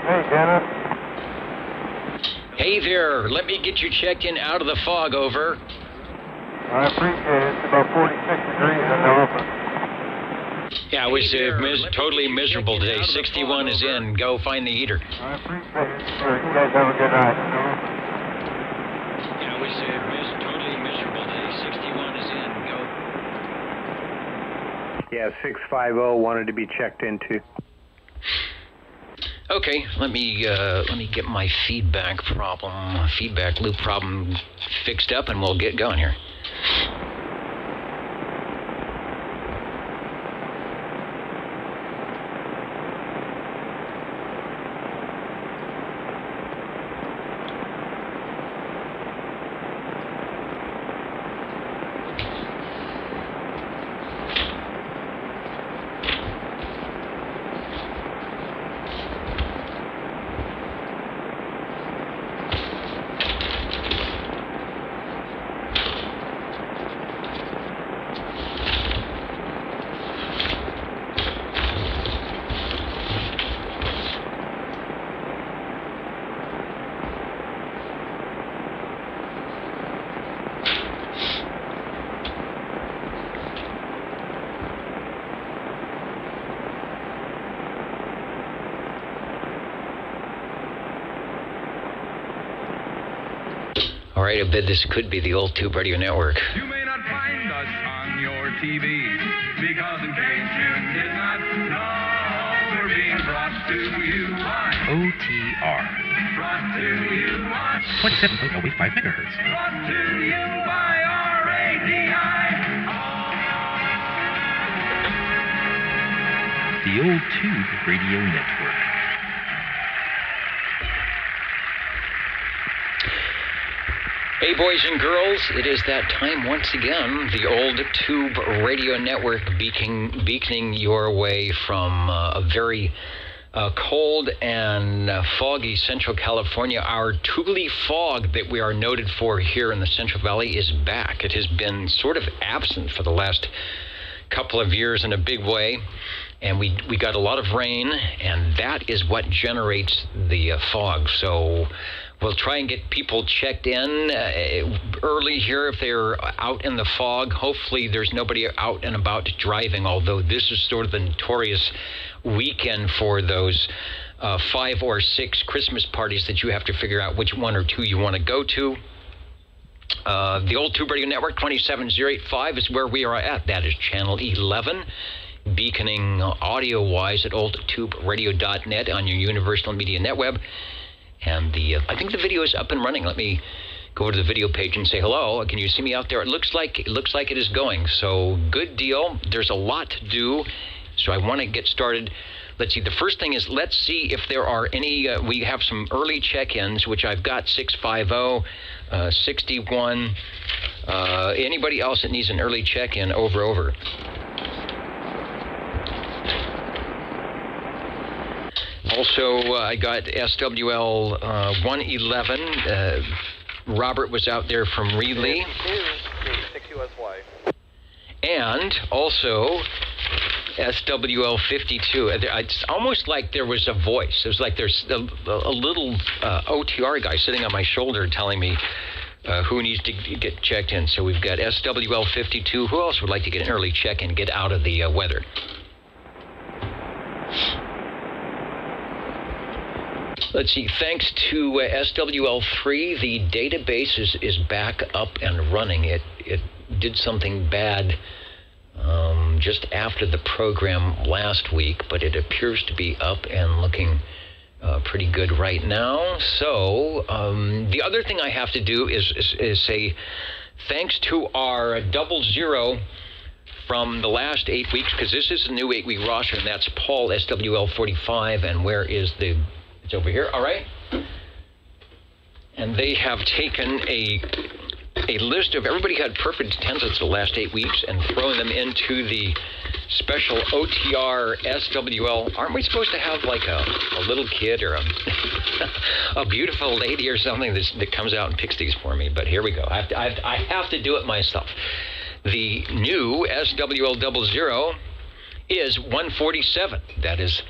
Hey, Dennis. Hey there, let me get you checked in out of the fog, over. I appreciate it. It's about 46 degrees in the open. Yeah, it was totally miserable today. 61 is in. Go find the heater. I appreciate it, sir. You guys have a good night. Yeah, it was totally miserable today. 61 is in. Go. Yeah, 650 wanted to be checked into. Okay, let me get my feedback loop problem fixed up, and we'll get going here. All right, I bet this could be the old Tube Radio Network. You may not find us on your TV, because in case you did not know, we're being brought to you by OTR. Brought to you by 27.085 megahertz. Brought to you by RADI. The old Tube Radio Network. Hey, boys and girls, it is that time once again. The old Tube Radio Network beaconing your way from a very cold and foggy Central California. Our Tule fog that we are noted for here in the Central Valley is back. It has been sort of absent for the last couple of years in a big way. And we got a lot of rain, and that is what generates the fog. So we'll try and get people checked in early here if they're out in the fog. Hopefully there's nobody out and about driving, although this is sort of the notorious weekend for those 5 or 6 Christmas parties that you have to figure out which one or two you want to go to. The old Tube Radio Network 27085 is where we are at. That is channel 11. Beaconing audio-wise at oldtuberadio.net on your Universal Media Netweb. And I think the video is up and running. Let me go over to the video page and say hello. Can you see me out there? It looks like it is going. So good deal. There's a lot to do. So I want to get started. Let's see. The first thing is let's see if there are any. We have some early check-ins, which I've got 650, 61. Anybody else that needs an early check-in? Over. Also, I got SWL 111. Robert was out there from Reedley. 6USY. And also SWL 52. It's almost like there was a voice. It was like there's a little OTR guy sitting on my shoulder telling me who needs to get checked in. So we've got SWL 52. Who else would like to get an early check-in, get out of the weather? Let's see, thanks to SWL3, the database is back up and running. It did something bad just after the program last week, but it appears to be up and looking pretty good right now. So the other thing I have to do is say thanks to our 00 from the last 8 weeks, because this is a new 8-week roster, and that's Paul, SWL45, and where is the... It's over here, all right? And they have taken a list of everybody who had perfect attendance the last 8 weeks and thrown them into the special OTR SWL. Aren't we supposed to have like a little kid or a beautiful lady or something that comes out and picks these for me? But here we go. I have to do it myself. The new SWL 00 is 147. That is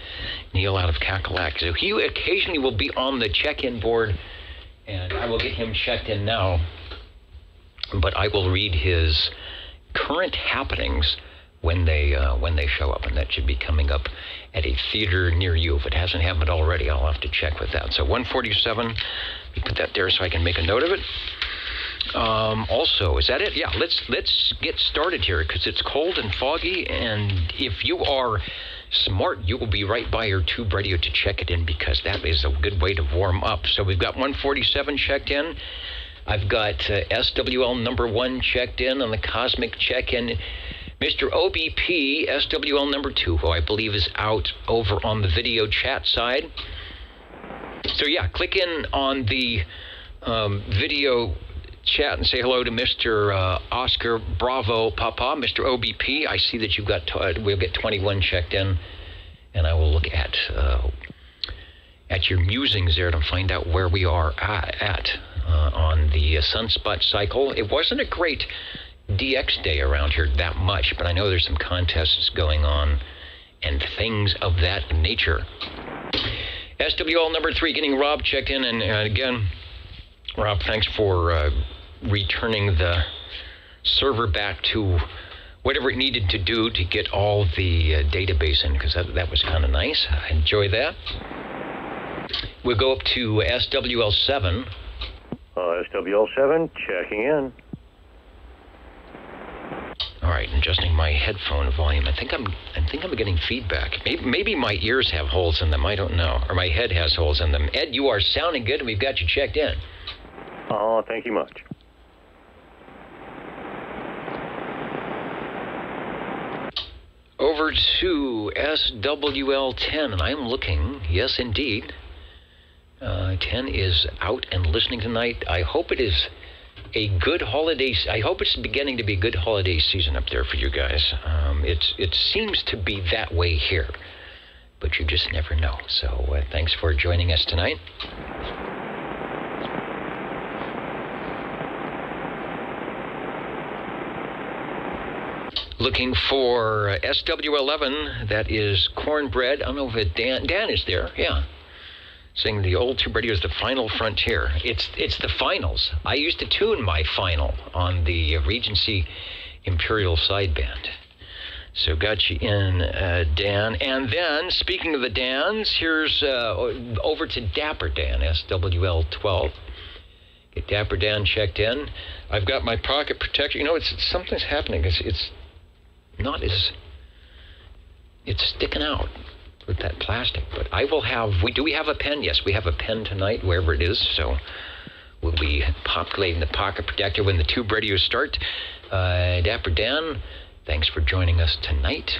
Neil out of Cackalack. So he occasionally will be on the check-in board, and I will get him checked in now. But I will read his current happenings when they show up, and that should be coming up at a theater near you. If it hasn't happened already, I'll have to check with that. So 147, let me put that there so I can make a note of it. Also, is that it? Yeah, let's get started here because it's cold and foggy, and if you are smart, you will be right by your tube radio to check it in because that is a good way to warm up. So we've got 147 checked in. I've got SWL number 1 checked in on the Cosmic check-in. Mr. OBP, SWL number 2, who I believe is out over on the video chat side. So yeah, click in on the video chat and say hello to Mr. Oscar Bravo Papa, Mr. OBP. I see that you've got, we'll get 21 checked in, and I will look at your musings there to find out where we are at on the sunspot cycle. It wasn't a great DX day around here that much, but I know there's some contests going on and things of that nature. SWL number 3 getting Rob checked in, and again, Rob, thanks for returning the server back to whatever it needed to do to get all the database in, because that was kind of nice. I enjoy that. We'll go up to SWL 7. SWL 7 checking in. All right, adjusting my headphone volume. I think I'm getting feedback. Maybe my ears have holes in them. I don't know, or my head has holes in them. Ed, you are sounding good, and we've got you checked in. Oh, thank you much. Over to SWL 10, and I'm looking. Yes, indeed. 10 is out and listening tonight. I hope it is a good holiday. I hope it's beginning to be a good holiday season up there for you guys. It seems to be that way here, but you just never know. So thanks for joining us tonight. Looking for SW11, that is Cornbread. I don't know if Dan is there. Yeah. Saying the old tube radio is the final frontier. It's the finals. I used to tune my final on the Regency Imperial sideband. So got you in, Dan. And then, speaking of the Dans, here's over to Dapper Dan, SWL 12. Get Dapper Dan checked in. I've got my pocket protector. You know, something's happening. It's not as, it's sticking out with that plastic, but I will have, do we have a pen? Yes, we have a pen tonight, wherever it is, so we'll be populating the pocket protector when the tube radios start. Dapper Dan, thanks for joining us tonight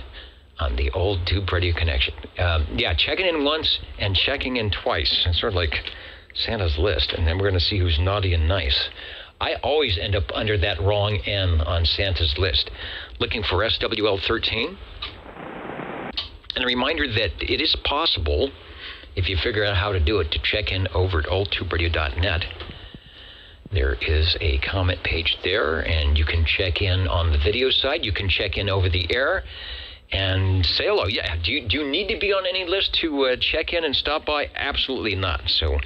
on the old tube radio connection. Yeah, checking in once and checking in twice. It's sort of like Santa's list, and then we're going to see who's naughty and nice. I always end up under that wrong N on Santa's list. Looking for SWL 13. And a reminder that it is possible, if you figure out how to do it, to check in over at oldtuberadio.net. There is a comment page there, and you can check in on the video side. You can check in over the air and say hello. Yeah, do you need to be on any list to check in and stop by? Absolutely not. So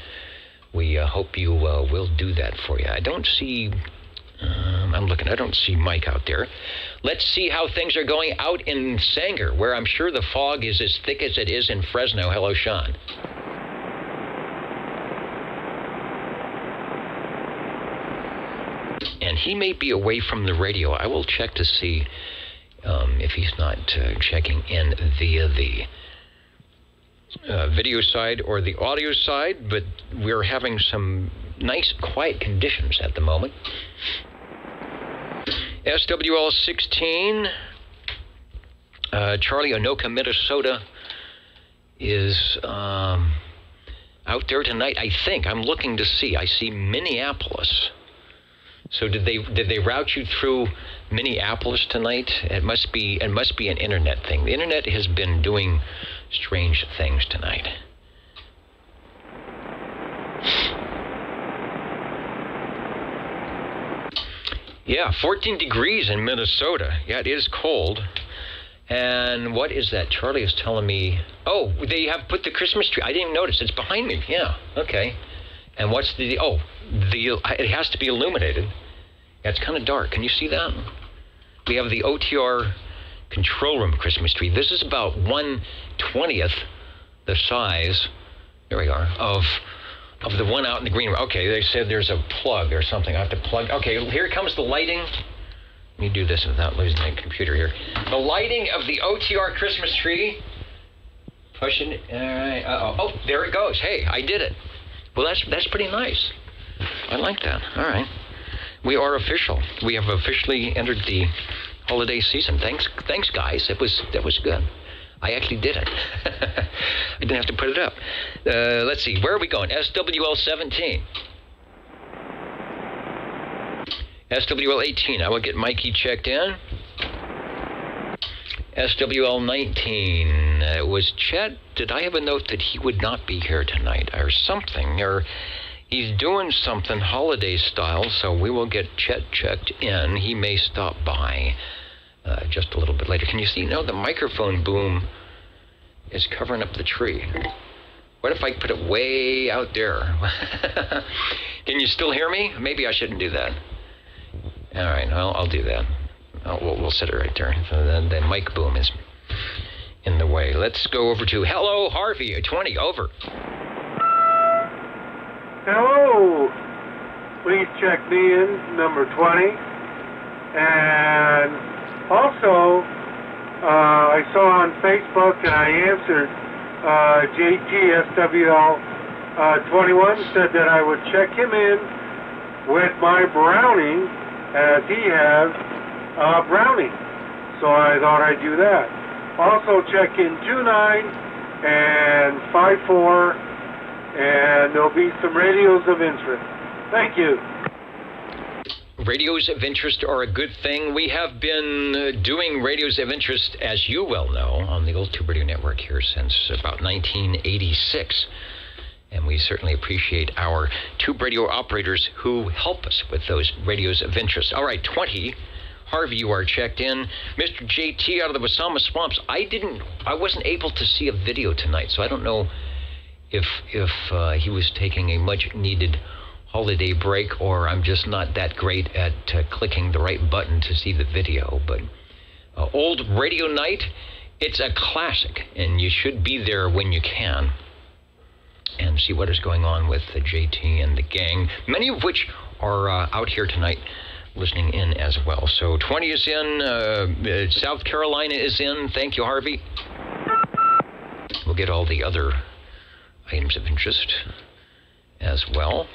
we hope you will do that for you. I don't see... I'm looking. I don't see Mike out there. Let's see how things are going out in Sanger, where I'm sure the fog is as thick as it is in Fresno. Hello, Sean. And he may be away from the radio. I will check to see if he's not checking in via the video side or the audio side, but we're having some nice quiet conditions at the moment. SWL 16, Charlie, Anoka, Minnesota is out there tonight. I think I'm looking to see. I see Minneapolis. So did they route you through Minneapolis tonight? It must be an internet thing. The internet has been doing strange things tonight. Yeah, 14 degrees in Minnesota. Yeah, it is cold. And what is that? Charlie is telling me, oh, they have put the Christmas tree. I didn't even notice. It's behind me. Yeah, okay. And what's it has to be illuminated. Yeah, it's kind of dark. Can you see that? We have the OTR control room Christmas tree. This is about 1/20th the size, there we are, of the one out in the green room. Okay, they said there's a plug or something. I have to plug. Okay, here comes the lighting. Let me do this without losing my computer here. The lighting of the OTR Christmas tree. Pushing it. All right. Oh, there it goes. Hey, I did it. Well, that's pretty nice. I like that. All right. We are official. We have officially entered the holiday season. Thanks, guys. That was good. I actually did it. I didn't have to put it up. Let's see. Where are we going? SWL 17. SWL 18. I will get Mikey checked in. SWL 19. Was Chet? Did I have a note that he would not be here tonight or something? Or he's doing something holiday style, so we will get Chet checked in. He may stop by just a little bit later. Can you see? No, the microphone boom is covering up the tree. What if I put it way out there? Can you still hear me? Maybe I shouldn't do that. All right, I'll do that. We'll set it right there. So the mic boom is in the way. Let's go over to hello, Harvey, 20, over. Hello. Please check me in, number 20. And also, I saw on Facebook and I answered JTSWL 21 said that I would check him in with my Browning as he has Browning. So I thought I'd do that. Also check in 29 and 54 and there'll be some radios of interest. Thank you. Radios of interest are a good thing. We have been doing radios of interest, as you well know, on the old Tube Radio Network here since about 1986. And we certainly appreciate our tube radio operators who help us with those radios of interest. All right, 20. Harvey, you are checked in. Mr. JT out of the Wasama Swamps. I wasn't able to see a video tonight, so I don't know if he was taking a much-needed holiday break, or I'm just not that great at clicking the right button to see the video. But Old Radio Night, it's a classic, and you should be there when you can and see what is going on with the JT and the gang, many of which are out here tonight listening in as well. So 20 is in, South Carolina is in. Thank you, Harvey. We'll get all the other items of interest as well.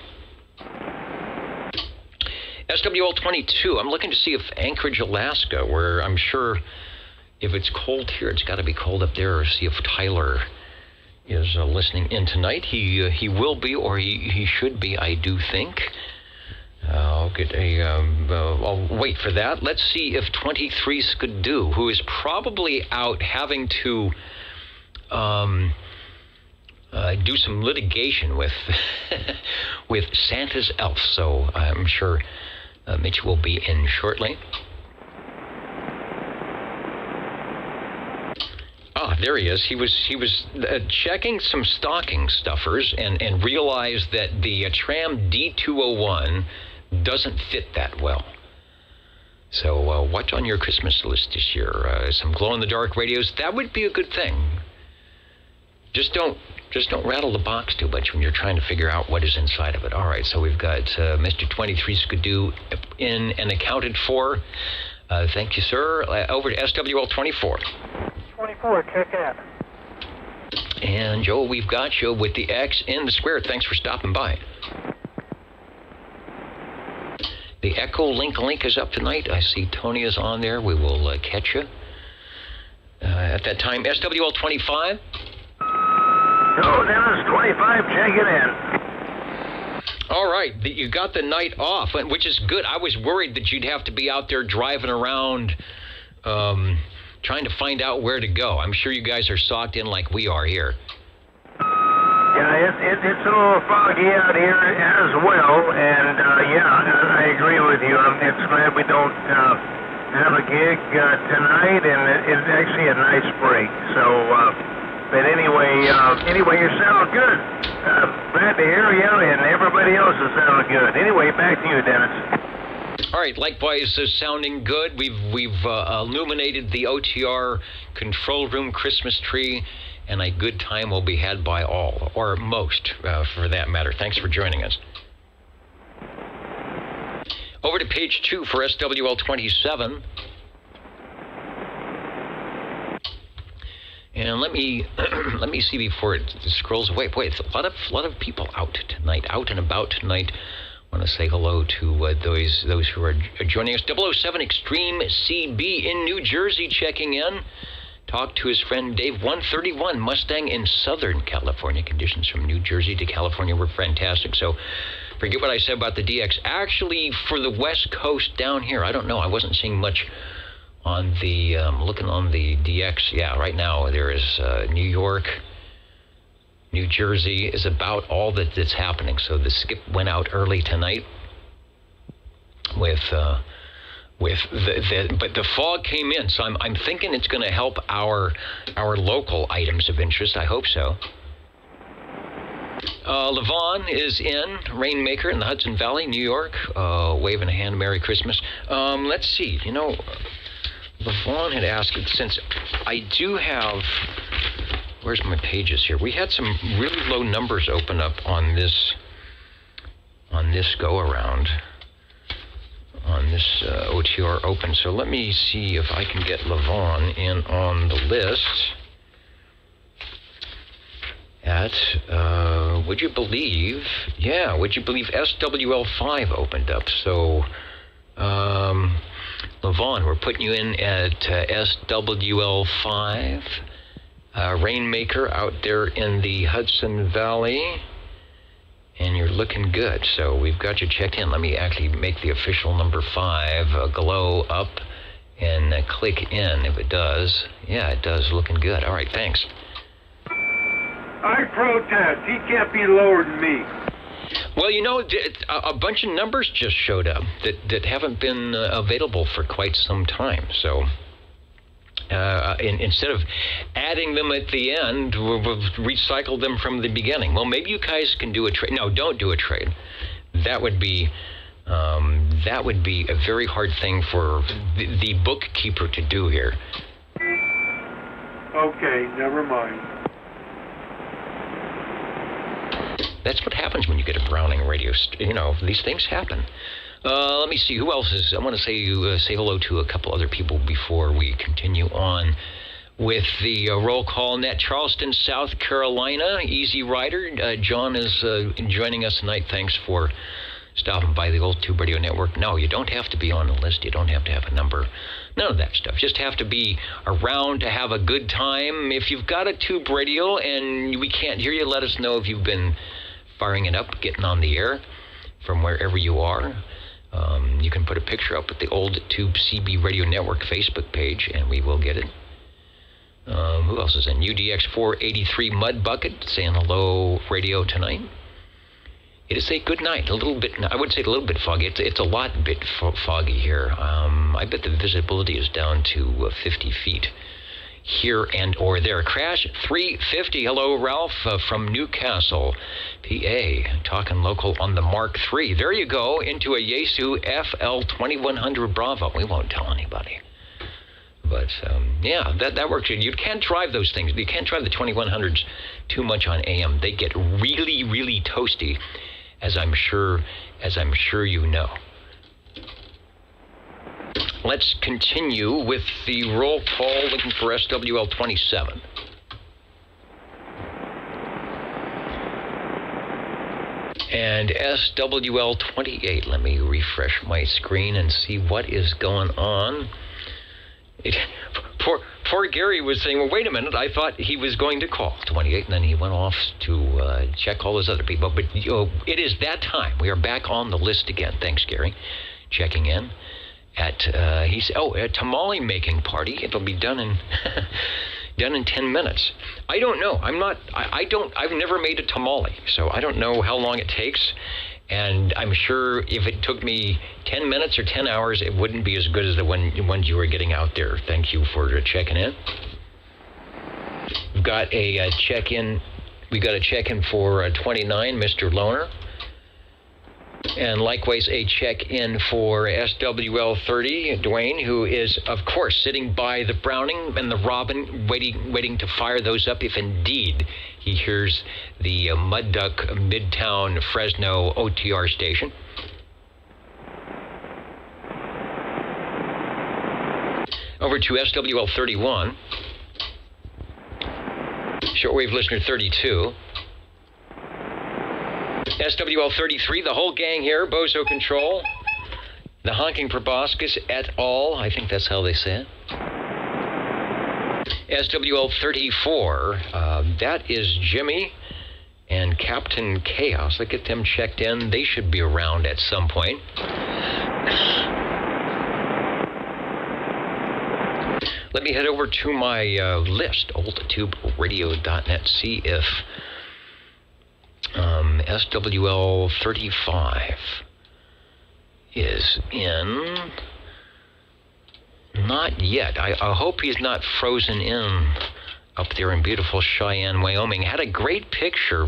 SWL 22, I'm looking to see if Anchorage, Alaska, where I'm sure if it's cold here, it's got to be cold up there, or see if Tyler is listening in tonight. He will be, or he should be, I do think. I'll wait for that. Let's see if 23 Skidoo, who is probably out having to do some litigation with with Santa's elf. So I'm sure Mitch will be in shortly. Ah, there he is. He was checking some stocking stuffers and realized that the Tram D201 doesn't fit that well. So what's on your Christmas list this year? Some glow-in-the-dark radios. That would be a good thing. Just don't rattle the box too much when you're trying to figure out what is inside of it. All right, so we've got Mr. 23 Skidoo in and accounted for. Thank you, sir. Over to SWL 24. 24, check in. And Joe, we've got you with the X in the square. Thanks for stopping by. The Echo Link is up tonight. I see Tony is on there. We will catch you at that time. SWL 25. Hello, Dennis, 25, check it in. All right, you got the night off, which is good. I was worried that you'd have to be out there driving around trying to find out where to go. I'm sure you guys are socked in like we are here. Yeah, it's a little foggy out here as well, and yeah, I agree with you. It's glad we don't have a gig tonight, and it's actually a nice break. So, but anyway, you're sounding good. Glad to hear you, and everybody else is sounding good. Anyway, back to you, Dennis. All right, likewise, sounding good. We've illuminated the OTR control room Christmas tree, and a good time will be had by all, or most, for that matter. Thanks for joining us. Over to page 2 for SWL 27. And let me see before it scrolls away. Boy, it's a lot of people out tonight, out and about tonight. I want to say hello to those who are joining us. 007 Extreme CB in New Jersey checking in. Talked to his friend Dave. 131 Mustang in Southern California. Conditions from New Jersey to California were fantastic. So forget what I said about the DX. Actually, for the West Coast down here, I don't know. I wasn't seeing much on the, looking on the DX. Yeah, right now there is New York, New Jersey is about all that's happening. So the skip went out early tonight with but the fog came in. So I'm thinking it's going to help our local items of interest. I hope so. Levon is in, Rainmaker in the Hudson Valley, New York, waving a hand, Merry Christmas. Let's see, Levon had asked, since I do have, where's my pages here? We had some really low numbers open up on this go-around, on this OTR open. So let me see if I can get Levon in on the list. Would you believe SWL5 opened up. So, Levon, we're putting you in at SWL5, Rainmaker out there in the Hudson Valley, and you're looking good. So we've got you checked in. Let me actually make the official number 5 glow up and click in if it does. Yeah, it does. Looking good. All right, thanks. I protest. He can't be lower than me. Well, a bunch of numbers just showed up that haven't been available for quite some time. So instead of adding them at the end, we've recycled them from the beginning. Well, maybe you guys can do a trade. No, don't do a trade. That would be a very hard thing for the bookkeeper to do here. Okay, never mind. That's what happens when you get a Browning radio. These things happen. Let me see. Who else is... I want to say hello to a couple other people before we continue on with the roll call. Net Charleston, South Carolina. Easy Rider. John is joining us tonight. Thanks for stopping by the Old Tube Radio Network. No, you don't have to be on the list. You don't have to have a number. None of that stuff. Just have to be around to have a good time. If you've got a tube radio and we can't hear you, let us know if you've been firing it up, getting on the air from wherever you are. You can put a picture up at the Old Tube CB Radio Network Facebook page, and we will get it. Who else is in? UDX 483 Mud Bucket saying hello, radio tonight. It is a good night. A little bit, I would say a little bit foggy. It's a lot bit foggy here. I bet the visibility is down to 50 feet here and or there. Crash 350. Hello, Ralph from Newcastle, PA. Talking local on the Mark III. There you go, into a Yaesu FL 2100 Bravo. We won't tell anybody. But, yeah, that works. You can't drive those things. You can't drive the 2100s too much on AM. They get really, really toasty, as I'm sure you know. Let's continue with the roll call, looking for SWL 27. And SWL 28. Let me refresh my screen and see what is going on. Poor Gary was saying, well, wait a minute, I thought he was going to call 28, and then he went off to check all those other people. But it is that time. We are back on the list again. Thanks, Gary. Checking in at a tamale making party. It'll be done in done in 10 minutes. I don't know. I've never made a tamale, so I don't know how long it takes. And I'm sure if it took me 10 minutes or 10 hours, it wouldn't be as good as the ones you were getting out there. Thank you for checking in. We've got a check-in. We got a check-in for 29, Mr. Loner. And likewise, a check-in for SWL 30, Dwayne, who is, of course, sitting by the Browning and the Robin, waiting to fire those up if indeed he hears the Mud Duck Midtown Fresno OTR station. Over to SWL 31, shortwave listener 32. SWL 33, the whole gang here, Bozo Control, the Honking Proboscis et al., I think that's how they say it. SWL 34, that is Jimmy and Captain Chaos. Let's get them checked in. They should be around at some point. Let me head over to my list, oldtuberadio.net, see if SWL 35 is in. Not yet. I hope he's not frozen in up there in beautiful Cheyenne, Wyoming. Had a great picture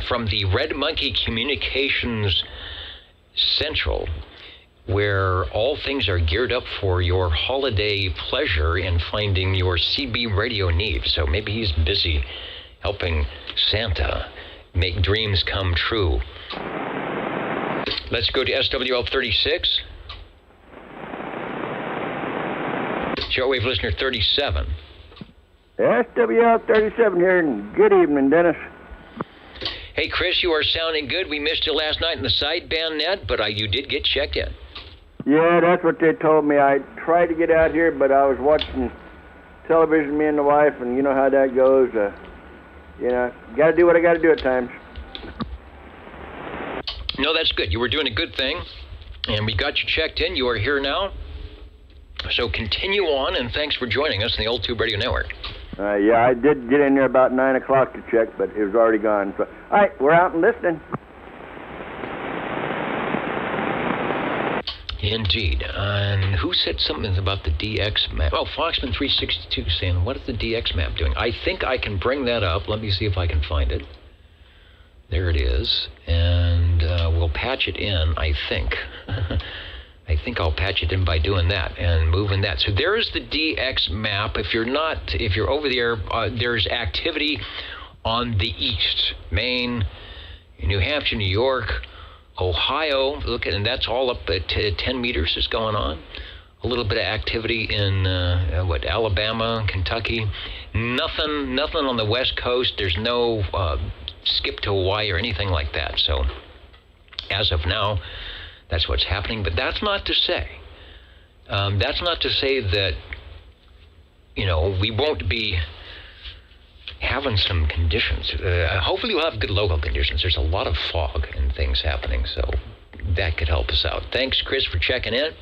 from the Red Monkey Communications Central, where all things are geared up for your holiday pleasure in finding your CB radio needs. So maybe he's busy helping Santa make dreams come true. Let's go to SWL 36. Shortwave listener 37. SWL 37 here, and good evening, Dennis. Hey, Chris, you are sounding good. We missed you last night in the sideband net, but you did get checked in. Yeah, that's what they told me. I tried to get out here, but I was watching television, me and the wife, and you know how that goes. Got to do what I got to do at times. No, that's good. You were doing a good thing, and we got you checked in. You are here now. So continue on, and thanks for joining us in the Old Tube Radio Network. Yeah, I did get in there about 9 o'clock to check, but it was already gone. So, all right, we're out and listening. Indeed. And who said something about the DX map? Oh, Foxman 362 saying, what is the DX map doing? I think I can bring that up. Let me see if I can find it. There it is. And we'll patch it in, I think. I think I'll patch it in by doing that and moving that. So there's the DX map. If you're over there, there's activity on the east. Maine, New Hampshire, New York, Ohio, and that's all up at 10 meters is going on. A little bit of activity in, Alabama, Kentucky. Nothing on the West Coast. There's no skip to Hawaii or anything like that. So as of now, that's what's happening. But that's not to say that, we won't be having some conditions. Hopefully we'll have good local conditions. There's a lot of fog and things happening, so that could help us out. Thanks, Chris, for checking in.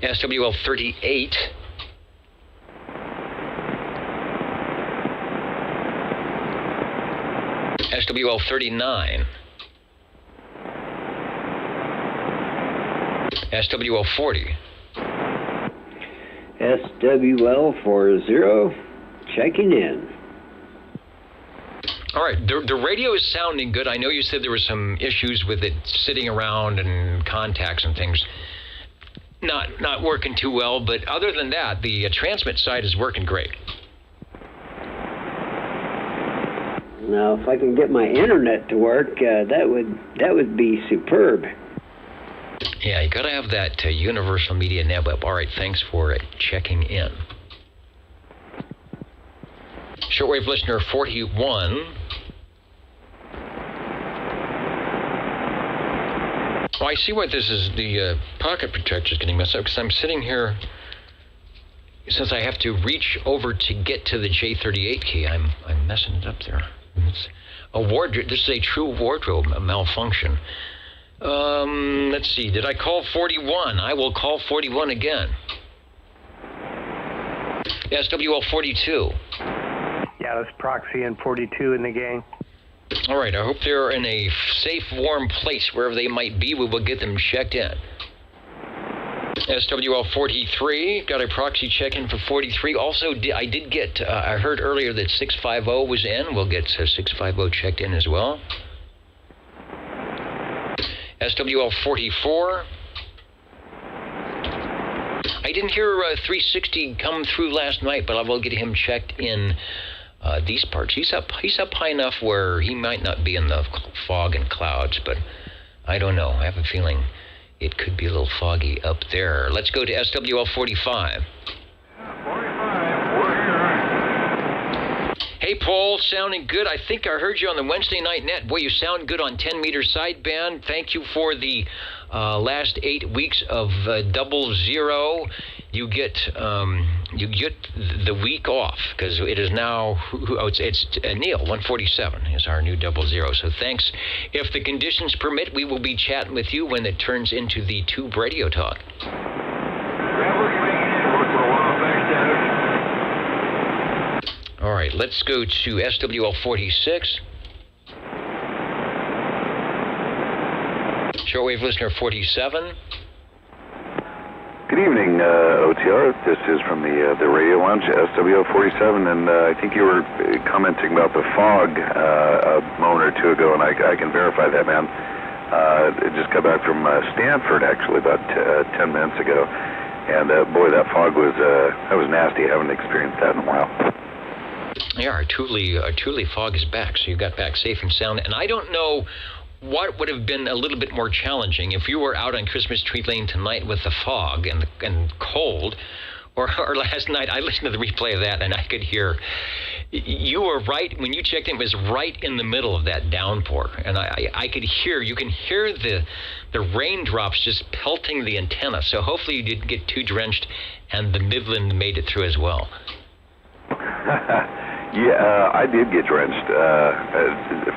SWL 38. SWL 39. SWL 40. SWL 40, checking in. All right, the radio is sounding good. I know you said there were some issues with it sitting around and contacts and things not working too well, but other than that, the transmit side is working great. Now, if I can get my internet to work, that would be superb. Yeah, you got to have that Universal Media Network. All right, thanks for checking in. Shortwave listener 41. Oh, I see why this is the pocket protector is getting messed up, because I'm sitting here, since I have to reach over to get to the J38 key, I'm messing it up there. It's a wardrobe. This is a true wardrobe malfunction. Let's see. Did I call 41? I will call 41 again. SWL 42. Yeah, that's Proxy and 42 in the gang. All right, I hope they're in a safe, warm place wherever they might be. We will get them checked in. SWL 43, got a proxy check-in for 43. Also, I heard earlier that 650 was in. We'll get 650 checked in as well. SWL 44. I didn't hear 360 come through last night, but I will get him checked in these parts. He's up high enough where he might not be in the fog and clouds, but I don't know. I have a feeling it could be a little foggy up there. Let's go to SWL 45. 45, we're here. Hey, Paul, sounding good. I think I heard you on the Wednesday night net. Boy, you sound good on 10-meter sideband. Thank you for the last 8 weeks of 00. You get the week off because it is now. It's Neil 147 is our new 00. So thanks. If the conditions permit, we will be chatting with you when it turns into the Tube Radio Talk. All right, let's go to SWL 46. Shortwave listener 47. Good evening, OTR. This is from the radio lounge, SWO 47, and I think you were commenting about the fog a moment or two ago, and I can verify that, man. I just got back from Stanford, actually, about 10 minutes ago, and boy, that fog was nasty. I haven't experienced that in a while. Yeah, our Thule fog is back, so you got back safe and sound, and I don't know what would have been a little bit more challenging if you were out on Christmas Tree Lane tonight with the fog and cold, or last night. I listened to the replay of that and I could hear you were right when you checked in. It was right in the middle of that downpour, and I could hear. You can hear the raindrops just pelting the antenna. So hopefully you didn't get too drenched, and the Midland made it through as well. Yeah, I did get drenched,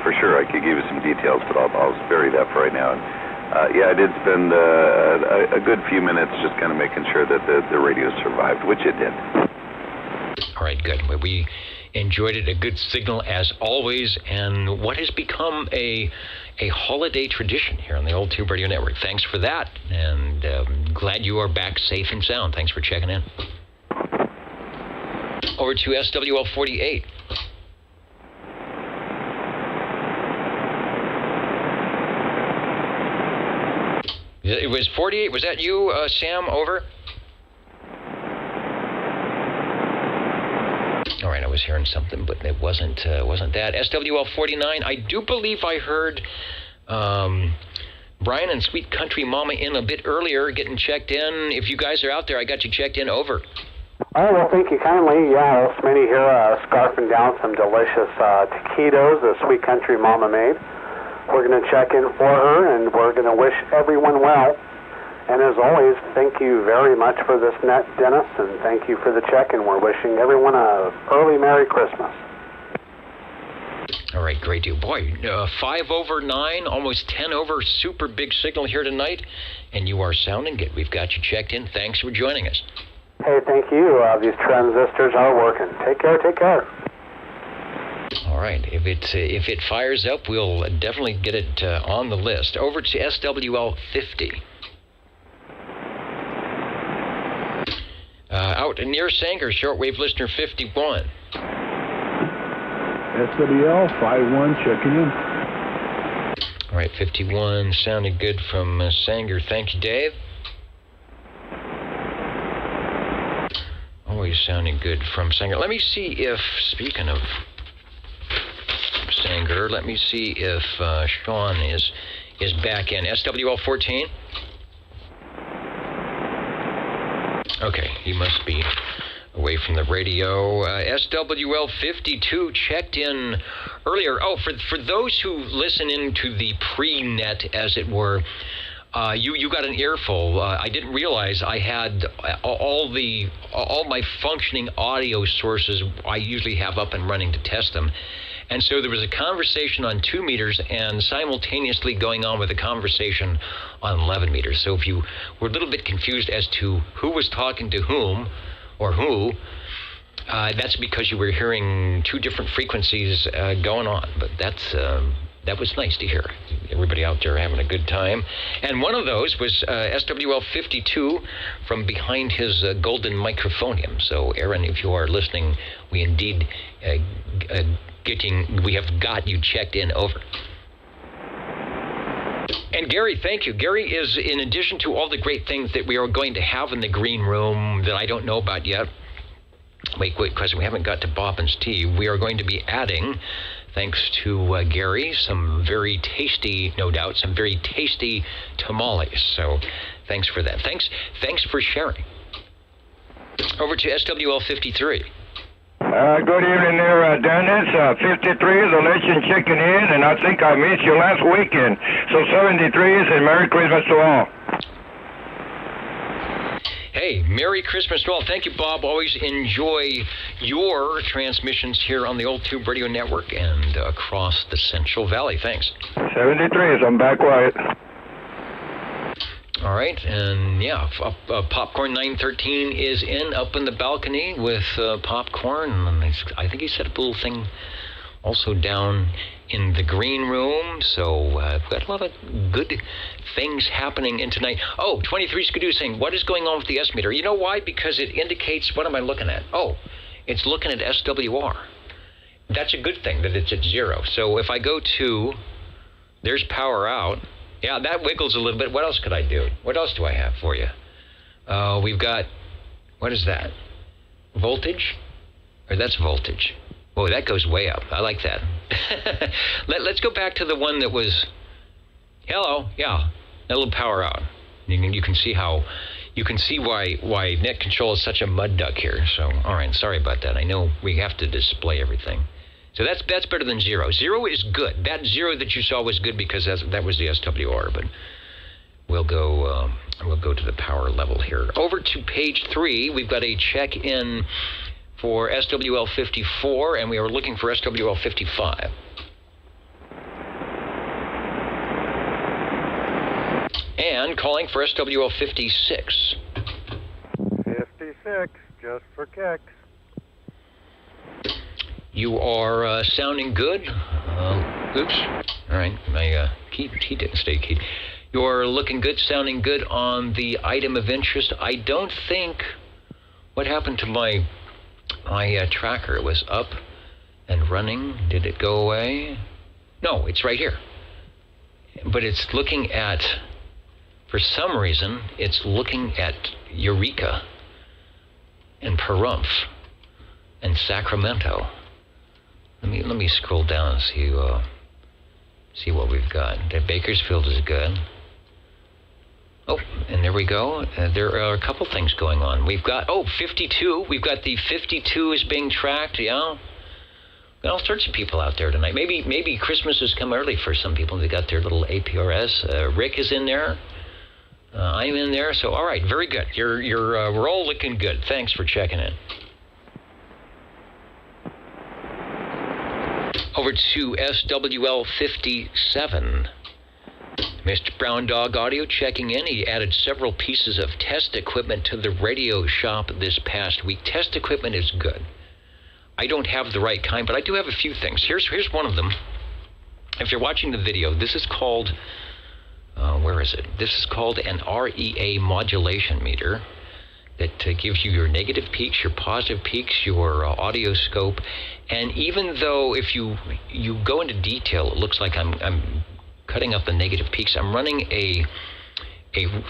for sure. I could give you some details, but I'll bury that for right now. And, yeah, I did spend a good few minutes just kind of making sure that the radio survived, which it did. All right, good. We enjoyed it. A good signal as always, and what has become a holiday tradition here on the Old Tube Radio Network. Thanks for that, and glad you are back safe and sound. Thanks for checking in. Over to SWL 48. It was 48. Was that you, Sam? Over. All right, I was hearing something, but it wasn't that. SWL 49. I do believe I heard Brian and Sweet Country Mama in a bit earlier, getting checked in. If you guys are out there, I got you checked in. Over. Oh, well, thank you kindly. Yeah, Smitty here, scarfing down some delicious taquitos the Sweet Country Mama made. We're going to check in for her, and we're going to wish everyone well. And as always, thank you very much for this net, Dennis, and thank you for the check-in. We're wishing everyone a early Merry Christmas. All right, great deal. Boy, 5 over 9, almost 10 over, super big signal here tonight, and you are sounding good. We've got you checked in. Thanks for joining us. Hey, thank you. These transistors are working. Take care, take care. All right. If it fires up, we'll definitely get it on the list. Over to SWL 50. Out near Sanger, shortwave listener 51. SWL 51 checking in. All right, 51 sounded good from Sanger. Thank you, Dave. Always sounding good from Sanger. Let me see if, speaking of Sanger, let me see if Sean is back in. SWL 14. Okay, he must be away from the radio. SWL 52 checked in earlier. Oh, for those who listen into the pre-net, as it were, you got an earful. I didn't realize I had all my functioning audio sources I usually have up and running to test them. And so there was a conversation on 2 meters and simultaneously going on with a conversation on 11 meters. So if you were a little bit confused as to who was talking to whom or who, That's because you were hearing two different frequencies going on, but that was nice to hear. Everybody out there having a good time. And one of those was SWL 52 from behind his golden microphonium. So, Aaron, if you are listening, we indeed we have got you checked in. Over. And Gary, thank you. Gary is, in addition to all the great things that we are going to have in the green room that I don't know about yet, wait, because we haven't got to Bobbin's tea, we are going to be adding, thanks to Gary, some very tasty, no doubt, some very tasty tamales. So thanks for that. Thanks for sharing. Over to SWL 53. Good evening there, Dennis. 53 is election checking in, and I think I missed you last weekend. So 73 is, and Merry Christmas to all. Hey, Merry Christmas to all. Thank you, Bob. Always enjoy your transmissions here on the Old Tube Radio Network and across the Central Valley. Thanks. 73 is, I'm back quiet. All right, and yeah, Popcorn 913 is up in the balcony with popcorn. And I think he set up a little thing also down in the green room. So we've got a lot of good things happening in tonight. Oh, 23 Skidoo saying, what is going on with the S meter? You know why? Because it indicates, what am I looking at? Oh, it's looking at SWR. That's a good thing that it's at 0. So if I go to, there's power out. Yeah, that wiggles a little bit. What else could I do? What else do I have for you? We've got, what is that? Voltage? Or that's voltage. Oh, that goes way up. I like that. Let's go back to the one that was, hello, yeah, that little power out. You can see why net control is such a mud duck here. So, all right, sorry about that. I know we have to display everything. So that's better than 0. 0 is good. That 0 that you saw was good because that was the SWR. But we'll go to the power level here. Over to page 3, we've got a check-in for SWL 54, and we are looking for SWL 55. And calling for SWL 56. 56, just for kicks. You are sounding good. Oops. All right, my key didn't stay keyed. You're looking good, sounding good on the item of interest. I don't think, what happened to my tracker? It was up and running. Did it go away? No, it's right here. But it's looking at, for some reason, it's looking at Eureka and Pahrump and Sacramento. Let me scroll down and see what we've got. The Bakersfield is good. Oh, and there we go. There are a couple things going on. We've got 52. We've got the 52 is being tracked. Yeah, got all sorts of people out there tonight. Maybe Christmas has come early for some people. They got their little APRS. Rick is in there. I'm in there. So all right, very good. We're all looking good. Thanks for checking in. Over to SWL 57. Mr. Brown Dog Audio checking in. He added several pieces of test equipment to the radio shop this past week. Test equipment is good. I don't have the right kind, but I do have a few things. Here's one of them. If you're watching the video, this is called, where is it? This is called an REA modulation meter that gives you your negative peaks, your positive peaks, your audio scope. And even though if you go into detail, it looks like I'm cutting up the negative peaks. I'm running a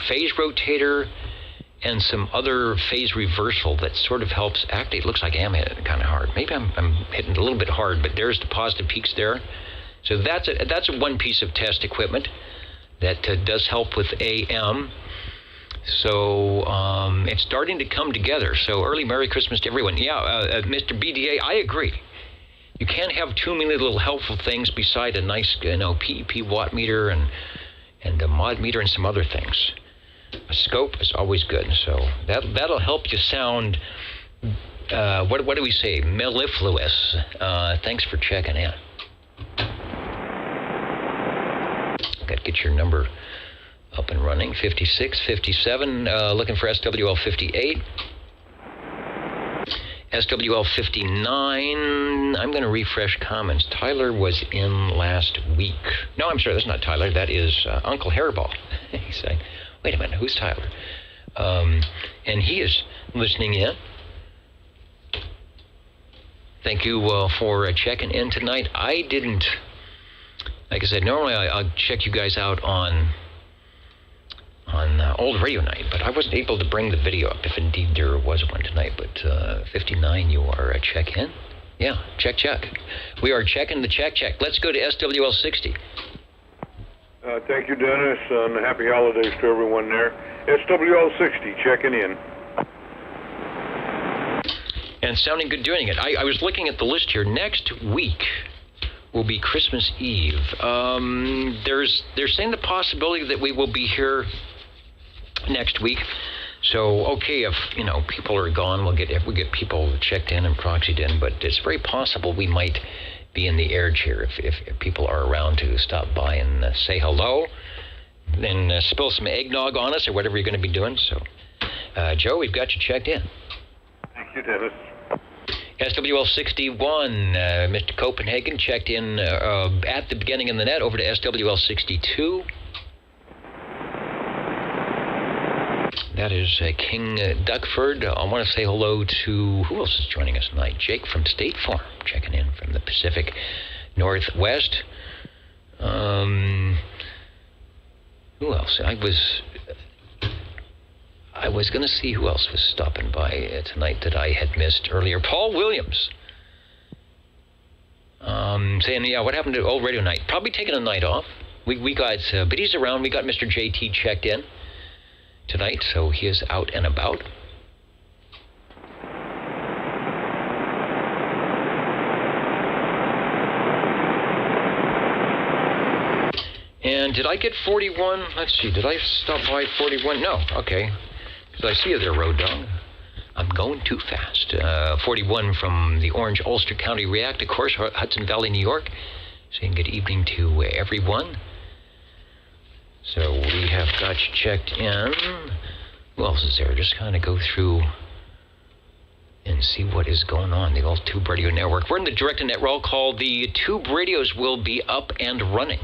phase rotator and some other phase reversal that sort of helps. Actually, it looks like I am hitting it kind of hard. Maybe I'm hitting it a little bit hard, but there's the positive peaks there. So that's one piece of test equipment that does help with AM. So it's starting to come together. So early Merry Christmas to everyone. Yeah, Mr. BDA, I agree. You can't have too many little helpful things beside a nice, PEP watt meter and a mod meter and some other things. A scope is always good. So that'll help you sound, what do we say, mellifluous. Thanks for checking in. Got to get your number up and running. 56, 57, looking for SWL 58. SWL 59, I'm going to refresh comments. Tyler was in last week. No, I'm sorry, that's not Tyler. That is Uncle Hairball. He's saying, wait a minute, who's Tyler? And he is listening in. Thank you for checking in tonight. I didn't, like I said, normally I'll check you guys out on Old Radio Night, but I wasn't able to bring the video up if indeed there was one tonight. But 59, you are a check-in? Yeah, check. We are checking the check. Let's go to SWL 60. Thank you, Dennis, and happy holidays to everyone there. SWL 60, checking in. And sounding good doing it. I was looking at the list here. Next week will be Christmas Eve. They're saying the possibility that we will be here next week. So, okay, if, people are gone, we get people checked in and proxied in, but it's very possible we might be in the air chair if people are around to stop by and say hello, then spill some eggnog on us or whatever you're going to be doing. So, Joe, we've got you checked in. Thank you, Dennis. SWL 61, Mr. Copenhagen checked in at the beginning of the net over to SWL 62. That is King Duckford. I want to say hello to, who else is joining us tonight? Jake from State Farm, checking in from the Pacific Northwest. Who else? I was going to see who else was stopping by tonight that I had missed earlier. Paul Williams. Saying, yeah, what happened to Old Radio Night? Probably taking a night off. We got, but he's around. We got Mr. JT checked in tonight, so he is out and about. And did I get 41? Let's see, did I stop by 41? No, okay. Because I see you there, Road Dog. I'm going too fast. 41 from the Orange Ulster County React, of course, Hudson Valley, New York. Saying good evening to everyone. So we have got you checked in. Who else is there? Just kind of go through and see what is going on. The old Tube Radio Network. We're in the direct-to-net roll call. The Tube radios will be up and running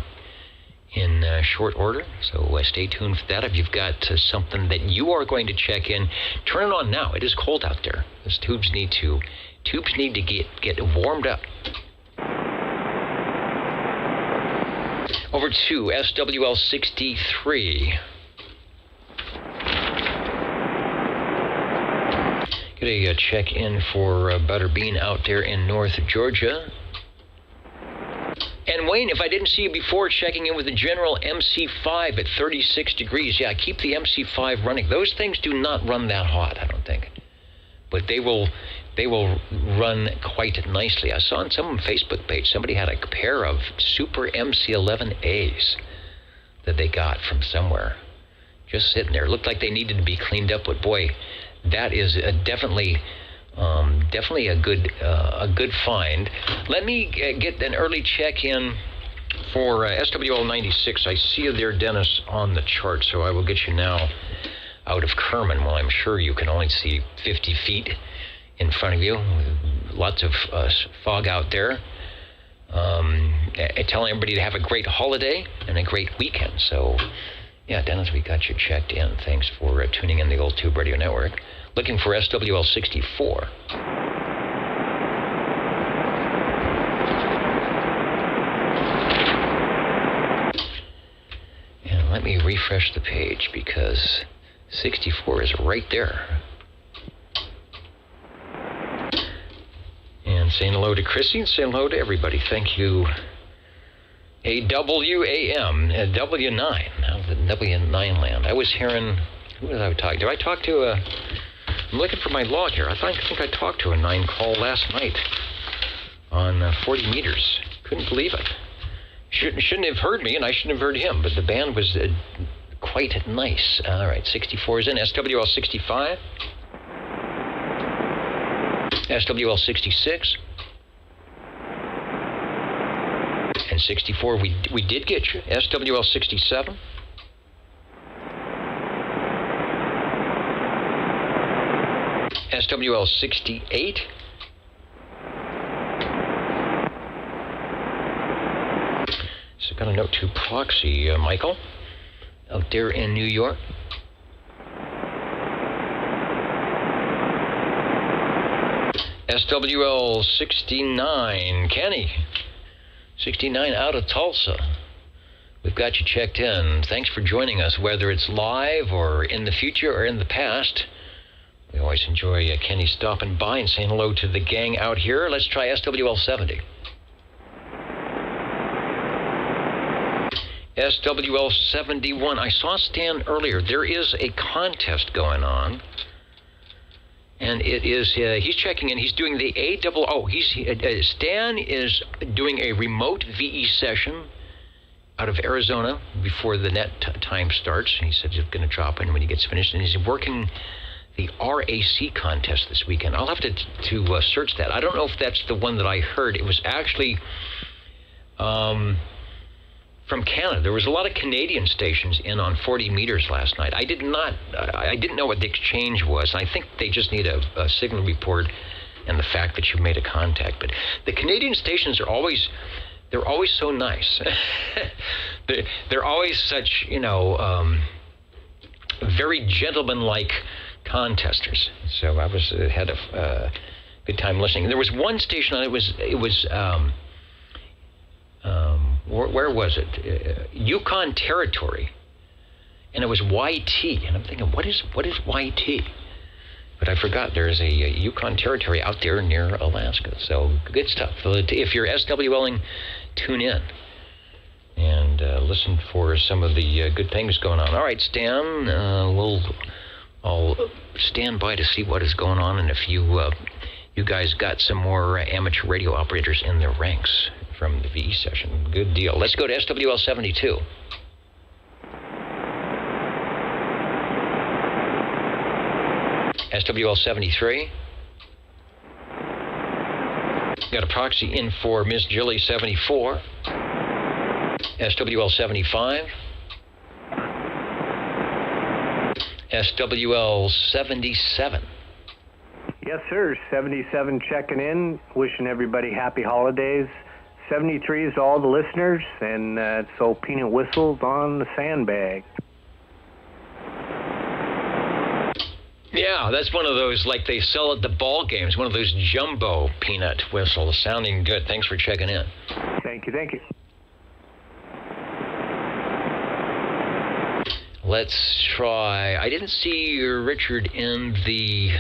in short order. So stay tuned for that. If you've got something that you are going to check in, turn it on now. It is cold out there. Those tubes need to get warmed up. Over to SWL 63. Get a check in for Butterbean out there in North Georgia. And Wayne, if I didn't see you before, checking in with the General MC5 at 36 degrees. Yeah, keep the MC5 running. Those things do not run that hot, I don't think. But they will run quite nicely. I saw on some Facebook page somebody had a pair of Super MC11As that they got from somewhere, just sitting there. Looked like they needed to be cleaned up, but boy, that is definitely a good find. Let me get an early check in for SWL 96. I see you there, Dennis, on the chart, so I will get you now out of Kerman. Well, I'm sure you can only see 50 feet in front of you. Lots of fog out there. Telling everybody to have a great holiday and a great weekend. So, yeah, Dennis, we got you checked in. Thanks for tuning in the old Tube Radio Network. Looking for SWL 64. And let me refresh the page because 64 is right there. And saying hello to Chrissy and saying hello to everybody. Thank you. AWAM, W9, out of the W9 land. I was hearing, who did I talk to? Did I talk to I'm looking for my log here. I think I talked to a 9 call last night on 40 meters. Couldn't believe it. Shouldn't have heard me, and I shouldn't have heard him, but the band was quite nice. All right, 64 is in. SWL 65. SWL 66. And 64, we did get you. SWL 67. SWL 68. So got a note to Proxy, Michael, out there in New York. SWL 69, Kenny, 69 out of Tulsa. We've got you checked in. Thanks for joining us, whether it's live or in the future or in the past. We always enjoy Kenny stopping by and saying hello to the gang out here. Let's try SWL 70. SWL 71. I saw Stan earlier. There is a contest going on. And it is, he's checking in. He's doing the Stan is doing a remote VE session out of Arizona before the net time starts. He said he's going to drop in when he gets finished. And he's working the RAC contest this weekend. I'll have to search that. I don't know if that's the one that I heard. It was actually from Canada. There was a lot of Canadian stations in on 40 meters last night. I didn't know what the exchange was. I think they just need a signal report and the fact that you made a contact. But the Canadian stations are always so nice. they're always such, very gentleman-like contesters. So I had a good time listening. There was one station on it was where was it? Yukon Territory, and it was YT. And I'm thinking, what is YT? But I forgot there's a Yukon Territory out there near Alaska. So good stuff. If you're SWLing, tune in and listen for some of the good things going on. All right, Stan, I'll stand by to see what is going on, and if you guys got some more amateur radio operators in their ranks from the VE session. Good deal. Let's go to SWL 72. SWL 73. Got a proxy in for Miss Jilly 74. SWL 75. SWL 77. Yes, sir. 77 checking in, wishing everybody happy holidays. 73 is all the listeners, and so peanut whistles on the sandbag. Yeah, that's one of those like they sell at the ball games, one of those jumbo peanut whistles. Sounding good. Thanks for checking in. Thank you. Let's try. I didn't see Richard in the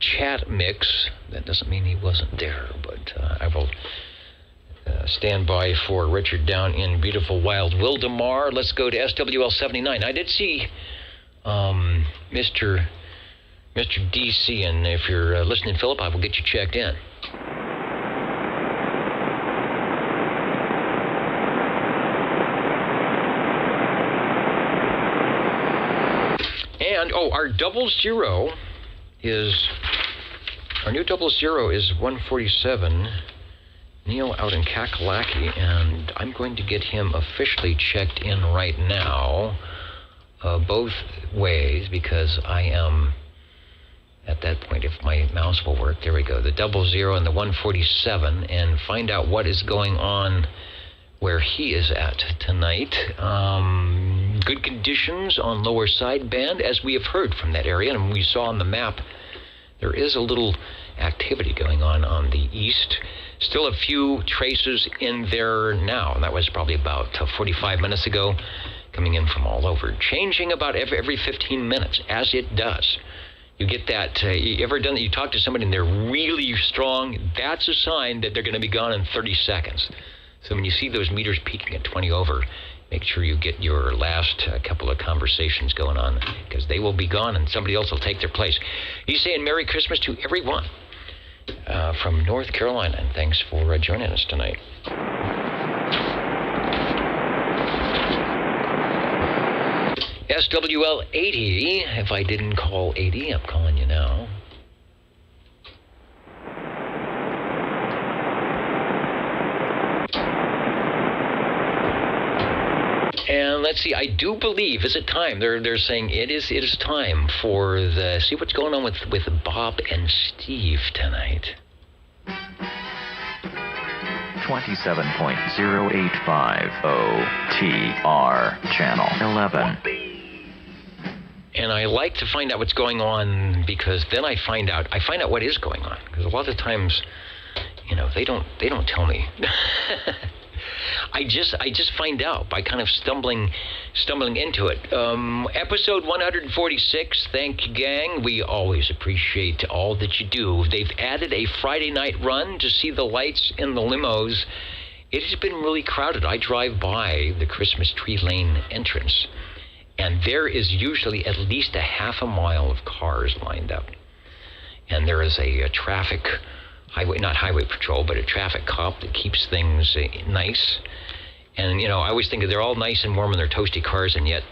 chat mix. That doesn't mean he wasn't there, but I will stand by for Richard down in beautiful wild Wildemar. Let's go to SWL 79. I did see Mr. DC, and if you're listening, Philip, I will get you checked in. And our new 00 is 147. Neil out in Kakalaki, and I'm going to get him officially checked in right now, both ways, because I am at that point, if my mouse will work. There we go, the 00 and the 147, and find out what is going on where he is at tonight. Good conditions on lower sideband, as we have heard from that area, and we saw on the map there is a little activity going on the east. Still a few traces in there now, and that was probably about 45 minutes ago, coming in from all over, changing about every 15 minutes, as it does. You get that, you ever done that? You talk to somebody and they're really strong, that's a sign that they're going to be gone in 30 seconds. So when you see those meters peaking at 20 over, make sure you get your last couple of conversations going on, because they will be gone and somebody else will take their place. He's saying Merry Christmas to everyone from North Carolina, and thanks for joining us tonight. SWL 80, if I didn't call 80, I'm calling you now. And let's see, I do believe, is it time? They're saying it is time for see what's going on with Bob and Steve tonight. 27.085 OTR, Channel 11. And I like to find out what's going on because then I find out what is going on. Because a lot of times, they don't tell me. I just find out by kind of stumbling into it. Episode 146, thank you, gang. We always appreciate all that you do. They've added a Friday night run to see the lights in the limos. It has been really crowded. I drive by the Christmas Tree Lane entrance, and there is usually at least a half a mile of cars lined up. And there is a traffic not highway patrol, but a traffic cop that keeps things nice. And, I always think they're all nice and warm in their toasty cars, and yet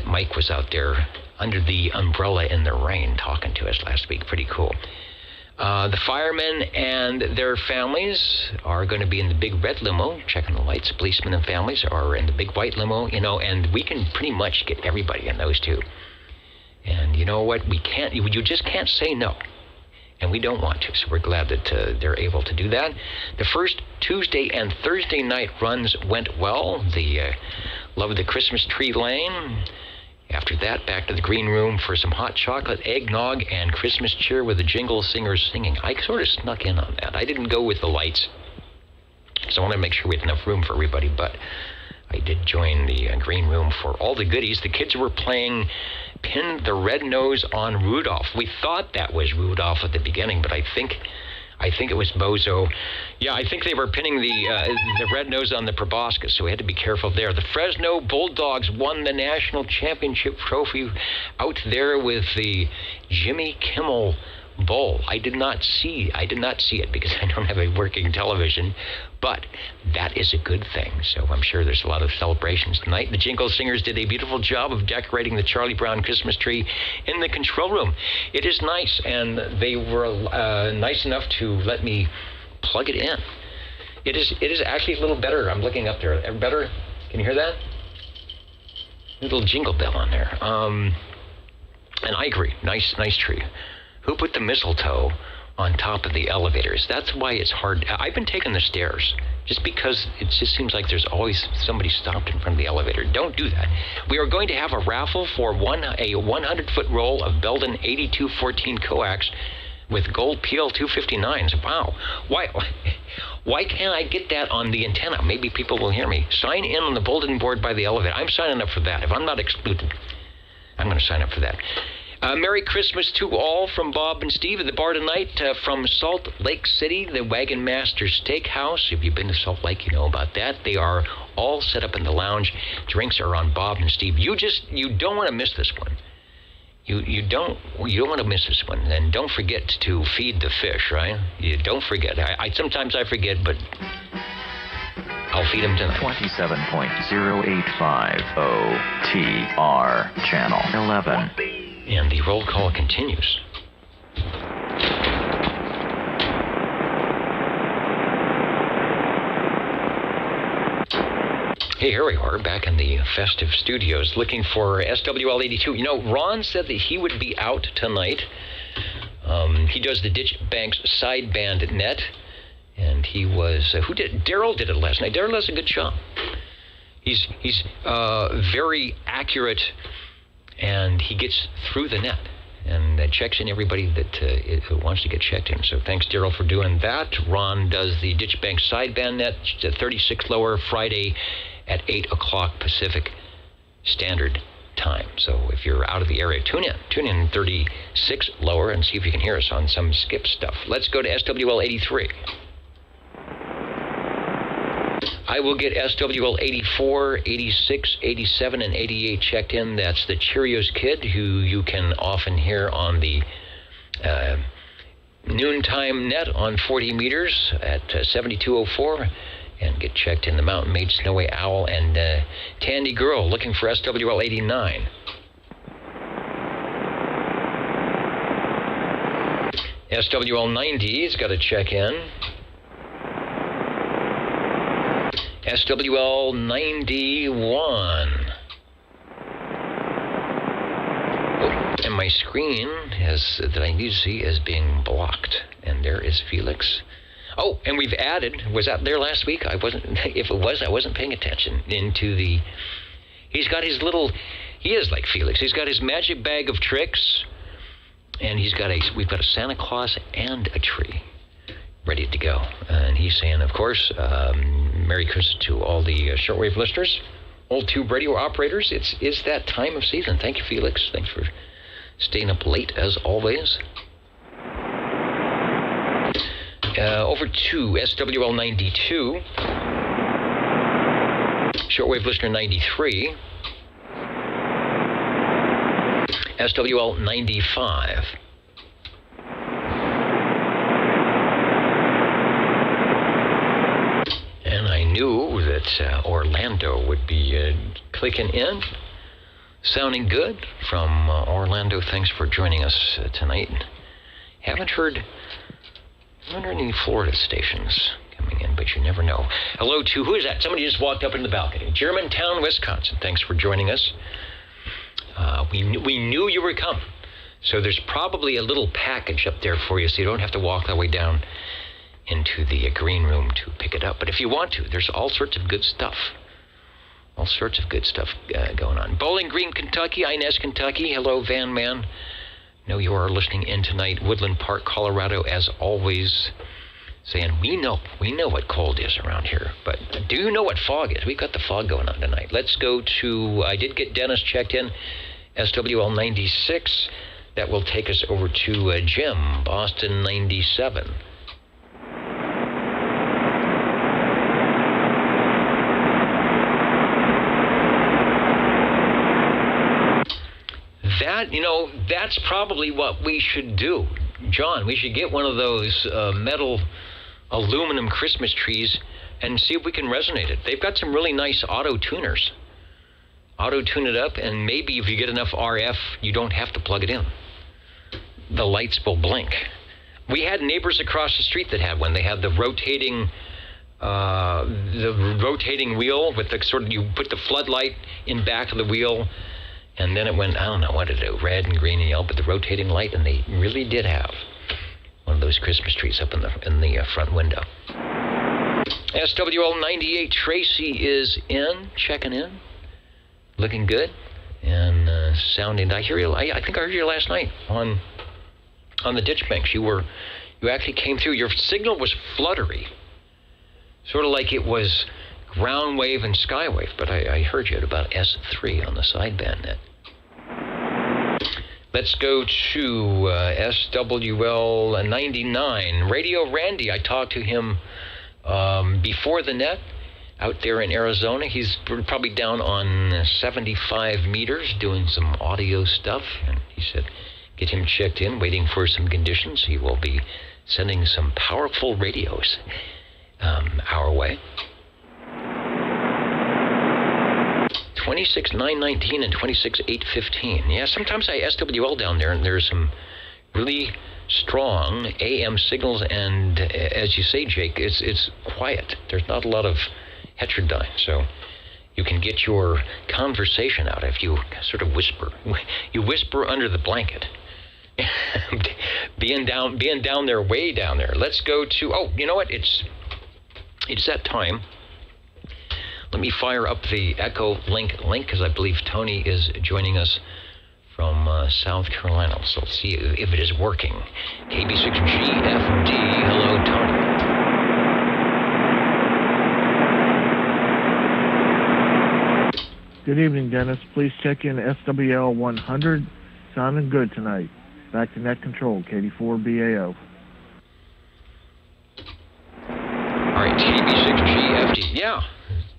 Mike was out there under the umbrella in the rain talking to us last week. Pretty cool. The firemen and their families are going to be in the big red limo, checking the lights. Policemen and families are in the big white limo, and we can pretty much get everybody in those two. And you know what? You just can't say no. And we don't want to, so we're glad that they're able to do that. The first Tuesday and Thursday night runs went well. Loved the Christmas Tree Lane. After that, back to the green room for some hot chocolate, eggnog, and Christmas cheer with the jingle singers singing. I sort of snuck in on that. I didn't go with the lights, so I wanted to make sure we had enough room for everybody, but I did join the green room for all the goodies. The kids were playing Pin the Red Nose on Rudolph. We thought that was Rudolph at the beginning, but I think it was Bozo. Yeah, I think they were pinning the red nose on the proboscis, so we had to be careful there. The Fresno Bulldogs won the national championship trophy out there with the Jimmy Kimmel Bowl. I did not see it because I don't have a working television, but that is a good thing. So I'm sure there's a lot of celebrations tonight. The Jingle Singers did a beautiful job of decorating the Charlie Brown Christmas tree in the control room. It is nice, and they were nice enough to let me plug it in. It is actually a little better. I'm looking up there. Better? Can you hear that? Little jingle bell on there. And I agree. Nice tree. Who put the mistletoe on top of the elevators? That's why it's hard. I've been taking the stairs just because it just seems like there's always somebody stopped in front of the elevator. Don't do that. We are going to have a raffle for a 100-foot roll of Belden 8214 coax with gold PL 259s. Wow. Why can't I get that on the antenna? Maybe people will hear me. Sign in on the bulletin board by the elevator. I'm signing up for that. If I'm not excluded, I'm going to sign up for that. Merry Christmas to all from Bob and Steve at the bar tonight from Salt Lake City, the Wagon Master Steakhouse. If you've been to Salt Lake, you know about that. They are all set up in the lounge. Drinks are on Bob and Steve. You don't want to miss this one. You don't want to miss this one. And don't forget to feed the fish, right? You don't forget. Sometimes I forget, but I'll feed them tonight. 27.085 OTR, Channel 11. And the roll call continues. Hey, here we are back in the festive studios looking for SWL 82. Ron said that he would be out tonight. He does the Ditch Banks sideband net. And he was, Daryl did it last night. Daryl does a good job. He's very accurate, and he gets through the net and checks in everybody that who wants to get checked in. So thanks, Daryl, for doing that. Ron does the Ditch Bank sideband net, 36 lower, Friday at 8 o'clock Pacific Standard Time. So if you're out of the area, tune in 36 lower and see if you can hear us on some skip stuff. Let's go to SWL 83. I will get SWL 84, 86, 87, and 88 checked in. That's the Cheerios Kid, who you can often hear on the noontime net on 40 meters at 7204, and get checked in the Mountain Maid, Snowy Owl, and Tandy Girl, looking for SWL 89. SWL 90's got to check in. SWL 91. And my screen that I need to see is being blocked. And there is Felix. Oh, and we've added, was that there last week? I wasn't, if it was, I wasn't paying attention. He's got his he is like Felix. He's got his magic bag of tricks, and we've got a Santa Claus and a tree ready to go. And he's saying, of course, Merry Christmas to all the shortwave listeners, old tube radio operators. It's that time of season. Thank you, Felix. Thanks for staying up late as always. Over to SWL 92, shortwave listener 93, SWL 95. And I knew that Orlando would be clicking in. Sounding good from Orlando. Thanks for joining us tonight. Haven't heard any Florida stations coming in, but you never know. Hello to, who is that? Somebody just walked up in the balcony. Germantown, Wisconsin. Thanks for joining us. We knew you were coming. So there's probably a little package up there for you, so you don't have to walk all the way down into the green room to pick it up. But if you want to, there's all sorts of good stuff. All sorts of good stuff going on. Bowling Green, Kentucky, Inez, Kentucky. Hello, Van Man. Know you are listening in tonight. Woodland Park, Colorado, as always, saying we know what cold is around here, but do you know what fog is? We've got the fog going on tonight. Let's go to, I did get Dennis checked in, SWL 96. That will take us over to Jim, Boston 97. That's probably what we should do. John, we should get one of those metal aluminum Christmas trees and see if we can resonate it. They've got some really nice auto-tuners. Auto-tune it up, and maybe if you get enough RF, you don't have to plug it in. The lights will blink. We had neighbors across the street that had one. They had the rotating wheel with the sort of, you put the floodlight in back of the wheel, and then it went, I don't know what it do, red and green and yellow, but the rotating light, and they really did have one of those Christmas trees up in the front window. SWL 98, Tracy is checking in, looking good, and sounding. I think I heard you last night on the ditch banks. You actually came through. Your signal was fluttery, sort of like it was ground wave and skywave, but I heard you at about S3 on the sideband net. Let's go to SWL 99. Radio Randy, I talked to him before the net out there in Arizona. He's probably down on 75 meters doing some audio stuff, and he said get him checked in, waiting for some conditions. He will be sending some powerful radios our way. 26,919 and 26,815. Yeah, sometimes I SWL down there, and there's some really strong AM signals, and as you say, Jake, it's quiet. There's not a lot of heterodyne, so you can get your conversation out if you sort of whisper. You whisper under the blanket. being down there, way down there. Let's go to, oh, you know what? It's that time. Let me fire up the Echo link, because I believe Tony is joining us from South Carolina. So let's see if it is working. KB6GFD, hello, Tony. Good evening, Dennis. Please check in SWL 100. Sounding good tonight. Back to net control, KD4BAO. All right, KB6GFD, yeah.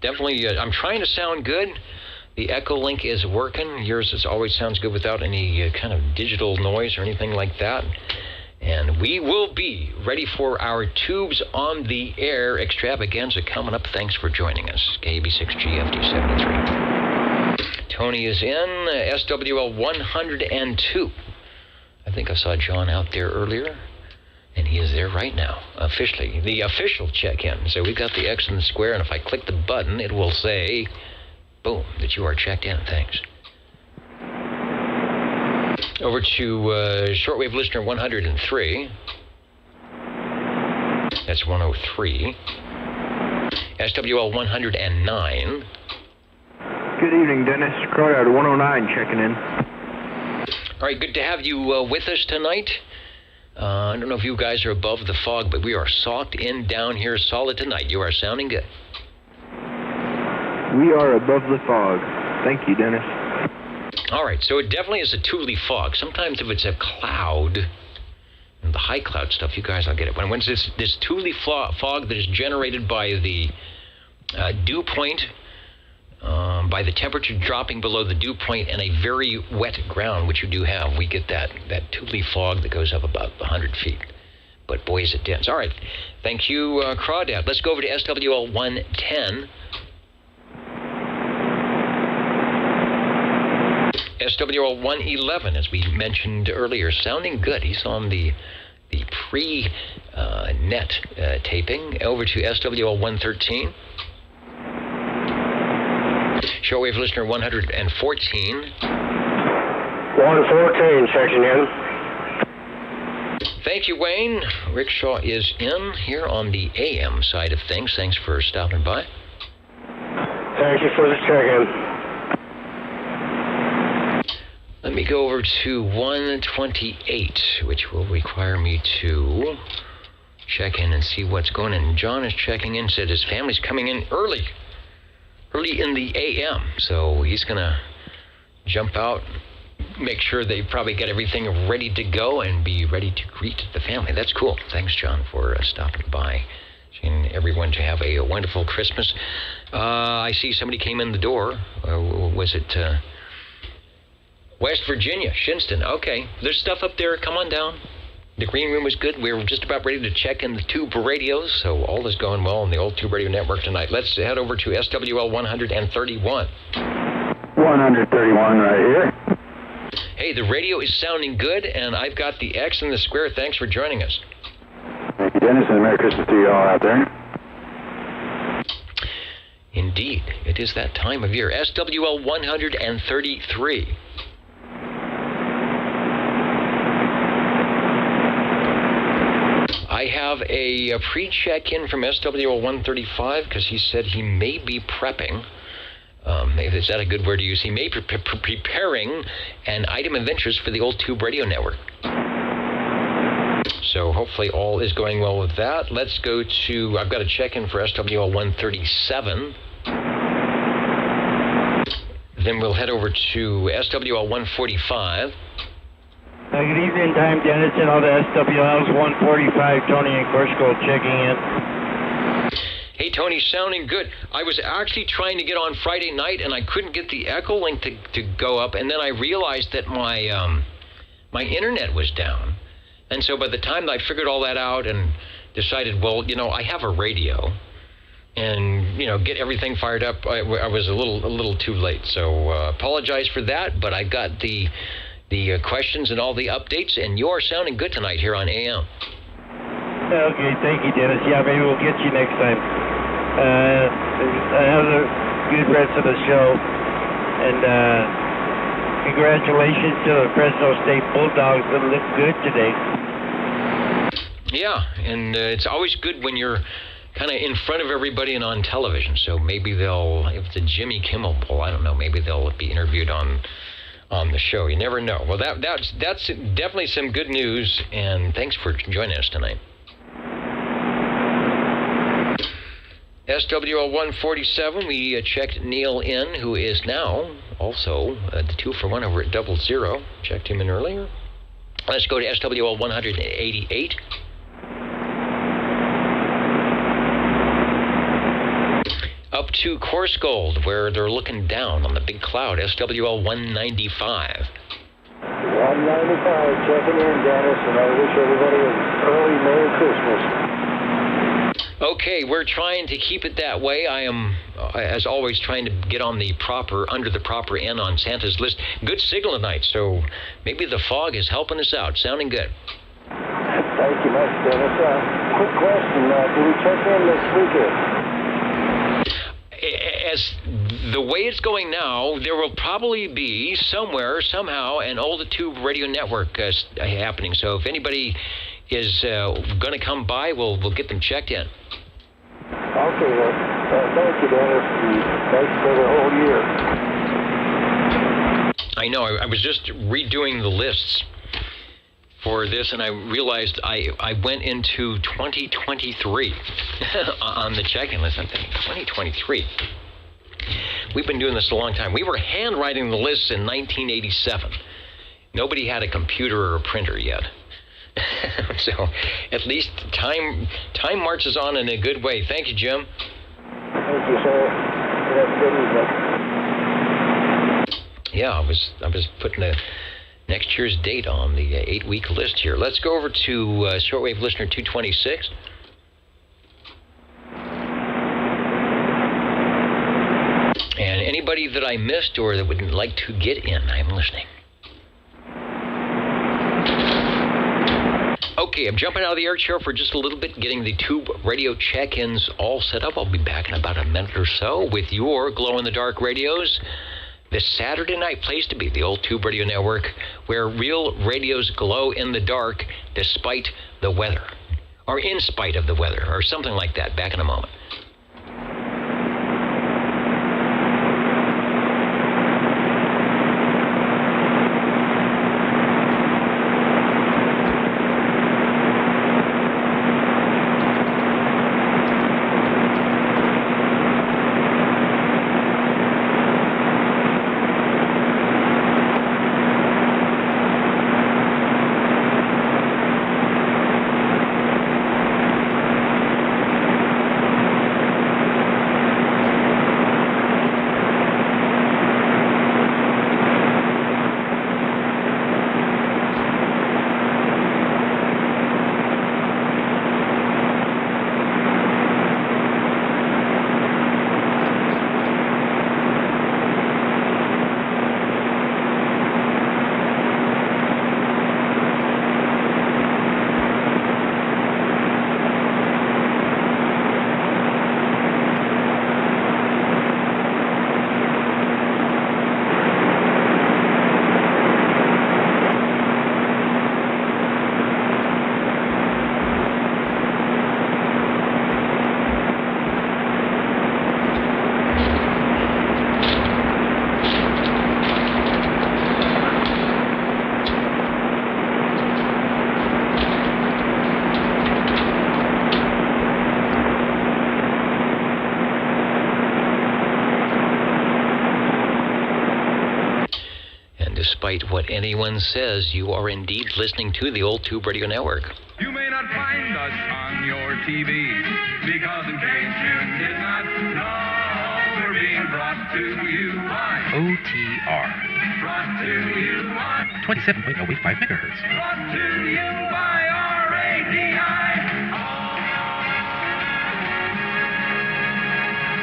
Definitely, I'm trying to sound good. The Echo link is working. Yours always sounds good without any kind of digital noise or anything like that. And we will be ready for our Tubes on the Air extravaganza coming up. Thanks for joining us. KB6GFD73. Tony is in SWL 102. I think I saw John out there earlier. And he is there right now, officially, the official check-in. So we've got the X in the square, and if I click the button, it will say, boom, that you are checked in. Thanks. Over to shortwave listener 103. That's 103. SWL 109. Good evening, Dennis. Crawdad 109 checking in. All right, good to have you with us tonight. I don't know if you guys are above the fog, but we are socked in down here solid tonight. You are sounding good. We are above the fog. Thank you, Dennis. All right, so it definitely is a two-leaf fog. Sometimes if it's a cloud, the high cloud stuff, you guys, I'll get it. When it's this two-leaf fog that is generated by the dew point, by the temperature dropping below the dew point and a very wet ground, which you do have, we get that two-leaf fog that goes up about 100 feet. But boy, is it dense. All right, thank you, Crawdad. Let's go over to SWL 110. SWL 111, as we mentioned earlier, sounding good. He's on the pre-net taping. Over to SWL 113. Shortwave listener 114. 114 checking in. Thank you, Wayne. Rickshaw is in here on the AM side of things. Thanks for stopping by. Thank you for the check-in. Let me go over to 128, which will require me to check in and see what's going on. John is checking in, said his family's coming in early in the AM, so he's going to jump out, make sure they probably get everything ready to go and be ready to greet the family. That's cool. Thanks, John, for stopping by. And everyone to have a wonderful Christmas. I see somebody came in the door. Was it West Virginia, Shinston? Okay, there's stuff up there. Come on down. The green room was good. We're just about ready to check in the tube radios, so all is going well on the old tube radio network tonight. Let's head over to SWL 131. 131 right here. Hey, the radio is sounding good, and I've got the X and the square. Thanks for joining us. Thank you, Dennis, and Merry Christmas to you all out there. Indeed, it is that time of year. SWL 133. I have a pre-check-in from SWL 135 because he said he may be prepping. Is that a good word to use? He may be preparing an item of interest for the old tube radio network. So hopefully all is going well with that. Let's go to, I've got a check-in for SWL 137. Then we'll head over to SWL 145. Good evening, time, Dennis, and all the SWLs 145, Tony and Korsko checking in. Hey, Tony, sounding good. I was actually trying to get on Friday night, and I couldn't get the Echo link to go up, and then I realized that my internet was down. And so by the time I figured all that out and decided, well, I have a radio, and, get everything fired up, I was a little too late. So apologize for that, but I got the questions and all the updates, and you're sounding good tonight here on AM. Okay, thank you, Dennis. Yeah, maybe we'll get you next time. Have a good rest of the show, and congratulations to the Fresno State Bulldogs that look good today. Yeah, and it's always good when you're kind of in front of everybody and on television, so maybe if the Jimmy Kimmel Bowl, I don't know, maybe they'll be interviewed on the show. You never know. Well, that's definitely some good news, and thanks for joining us tonight. SWL 147, we checked Neil in, who is now also the 2-for-1 over at 00. Checked him in earlier. Let's go to SWL 188. Up to Course Gold, where they're looking down on the big cloud, SWL 195. 195, checking in, Dennis, and I wish everybody an early Merry Christmas. Okay, we're trying to keep it that way. I am, as always, trying to get on under the proper N on Santa's list. Good signal tonight, so maybe the fog is helping us out. Sounding good. Thank you much, Dennis. Quick question, do we check in this weekend? As the way it's going now, there will probably be somewhere, somehow, an old tube radio network happening. So if anybody is going to come by. We'll get them checked in. Okay, thank you, Dennis, and thanks for the whole year. I know. I was just redoing the lists for this, and I realized I went into 2023 on the check-in list. I'm thinking, 2023? We've been doing this a long time. We were handwriting the lists in 1987. Nobody had a computer or a printer yet. So at least time marches on in a good way. Thank you, Jim. Thank you, sir. Have a good evening. Yeah, I was putting the next year's date on the 8-week list here. Let's go over to shortwave listener 226. And anybody that I missed or that would like to get in, I'm listening. Okay, I'm jumping out of the air chair for just a little bit, getting the tube radio check-ins all set up. I'll be back in about a minute or so with your glow-in-the-dark radios. This Saturday night place to be, the old Tube Radio Network, where real radios glow in the dark despite the weather, or in spite of the weather, or something like that. Back in a moment. Despite what anyone says, you are indeed listening to the old Tube Radio Network. You may not find us on your TV, because in case you did not know, we're being brought to you by OTR. Brought to you by 27.085 megahertz. Brought to you by RADI.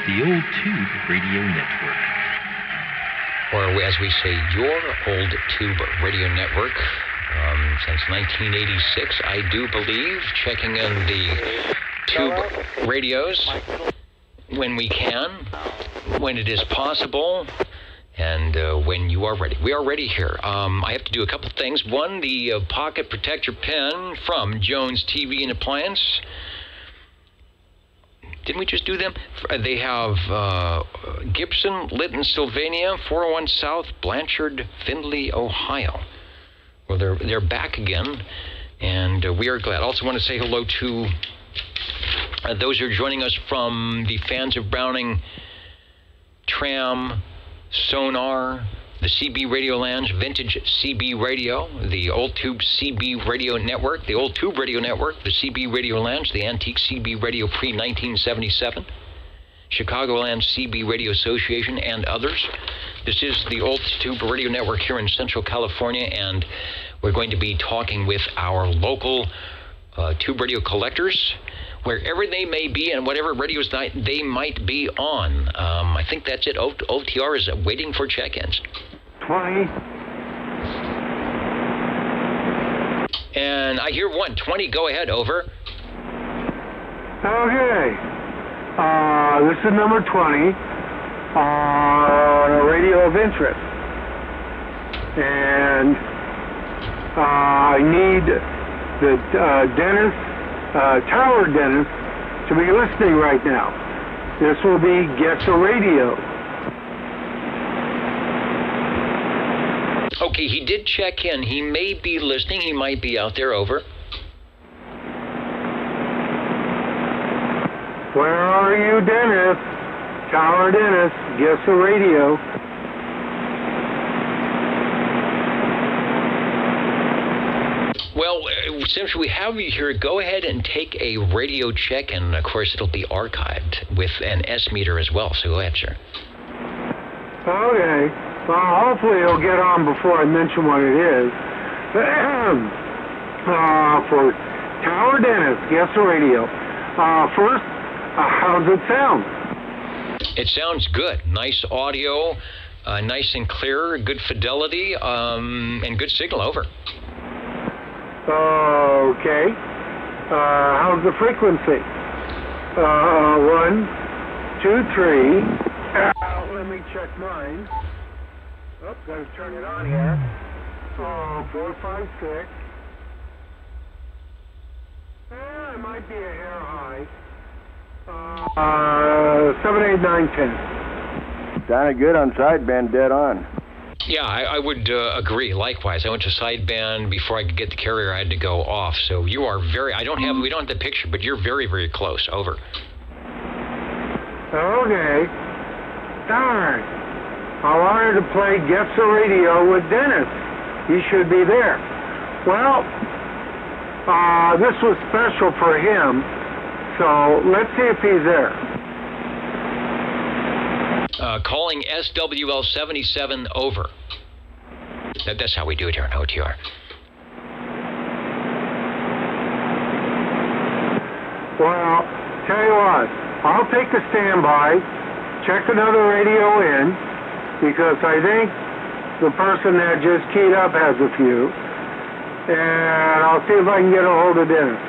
The old Tube Radio Network. Or as we say, your old Tube Radio Network, since 1986, I do believe, checking in the tube radios when we can, when it is possible, and when you are ready. We are ready here. I have to do a couple things. One, the pocket protector pen from Jones TV and Appliance. Didn't we just do them? They have Gibson, Lytton, Sylvania, 401 South, Blanchard, Findlay, Ohio. Well, they're back again, and we are glad. Also want to say hello to those who are joining us from the Fans of Browning, Tram, Sonar, the CB Radio Lounge, Vintage CB Radio, the Old Tube CB Radio Network, the Old Tube Radio Network, the CB Radio Lounge, the Antique CB Radio pre-1977, Chicagoland CB Radio Association, and others. This is the Old Tube Radio Network here in Central California, and we're going to be talking with our local tube radio collectors, wherever they may be and whatever radios they might be on. I think that's it. OTR is waiting for check-ins. 20. And I hear 120. Go ahead, over. Okay. This is number 20 on a radio of interest. And I need that Dennis, Tower Dennis, to be listening right now. This will be Guess a Radio. Okay, he did check in. He may be listening. He might be out there. Over. Where are you, Dennis? Tower Dennis, Guess a Radio. Well, since we have you here, go ahead and take a radio check, and of course it'll be archived with an S meter as well. So go ahead, sir. Okay. Well, hopefully it'll get on before I mention what it is. For Tower Dennis, Guess a Radio. First, how's it sound? It sounds good. Nice audio, nice and clear, good fidelity, and good signal. Over. Okay. How's the frequency? 1, 2, 3. Let me check mine. Oh, gotta turn it on here. 4, 5, 6. It might be a hair high. 7, 8, 9, 10. Sounded good on sideband, dead on. Yeah, I would agree. Likewise, I went to sideband before I could get the carrier. I had to go off. So you are very. We don't have the picture, but you're very, very close. Over. Okay. Darn. I wanted to play Guess a Radio with Dennis. He should be there. Well, this was special for him. So let's see if he's there. Calling SWL 77 over. That's how we do it here in OTR. Well, tell you what, I'll take the standby, check another radio in, because I think the person that just keyed up has a few, and I'll see if I can get a hold of Dennis.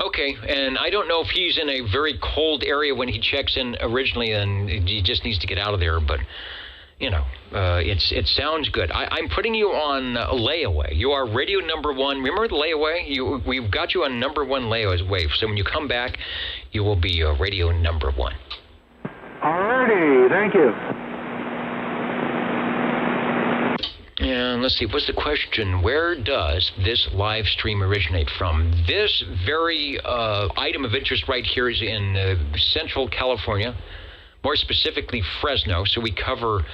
Okay, and I don't know if he's in a very cold area when he checks in originally, and he just needs to get out of there. But you know, it sounds good. I'm putting you on layaway. You are radio number one. Remember the layaway? We've got you on number one layaway. So when you come back, you will be radio number one. Alrighty, thank you. And let's see, what's the question? Where does this live stream originate from? This very item of interest right here is in Central California, more specifically Fresno. So we cover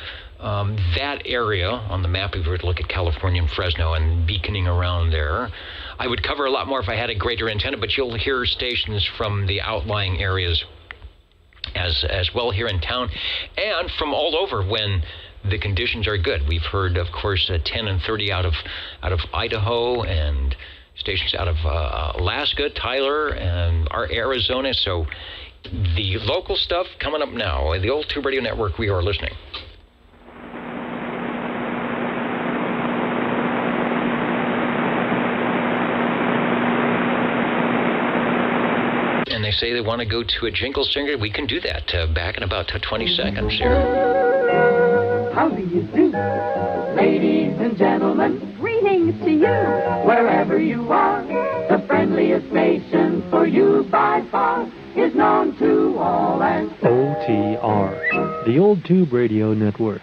that area on the map if we were to look at California and Fresno and beaconing around there. I would cover a lot more if I had a greater antenna, but you'll hear stations from the outlying areas as well here in town and from all over when the conditions are good. We've heard, of course, 10 and 30 out of Idaho and stations out of Alaska, Tyler, and our Arizona. So the local stuff coming up now. The Old Tube Radio Network, we are listening. And they say they want to go to a jingle singer. We can do that back in about 20 seconds here. How do you do? Ladies and gentlemen, greetings to you. Wherever you are, the friendliest station for you by far is known to all as OTR, the Old Tube Radio Network.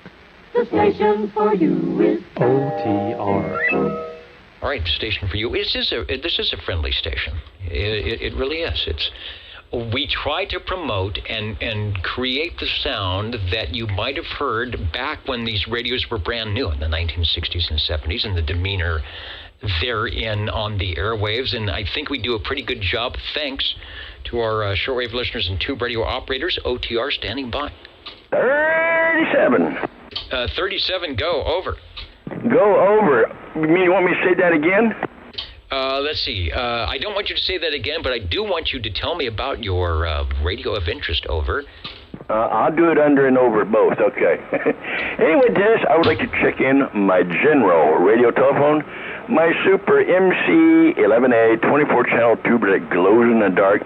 The station for you is OTR. All right, station for you. This is a friendly station. It really is. We try to promote and create the sound that you might have heard back when these radios were brand new in the 1960s and 70s, and the demeanor therein on the airwaves. And I think we do a pretty good job, thanks to our shortwave listeners and tube radio operators. OTR standing by. 37. 37, go, over. Go over. You want me to say that again? Let's see. I don't want you to say that again, but I do want you to tell me about your radio of interest, over. I'll do it under and over both, okay. Anyway, Dennis, I would like to check in my general radio telephone, my Super MC11A 24-channel tube that glows in the dark,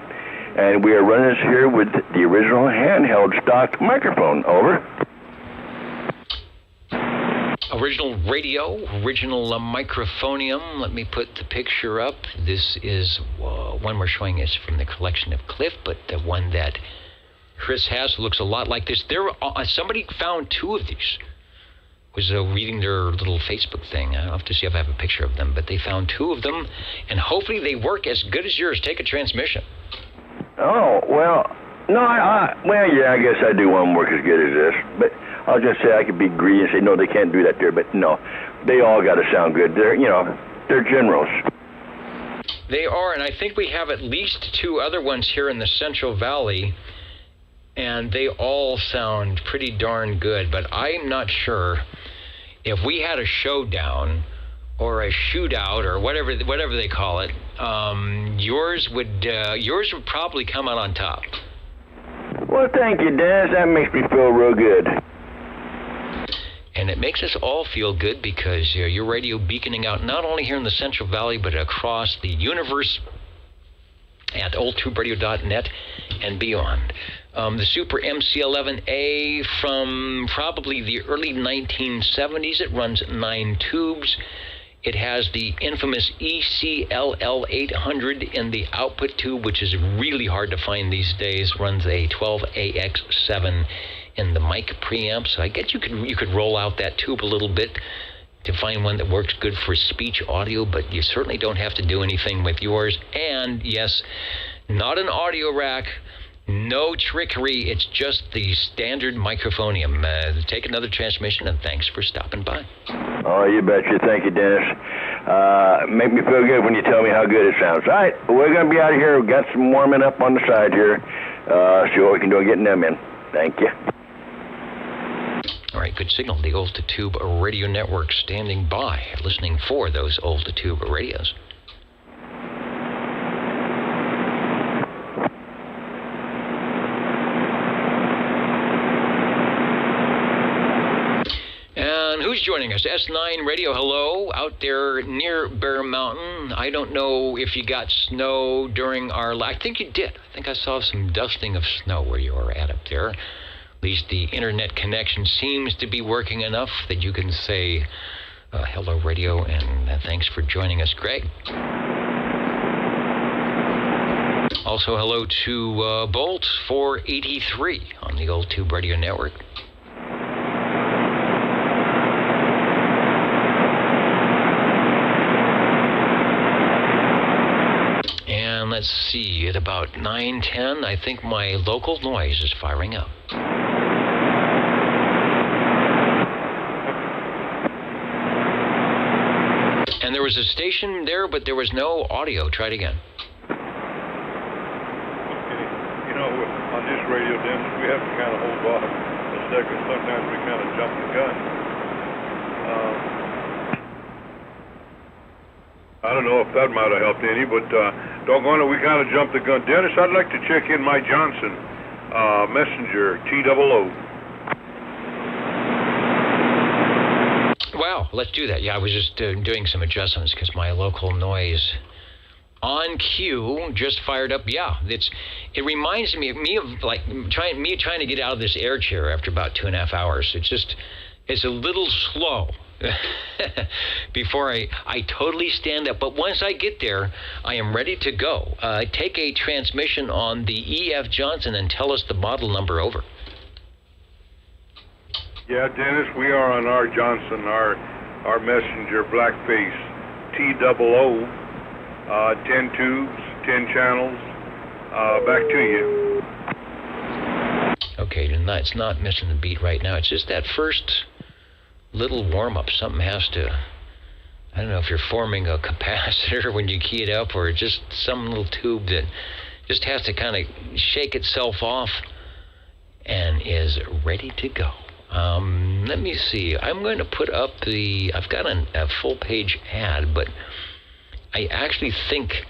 and we are running this here with the original handheld stock microphone, over. original radio, original microphonium. Let me put the picture up. This is one we're showing is from the collection of Cliff, but the one that Chris has looks a lot like this. Somebody found two of these. Was reading their little Facebook thing. I'll have to see if I have a picture of them, but they found two of them, and hopefully they work as good as yours. Take a transmission. Oh, well, no, yeah, I guess I do want them work as good as this, but I'll just say I could be greedy and say, no, they can't do that there, but no, they all got to sound good. They're generals. They are, and I think we have at least two other ones here in the Central Valley, and they all sound pretty darn good, but I'm not sure if we had a showdown or a shootout or whatever they call it, yours would probably come out on top. Well, thank you, Dennis. That makes me feel real good. And it makes us all feel good because your radio beaconing out not only here in the Central Valley but across the universe at oldtuberadio.net and beyond. The Super MC11A from probably the early 1970s. It runs 9 tubes. It has the infamous ECLL800 in the output tube, which is really hard to find these days. Runs a 12AX7 in the mic preamp. So I guess you could roll out that tube a little bit to find one that works good for speech audio, but you certainly don't have to do anything with yours. And yes, not an audio rack. No trickery. It's just the standard microphonium. Take another transmission, and thanks for stopping by. Oh, you betcha. Thank you, Dennis. Make me feel good when you tell me how good it sounds. All right, we're going to be out of here. We've got some warming up on the side here. See what we can do getting them in. Thank you. All right, good signal. The Old Tube Radio Network standing by, listening for those Old Tube radios. And who's joining us? S9 Radio, hello, out there near Bear Mountain. I don't know if you got snow during I think you did. I think I saw some dusting of snow where you were at up there. At least the internet connection seems to be working enough that you can say hello, radio, and thanks for joining us, Greg. Also, hello to Bolt 483 on the Old Tube Radio Network. And let's see, at about 9:10, I think my local noise is firing up. And there was a station there, but there was no audio. Try it again. Okay. On this radio, Dennis, we have to kind of hold off a second. Sometimes we kind of jump the gun. I don't know if that might have helped any, but doggone it, we kind of jumped the gun. Dennis, I'd like to check in my Johnson Messenger T00. Wow, let's do that. Yeah, I was just doing some adjustments because my local noise on cue just fired up. Yeah, it reminds me of like trying to get out of this air chair after about 2.5 hours. It's a little slow before I totally stand up. But once I get there, I am ready to go. Take a transmission on the EF Johnson and tell us the model number. Over. Yeah, Dennis, we are on our Johnson, our Messenger Blackface T00, 10 tubes, 10 channels. Back to you. Okay, it's not missing the beat right now. It's just that first little warm-up. Something has to, I don't know if you're forming a capacitor when you key it up or just some little tube that just has to kind of shake itself off and is ready to go. Let me see. I'm going to put up I've got a full-page ad, but I actually think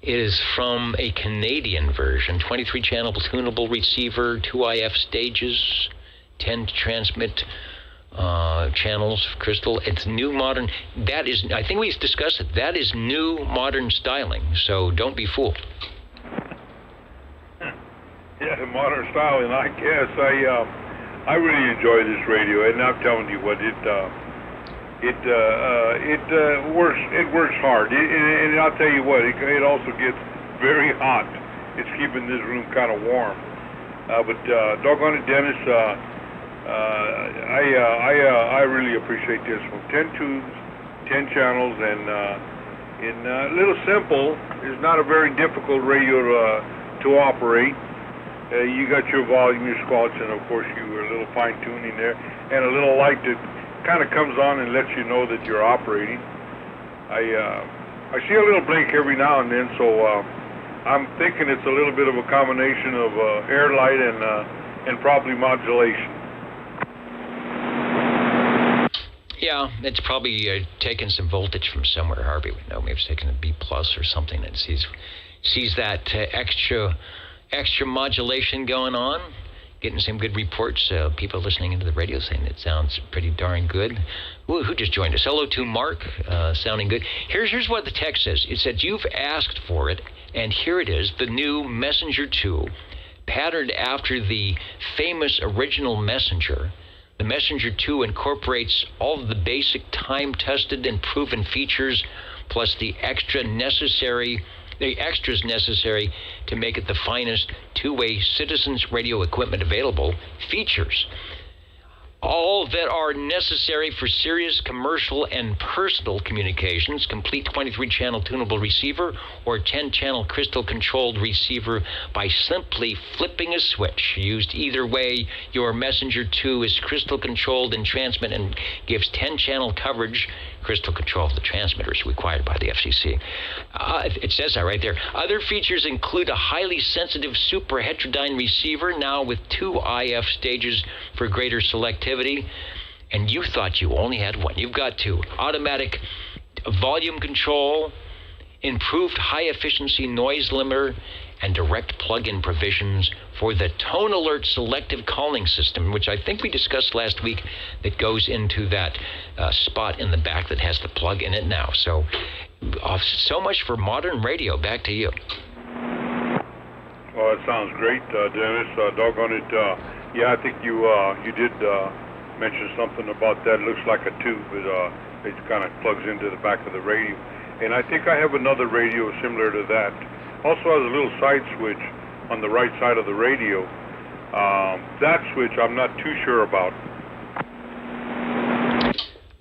it is from a Canadian version. 23-channel tunable receiver, 2 IF stages, 10 transmit channels, crystal. It's new modern. That is, I think we discussed it. That is new modern styling, so don't be fooled. Yeah, modern styling, I guess. I really enjoy this radio, and I'm telling you what, it works. It works hard, and I'll tell you what, it also gets very hot. It's keeping this room kind of warm. But doggone it, Dennis, I really appreciate this one. 10 tubes, 10 channels, and a little simple. It's not a very difficult radio to operate. You got your volume, your squelch, and of course you a little fine tuning there, and a little light that kind of comes on and lets you know that you're operating. I see a little blink every now and then, so I'm thinking it's a little bit of a combination of air light and probably modulation. Yeah, it's probably taken some voltage from somewhere. Harvey would know. Maybe it's taken a B plus or something and sees that extra modulation going on. Getting some good reports. People listening into the radio saying it sounds pretty darn good. Who just joined us? Hello to Mark. Sounding good. Here's what the text says. It said you've asked for it, and here it is, the new Messenger 2, patterned after the famous original Messenger. The Messenger 2 incorporates all of the basic time-tested and proven features, plus the extras necessary to make it the finest two-way citizens radio equipment available. Features all that are necessary for serious commercial and personal communications: complete 23-channel tunable receiver or 10-channel crystal-controlled receiver by simply flipping a switch. Used either way, your Messenger 2 is crystal-controlled in transmit and gives 10-channel coverage. Crystal control of the transmitters required by the FCC. It says that right there. Other features include a highly sensitive super heterodyne receiver, now with 2 IF stages for greater selectivity. And you thought you only had one. You've got 2. Automatic volume control, improved high-efficiency noise limiter, and direct plug-in provisions for the tone alert selective calling system, which I think we discussed last week, that goes into that spot in the back that has the plug in it now. So much for modern radio. Back to you. Well, it sounds great, Dennis. Doggone it. Yeah, I think you did mention something about that. It looks like a tube. It kind of plugs into the back of the radio. And I think I have another radio similar to that. Also has a little side switch on the right side of the radio. That switch I'm not too sure about.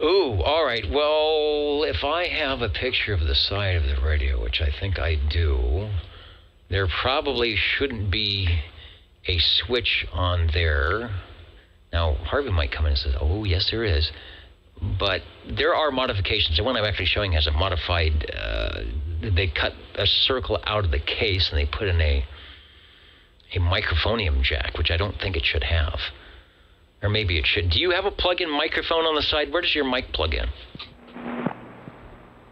Ooh, all right. Well, if I have a picture of the side of the radio, which I think I do, there probably shouldn't be a switch on there. Now, Harvey might come in and say, oh, yes, there is. But there are modifications. The one I'm actually showing has a modified, they cut a circle out of the case and they put in a microphonium jack, which I don't think it should have. Or maybe it should. Do you have a plug-in microphone on the side? Where does your mic plug in?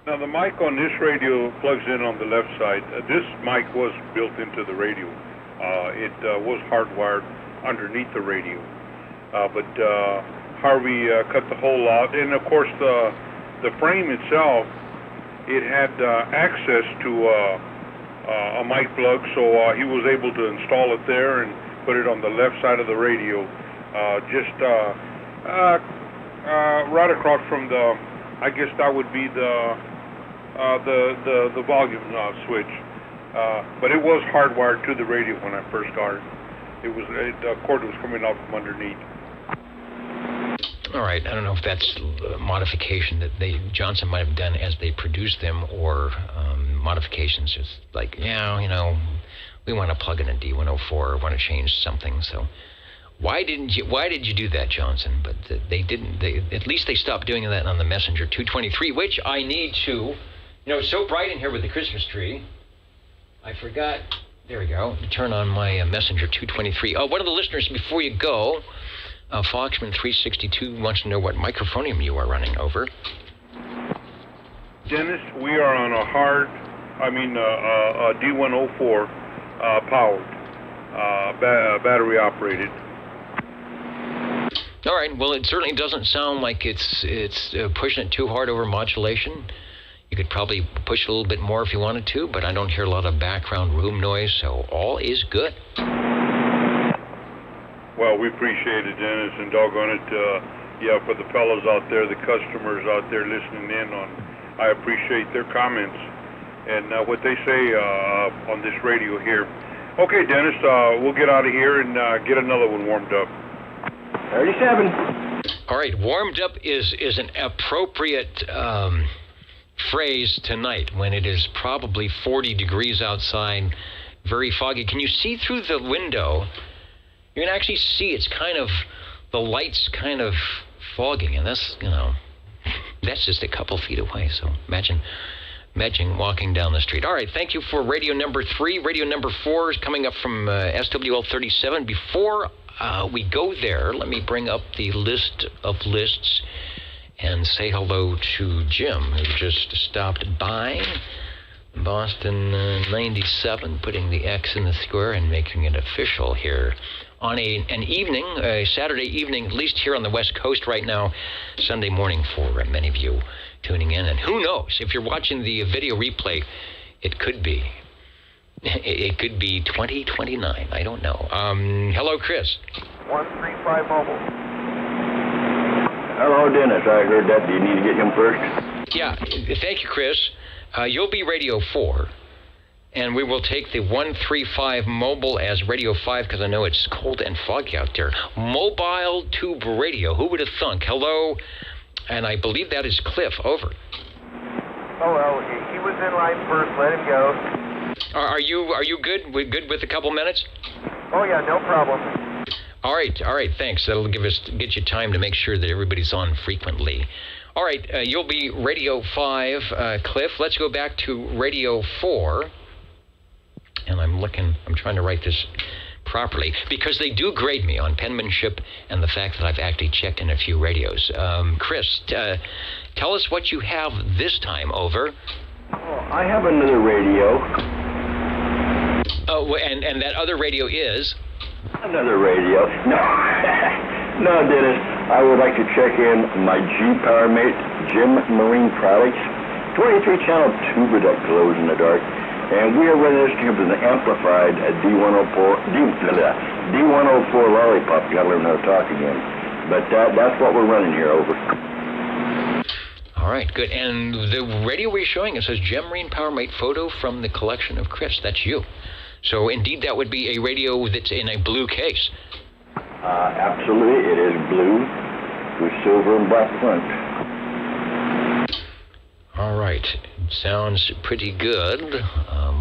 Now, the mic on this radio plugs in on the left side. This mic was built into the radio. It was hardwired underneath the radio. But Harvey cut the hole out. And, of course, the frame itself, it had access to a mic plug, so he was able to install it there and put it on the left side of the radio. Right across from the, I guess that would be the volume switch. But it was hardwired to the radio when I first started. The cord was coming out from underneath. All right, I don't know if that's a modification that Johnson might have done as they produced them, or modifications just like, we want to plug in a D104 or want to change something. So why did you do that, Johnson? But they didn't. At least they stopped doing that on the Messenger 223, which I need to. It's so bright in here with the Christmas tree. I forgot. There we go. To turn on my Messenger 223. Oh, one of the listeners, before you go, Foxman 362 wants to know what microphonium you are running over. Dennis, we are on a D104 powered, battery operated. All right. Well, it certainly doesn't sound like it's pushing it too hard over modulation. You could probably push it a little bit more if you wanted to, but I don't hear a lot of background room noise, so all is good. Well, we appreciate it, Dennis, and doggone it, yeah, for the fellows out there, the customers out there listening in on, I appreciate their comments and what they say on this radio here. Okay, Dennis, we'll get out of here and get another one warmed up. 37. All right, warmed up is an appropriate phrase tonight when it is probably 40 degrees outside, very foggy. Can you see through the window? You can actually see it's kind of, the light's kind of fogging, and that's, that's just a couple feet away. So imagine walking down the street. All right, thank you for radio number 3. Radio number 4 is coming up from SWL 37. Before we go there, let me bring up the list of lists and say hello to Jim, who just stopped by. Boston 97, putting the X in the square and making it official here on an evening, a Saturday evening, at least here on the West Coast right now, Sunday morning for many of you tuning in. And who knows, if you're watching the video replay, it could be 2029. I don't know. Hello, Chris. 135 mobile. Hello, Dennis. I heard that. Do you need to get him first? Yeah, thank you, Chris. You'll be Radio 4, and we will take the 135 mobile as Radio 5 because I know it's cold and foggy out there. Mobile tube radio. Who would have thunk? Hello, and I believe that is Cliff. Over. Oh, well, he was in line first. Let him go. Are you good? We're good with a couple minutes? Oh, yeah, no problem. All right, thanks. That'll get you time to make sure that everybody's on frequently. All right, you'll be Radio 5, Cliff. Let's go back to Radio 4. And I'm trying to write this properly, because they do grade me on penmanship and the fact that I've actually checked in a few radios. Chris, tell us what you have this time. Over. Oh, I have another radio. Oh, and that other radio is? Another radio. No. No, Dennis. I would like to check in my G-Power mate, Jim Marine Products. 23-channel tuber that glows in the dark. And we are running this to an amplified D104 lollipop. You got to learn how to talk again. But that's what we're running here. Over. All right, good. And the radio we're showing, it says Gem Marine Power Mate photo from the collection of Chris. That's you. So indeed, that would be a radio that's in a blue case. Absolutely, it is blue with silver and black front. All right, sounds pretty good.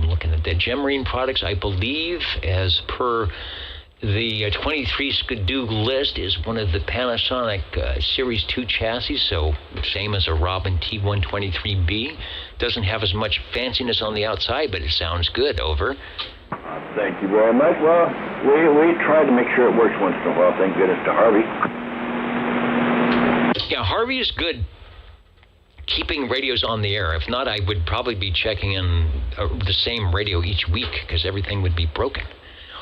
Looking at the Gem Marine Products, I believe, as per the 23 Skidoo list, is one of the Panasonic Series 2 chassis, so same as a Robin T123B. Doesn't have as much fanciness on the outside, but it sounds good. Over. Thank you very much. Well, we try to make sure it works once in a while. Thank goodness to Harvey. Yeah, Harvey is good keeping radios on the air. If not, I would probably be checking in the same radio each week because everything would be broken.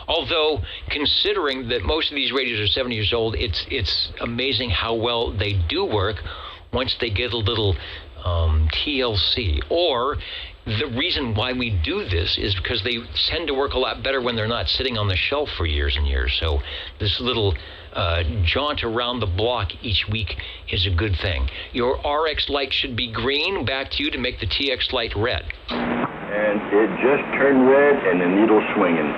Although, considering that most of these radios are 7 years old, it's amazing how well they do work once they get a little TLC. Or the reason why we do this is because they tend to work a lot better when they're not sitting on the shelf for years and years. So this little jaunt around the block each week is a good thing. Your RX light should be green. Back to you to make the TX light red. And it just turned red and the needle's swinging.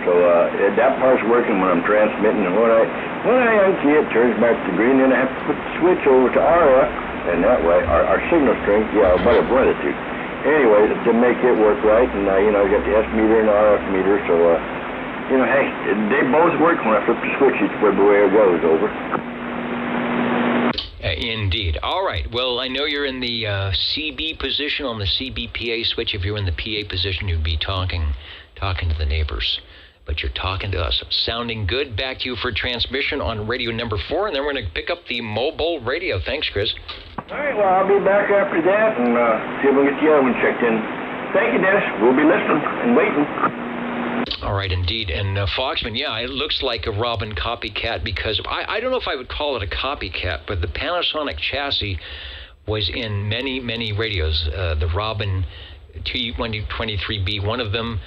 So that part's working when I'm transmitting. And when I unkey it, turns back to green. Then I have to put the switch over to RF. And that way, our signal strength, about a blend it to. Anyway, to make it work right, and I got the S meter and the RF meter, so hey, they both work when I flip the switch each way it goes. Over. Indeed. All right. Well, I know you're in the CB position on the CB-PA switch. If you're in the PA position, you'd be talking to the neighbors. But you're talking to us. Sounding good. Back to you for transmission on radio number 4, and then we're going to pick up the mobile radio. Thanks, Chris. All right, well, I'll be back after that and see if we can get the other one checked in. Thank you, Dennis. We'll be listening and waiting. All right, indeed. And Foxman, it looks like a Robin copycat because I don't know if I would call it a copycat, but the Panasonic chassis was in many, many radios. The Robin T123B, one of them.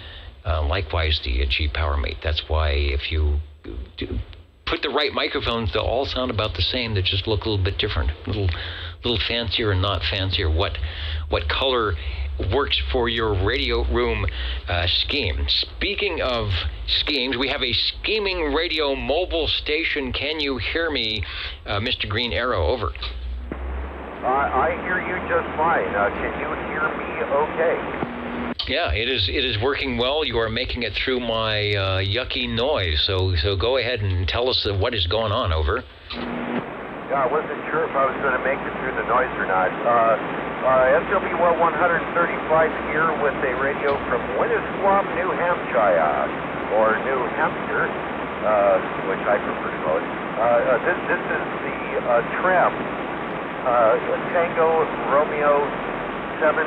Likewise, the G-Power Mate. That's why if you put the right microphones, they'll all sound about the same. They just look a little bit different, a little fancier and not fancier. What color works for your radio room scheme? Speaking of schemes, we have a scheming radio mobile station. Can you hear me, Mr. Green Arrow? Over. I hear you just fine. Can you hear me okay? Yeah, it is working well. You are making it through my yucky noise. So go ahead and tell us what is going on. Over. Yeah, I wasn't sure if I was going to make it through the noise or not. SWL 135 here with a radio from Winnisquam, New Hampshire, or New Hampshire, which I prefer to call it. This is the tram, Tango Romeo 70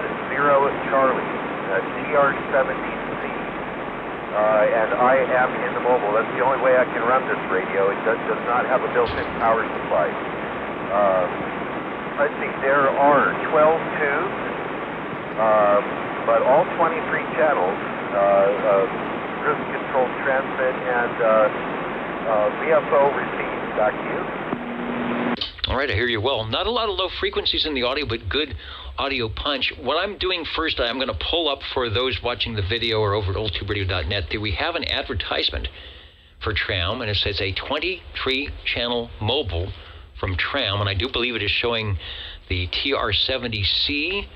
Charlie, TR70C, and I am in the mobile. That's the only way I can run this radio. It does not have a built-in power supply. Let's see, there are 12 tubes, but all 23 channels, cruise control transmit, and VFO receive. Back to you. All right, I hear you well. Not a lot of low frequencies in the audio, but good audio punch. What I'm doing first, I'm going to pull up for those watching the video or over at oldtuberadio.net. We have an advertisement for Tram, and it says a 23-channel mobile from Tram, and I do believe it is showing the TR70C,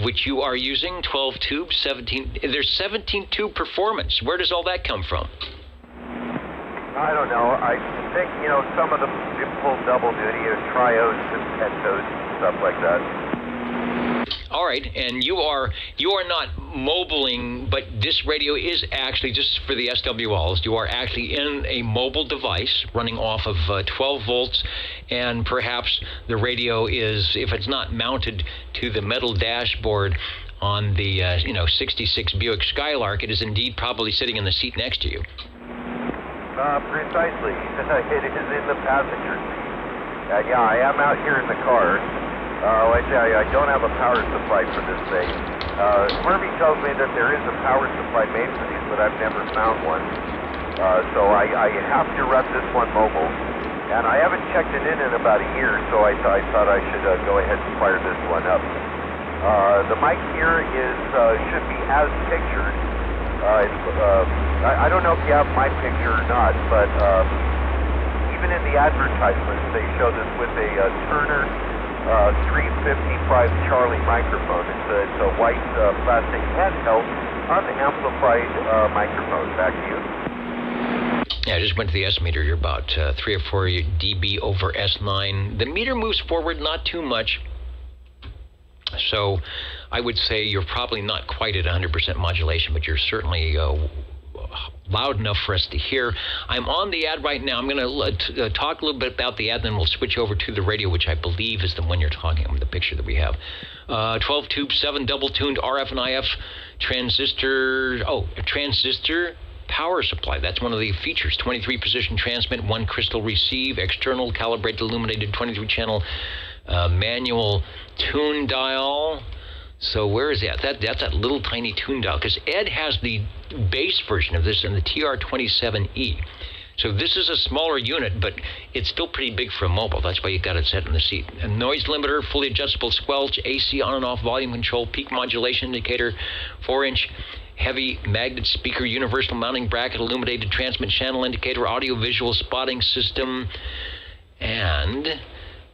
which you are using, 12 tubes, 17. There's 17 tube performance. Where does all that come from? I don't know. I think, some of them pull double duty or trios and pentos and stuff like that. All right, and you are not mobiling, but this radio is actually, just for the SWLs, you are actually in a mobile device running off of 12 volts, and perhaps the radio is, if it's not mounted to the metal dashboard on the 66 Buick Skylark, it is indeed probably sitting in the seat next to you. Precisely. It is in the passenger seat. Yeah, I am out here in the car. I tell you, I don't have a power supply for this thing. Murphy tells me that there is a power supply made for these, but I've never found one. So I have to run this one mobile. And I haven't checked it in about a year, so I thought I should go ahead and fire this one up. The mic here should be as pictured. I don't know if you have my picture or not, but even in the advertisements, they show this with a Turner 355 Charlie microphone. It's a white plastic handheld unamplified microphone. Back to you. Yeah, I just went to the S meter. You're about 3 or 4 dB over S9. The meter moves forward not too much. So I would say you're probably not quite at 100% modulation, but you're certainly loud enough for us to hear. I'm on the ad right now. I'm going to talk a little bit about the ad, then we'll switch over to the radio, which I believe is the one you're talking about, the picture that we have. 12 tube, 7 double-tuned RF and IF transistor power supply. That's one of the features. 23 position transmit, 1 crystal receive, external calibrated illuminated 23-channel manual tune dial. So where is that? That's that little tiny tune dial, because Ed has the base version of this in the TR27E. So this is a smaller unit, but it's still pretty big for a mobile. That's why you got it set in the seat. A noise limiter, fully adjustable squelch, AC on and off volume control, peak modulation indicator, 4-inch heavy magnet speaker, universal mounting bracket, illuminated transmit channel indicator, audio visual spotting system, and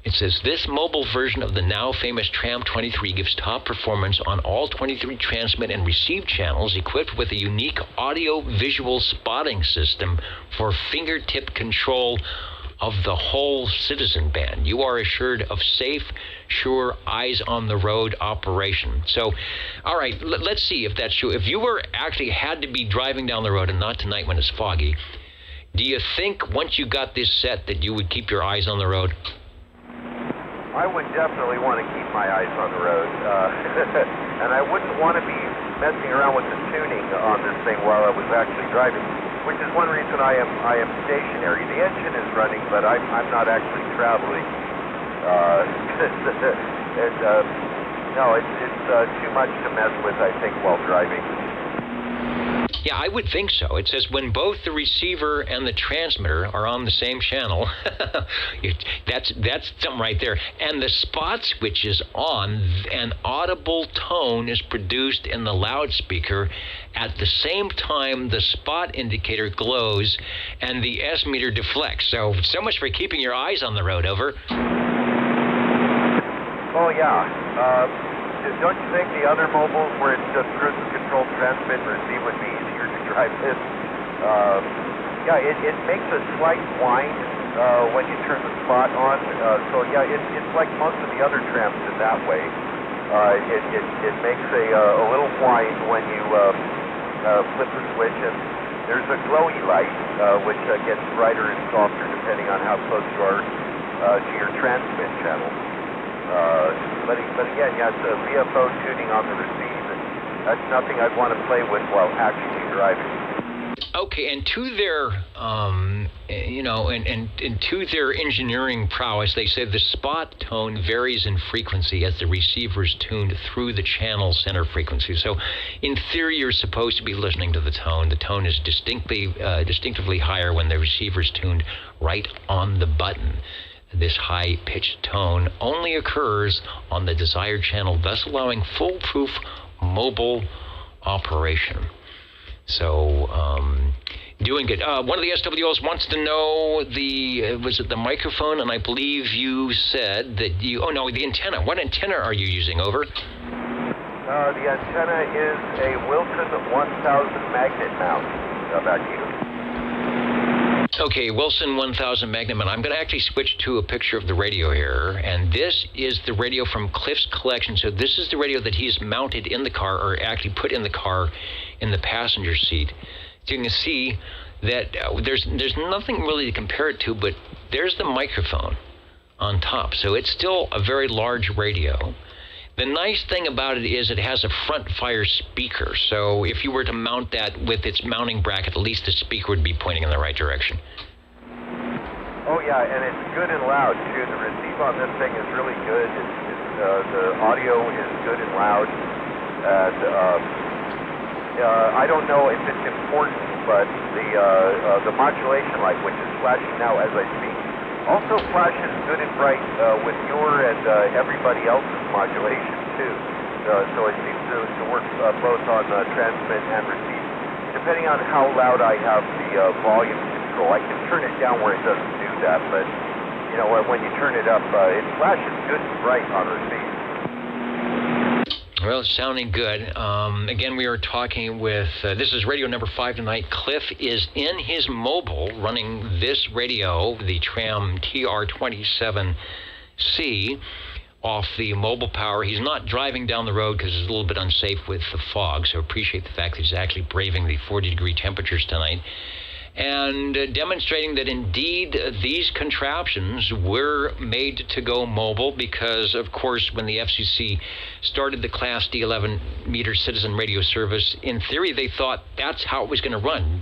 it says this mobile version of the now famous Tram 23 gives top performance on all 23 transmit and receive channels, equipped with a unique audio visual spotting system for fingertip control of the whole citizen band. You are assured of safe, sure, eyes on the road operation. So, all right, let's see if that's true. If you were actually had to be driving down the road, and not tonight when it's foggy, do you think once you got this set that you would keep your eyes on the road? I would definitely want to keep my eyes on the road, and I wouldn't want to be messing around with the tuning on this thing while I was actually driving, which is one reason I am stationary. The engine is running, but I'm not actually traveling. No, it's too much to mess with, I think, while driving. Yeah, I would think so. It says when both the receiver and the transmitter are on the same channel. That's something right there. And the spot switch is on, an audible tone is produced in the loudspeaker. At the same time, the spot indicator glows and the S meter deflects. So much for keeping your eyes on the road. Over. Oh, yeah. Don't you think the other mobiles where it's just cruise control, transmit, and receive would be easier to drive this? Yeah, it makes a slight whine when you turn the spot on. So yeah, it's like most of the other trams in that way. It makes a little whine when you flip the switch, and there's a glowy light which gets brighter and softer depending on how close you are to your transmit channel. But again, yeah, it's a VFO tuning on the receive, and that's nothing I'd want to play with while actually driving. Okay, and to their, and to their engineering prowess, they said the spot tone varies in frequency as the receiver is tuned through the channel center frequency. So, in theory, you're supposed to be listening to the tone. The tone is distinctively higher when the receiver is tuned right on the button. This high-pitched tone only occurs on the desired channel, thus allowing foolproof mobile operation. So, doing good. One of the SWOs wants to know was it the microphone? And I believe you said that the antenna. What antenna are you using? Over. The antenna is a Wilson 1000 magnet mount. How about you? Okay, Wilson 1000 Magnum, and I'm going to actually switch to a picture of the radio here, and this is the radio from Cliff's collection. So this is the radio that he's mounted in the car, or actually put in the car in the passenger seat. So you can see that there's nothing really to compare it to, but there's the microphone on top. So it's still a very large radio. The nice thing about it is it has a front fire speaker. So if you were to mount that with its mounting bracket, at least the speaker would be pointing in the right direction. Oh yeah, and it's good and loud too. The receive on this thing is really good. The audio is good and loud. And I don't know if it's important, but the modulation light, which is flashing now as I speak, also flashes good and bright with your and everybody else's modulation too. So it seems to work both on transmit and receive. Depending on how loud I have the volume control, I can turn it down where it doesn't do that. But you know, when you turn it up, it flashes good and bright on receive. Well, it's sounding good. Again, we are talking with, this is radio number 5 tonight. Cliff is in his mobile running this radio, the Tram TR27C, off the mobile power. He's not driving down the road because it's a little bit unsafe with the fog, so appreciate the fact that he's actually braving the 40-degree temperatures tonight. And demonstrating that indeed these contraptions were made to go mobile because, of course, when the FCC started the Class D 11-meter citizen radio service, in theory they thought that's how it was going to run.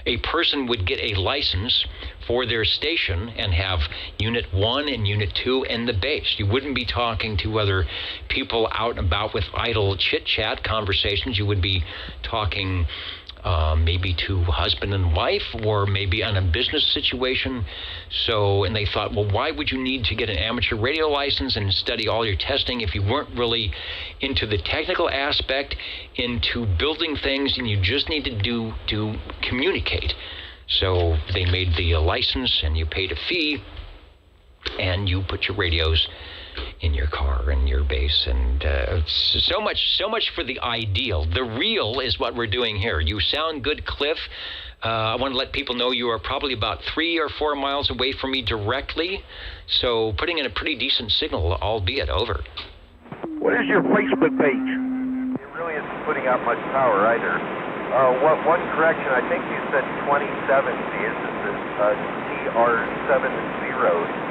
A person would get a license for their station and have Unit 1 and Unit 2 and the base. You wouldn't be talking to other people out and about with idle chit-chat conversations. You would be talking maybe to husband and wife, or maybe on a business situation. So, and they thought, well, why would you need to get an amateur radio license and study all your testing if you weren't really into the technical aspect, into building things, and you just need to communicate? So they made the license, and you paid a fee, and you put your radios in your car and your base, and so much for the ideal. The real is what we're doing here. You sound good, Cliff. I want to let people know you are probably about 3 or 4 miles away from me directly, so putting in a pretty decent signal, albeit. Over. What is your Facebook page? It really isn't putting out much power either. One correction, I think you said 2070. This is TR70,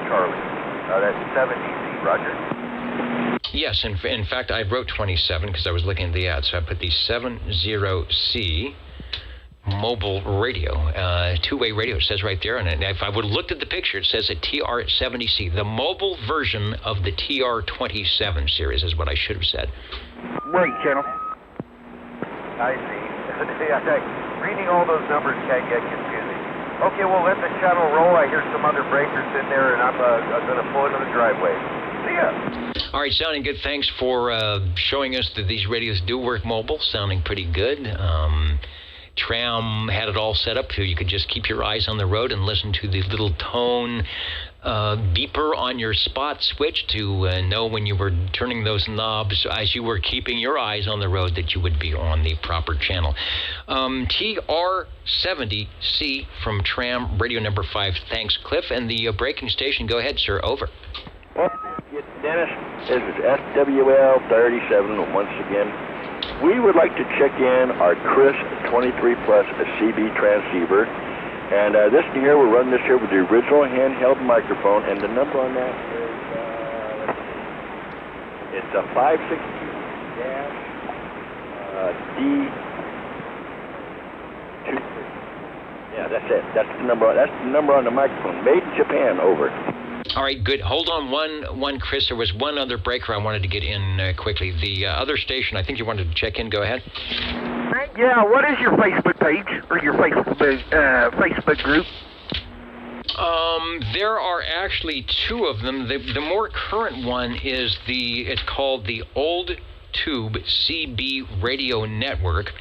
Charlie. That's 70C. Roger. Yes, in fact, I wrote 27 because I was looking at the ad, so I put the 70C mobile radio, two-way radio. It says right there, and if I would have looked at the picture, it says a TR70C, the mobile version of the TR27 series is what I should have said. Right, channel. I see. Reading all those numbers can get confusing. Okay, we'll let the channel roll. I hear some other breakers in there, and I'm going to pull into the driveway. See ya. All right, sounding good. Thanks for showing us that these radios do work mobile. Sounding pretty good. Tram had it all set up so you could just keep your eyes on the road and listen to the little tone beeper on your spot switch to know when you were turning those knobs as you were keeping your eyes on the road that you would be on the proper channel. TR70C from Tram, radio number 5. Thanks, Cliff. And the breaking station, go ahead, sir. Over. Dennis, this is SWL 37 once again. We would like to check in our Chris 23 Plus CB transceiver. And this here, we're running this here with the original handheld microphone, and the number on that is, it's a 516-D23. Yeah, that's it. That's the number on the microphone. Made in Japan, over. All right, good. Hold on one, Chris. There was one other breaker I wanted to get in quickly. The other station, I think you wanted to check in. Go ahead. Yeah, what is your Facebook page or your Facebook group? There are actually two of them. The more current one is it's called the Old Tube CB Radio Network,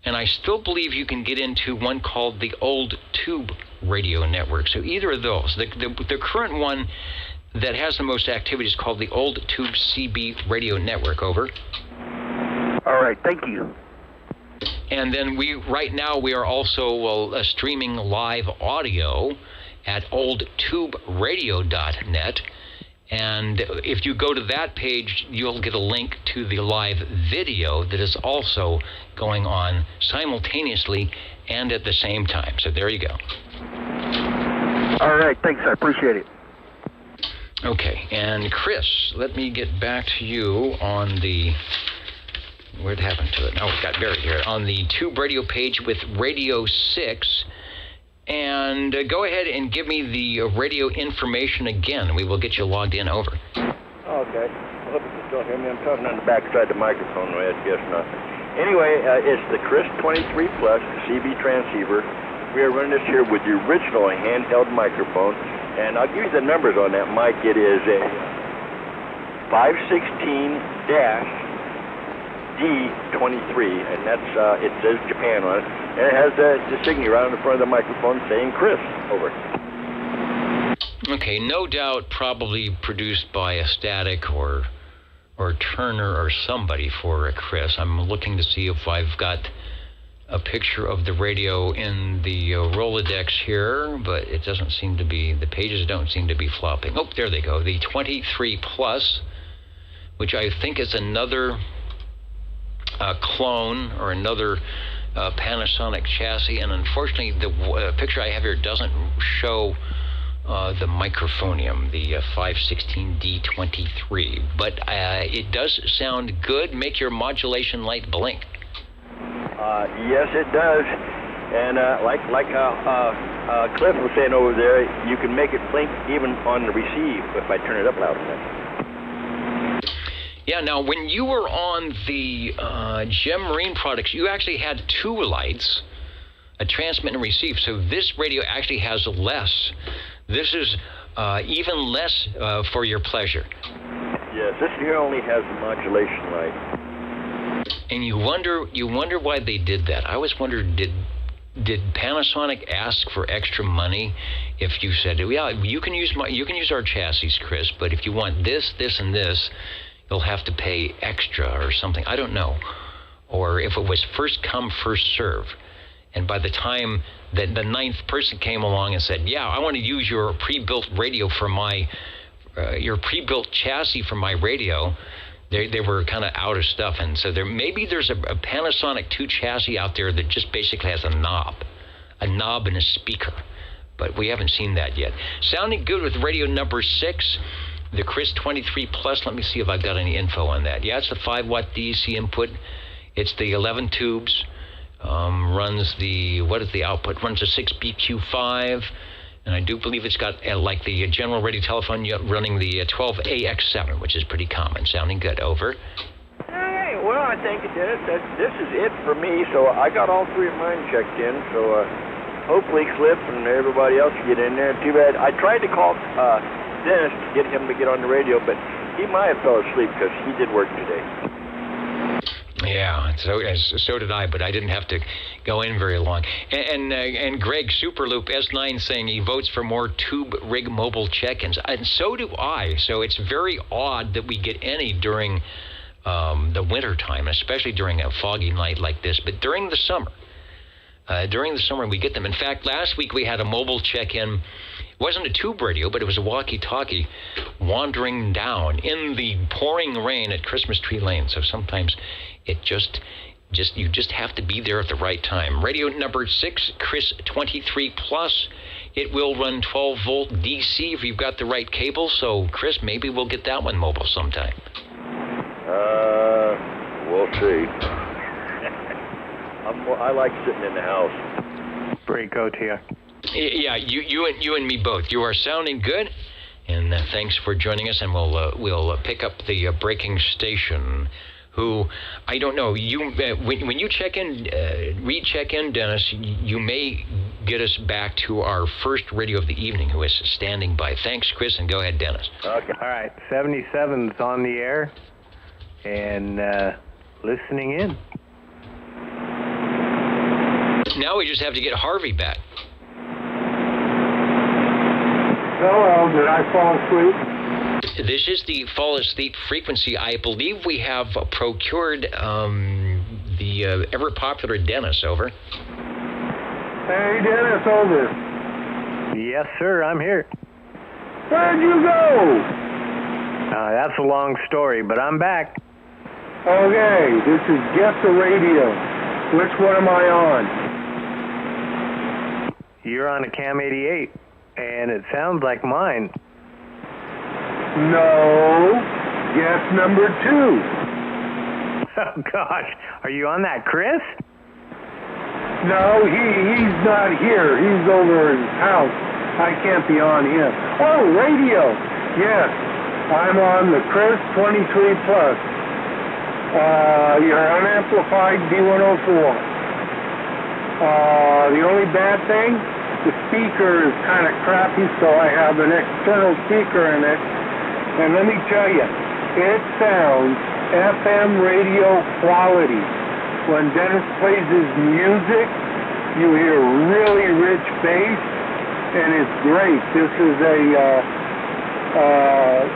and I still believe you can get into one called the Old Tube Radio Network. So either of those. The current one that has the most activity is called the Old Tube CB Radio Network. Over. All right, thank you. And then right now we are also streaming live audio at oldtuberadio.net. And if you go to that page, you'll get a link to the live video that is also going on simultaneously and at the same time. So there you go. All right, thanks. I appreciate it. Okay, and Chris, let me get back to you on the... Where'd it happen to it? Oh, it got buried here. On the Tube Radio page with Radio 6. And go ahead and give me the radio information again. We will get you logged in. Over. Okay. I hope you can still hear me. I'm talking on the backside of the microphone. I guess nothing. Anyway, it's the Chris 23 Plus CB transceiver. We are running this here with the original handheld microphone. And I'll give you the numbers on that mic. It is a 516-D23, and that's it says Japan on it, and it has the insignia right on the front of the microphone saying Chris. Over. Okay, no doubt probably produced by a Static or Turner or somebody for Chris. I'm looking to see if I've got a picture of the radio in the Rolodex here, but it doesn't seem to be, the pages don't seem to be flopping. Oh, there they go. The 23 Plus, which I think is another clone or another Panasonic chassis, and unfortunately the picture I have here doesn't show the microphonium, the 516D23, but it does sound good. Make your modulation light blink. Yes, it does. And like Cliff was saying over there, you can make it blink even on the receive if I turn it up loud enough. Yeah, now when you were on the Gem Marine products, you actually had two lights, a transmit and receive. So this radio actually has less. This is even less for your pleasure. Yes, this here only has the modulation light. And you wonder why they did that. I always wondered, did Panasonic ask for extra money? If you said, yeah, you can use our chassis, Chris, but if you want this, and this, you'll have to pay extra or something. I don't know. Or if it was first come, first serve. And by the time that the ninth person came along and said, yeah, I want to use your pre-built radio for my, your pre-built chassis for my radio, they were kind of out of stuff. And so maybe there's a Panasonic 2 chassis out there that just basically has a knob and a speaker. But we haven't seen that yet. Sounding good with radio number 6. The Chris 23 Plus, let me see if I've got any info on that. Yeah, it's the 5-watt DC input. It's the 11 tubes. Runs the, what is the output? Runs a 6BQ5. And I do believe it's got, like the general radio telephone, running the 12AX7, which is pretty common. Sounding good. Over. Hey, well, I thank you, Dennis. This is it for me. So I got all three of mine checked in. So hopefully Cliff and everybody else get in there. Too bad. I tried to call Dennis to get him to get on the radio, but he might have fell asleep because he did work today. Yeah, so did I, but I didn't have to go in very long. And Greg Superloop S9 saying he votes for more tube rig mobile check-ins, and so do I. So it's very odd that we get any during the winter time, especially during a foggy night like this. But during the summer we get them. In fact, last week we had a mobile check-in. It wasn't a tube radio, but it was a walkie-talkie wandering down in the pouring rain at Christmas Tree Lane. So sometimes it you just have to be there at the right time. Radio number 6, Chris 23 Plus. It will run 12-volt DC if you've got the right cable. So, Chris, maybe we'll get that one mobile sometime. We'll see. I like sitting in the house. Great go to you. Yeah, you and me both. You are sounding good, and thanks for joining us. And we'll pick up the breaking station. Who I don't know. You when you check in, recheck in, Dennis. You may get us back to our first radio of the evening, who is standing by. Thanks, Chris, and go ahead, Dennis. Okay. All right, 77's on the air, and listening in. Now we just have to get Harvey back. Hello, did I fall asleep? This is the fall asleep frequency. I believe we have procured the ever-popular Dennis, over. Hey, Dennis, over. Yes, sir, I'm here. Where'd you go? That's a long story, but I'm back. Okay, this is Get the Radio. Which one am I on? You're on a Cam 88, and it sounds like mine. No, guess number 2. Oh, gosh. Are you on that, Chris? No, he's not here. He's over at his house. I can't be on him. Oh, radio. Yes, I'm on the Chris 23 Plus. Your unamplified D104. The only bad thing, the speaker is kind of crappy, so I have an external speaker in it. And let me tell you, it sounds FM radio quality. When Dennis plays his music, you hear really rich bass, and it's great. This is a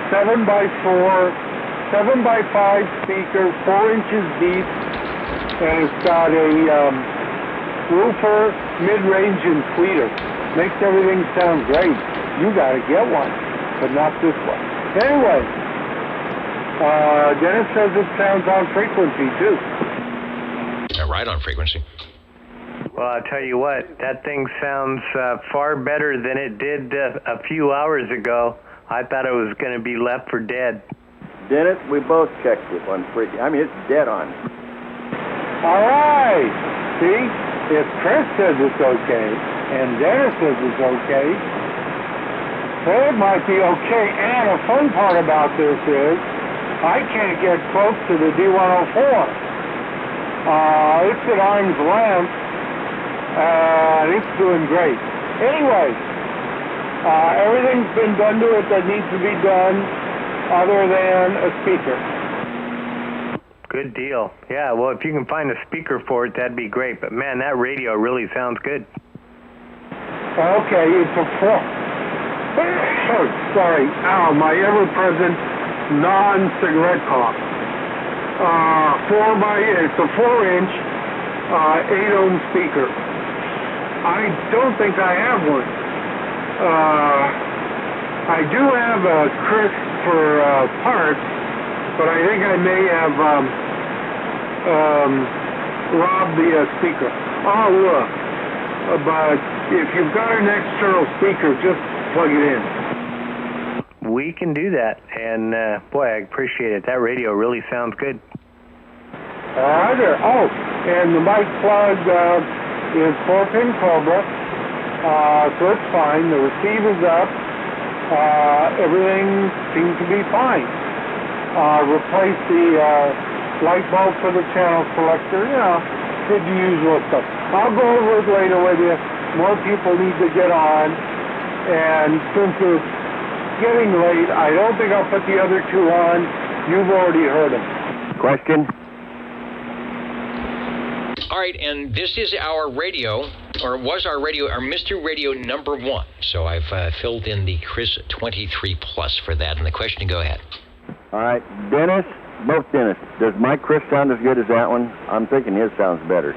7x4, 7x5 speaker, 4 inches deep, and it's got a woofer, mid-range, and tweeter. Makes everything sound great. You got to get one, but not this one. Anyway, Dennis says it sounds on frequency, too. Right on frequency. Well, I'll tell you what, that thing sounds far better than it did a few hours ago. I thought it was going to be left for dead. Dennis, we both checked it on frequency. I mean, it's dead on. All right. See, if Chris says it's okay, and Dennis says it's okay, it might be okay. And a fun part about this is I can't get close to the D104. It's at arm's length, and it's doing great. Anyway, everything's been done to it that needs to be done other than a speaker. Good deal. Yeah, well, if you can find a speaker for it, that'd be great. But, man, that radio really sounds good. Okay, it's a 4. Sorry, my ever-present non-cigarette cough. It's a 4-inch, 8-ohm speaker. I don't think I have one. I do have a Chris for parts, but I think I may have robbed the speaker. Oh, look. But if you've got an external speaker, just plug it in. We can do that, and boy, I appreciate it. That radio really sounds good. All right, there. Oh, and the mic plug is 4-pin Cobra, so it's fine. The receiver's up. Everything seems to be fine. Replace the light bulb for the channel selector, you know, the usual stuff. I'll go over it later with you. More people need to get on, and since it's getting late, I don't think I'll put the other two on. You've already heard them. Question? All right, and this is our radio, or was our radio, our Mr. Radio number 1. So I've filled in the Chris 23 Plus for that, and the question, go ahead. All right, Dennis, both Dennis. Does my Chris sound as good as that one? I'm thinking his sounds better.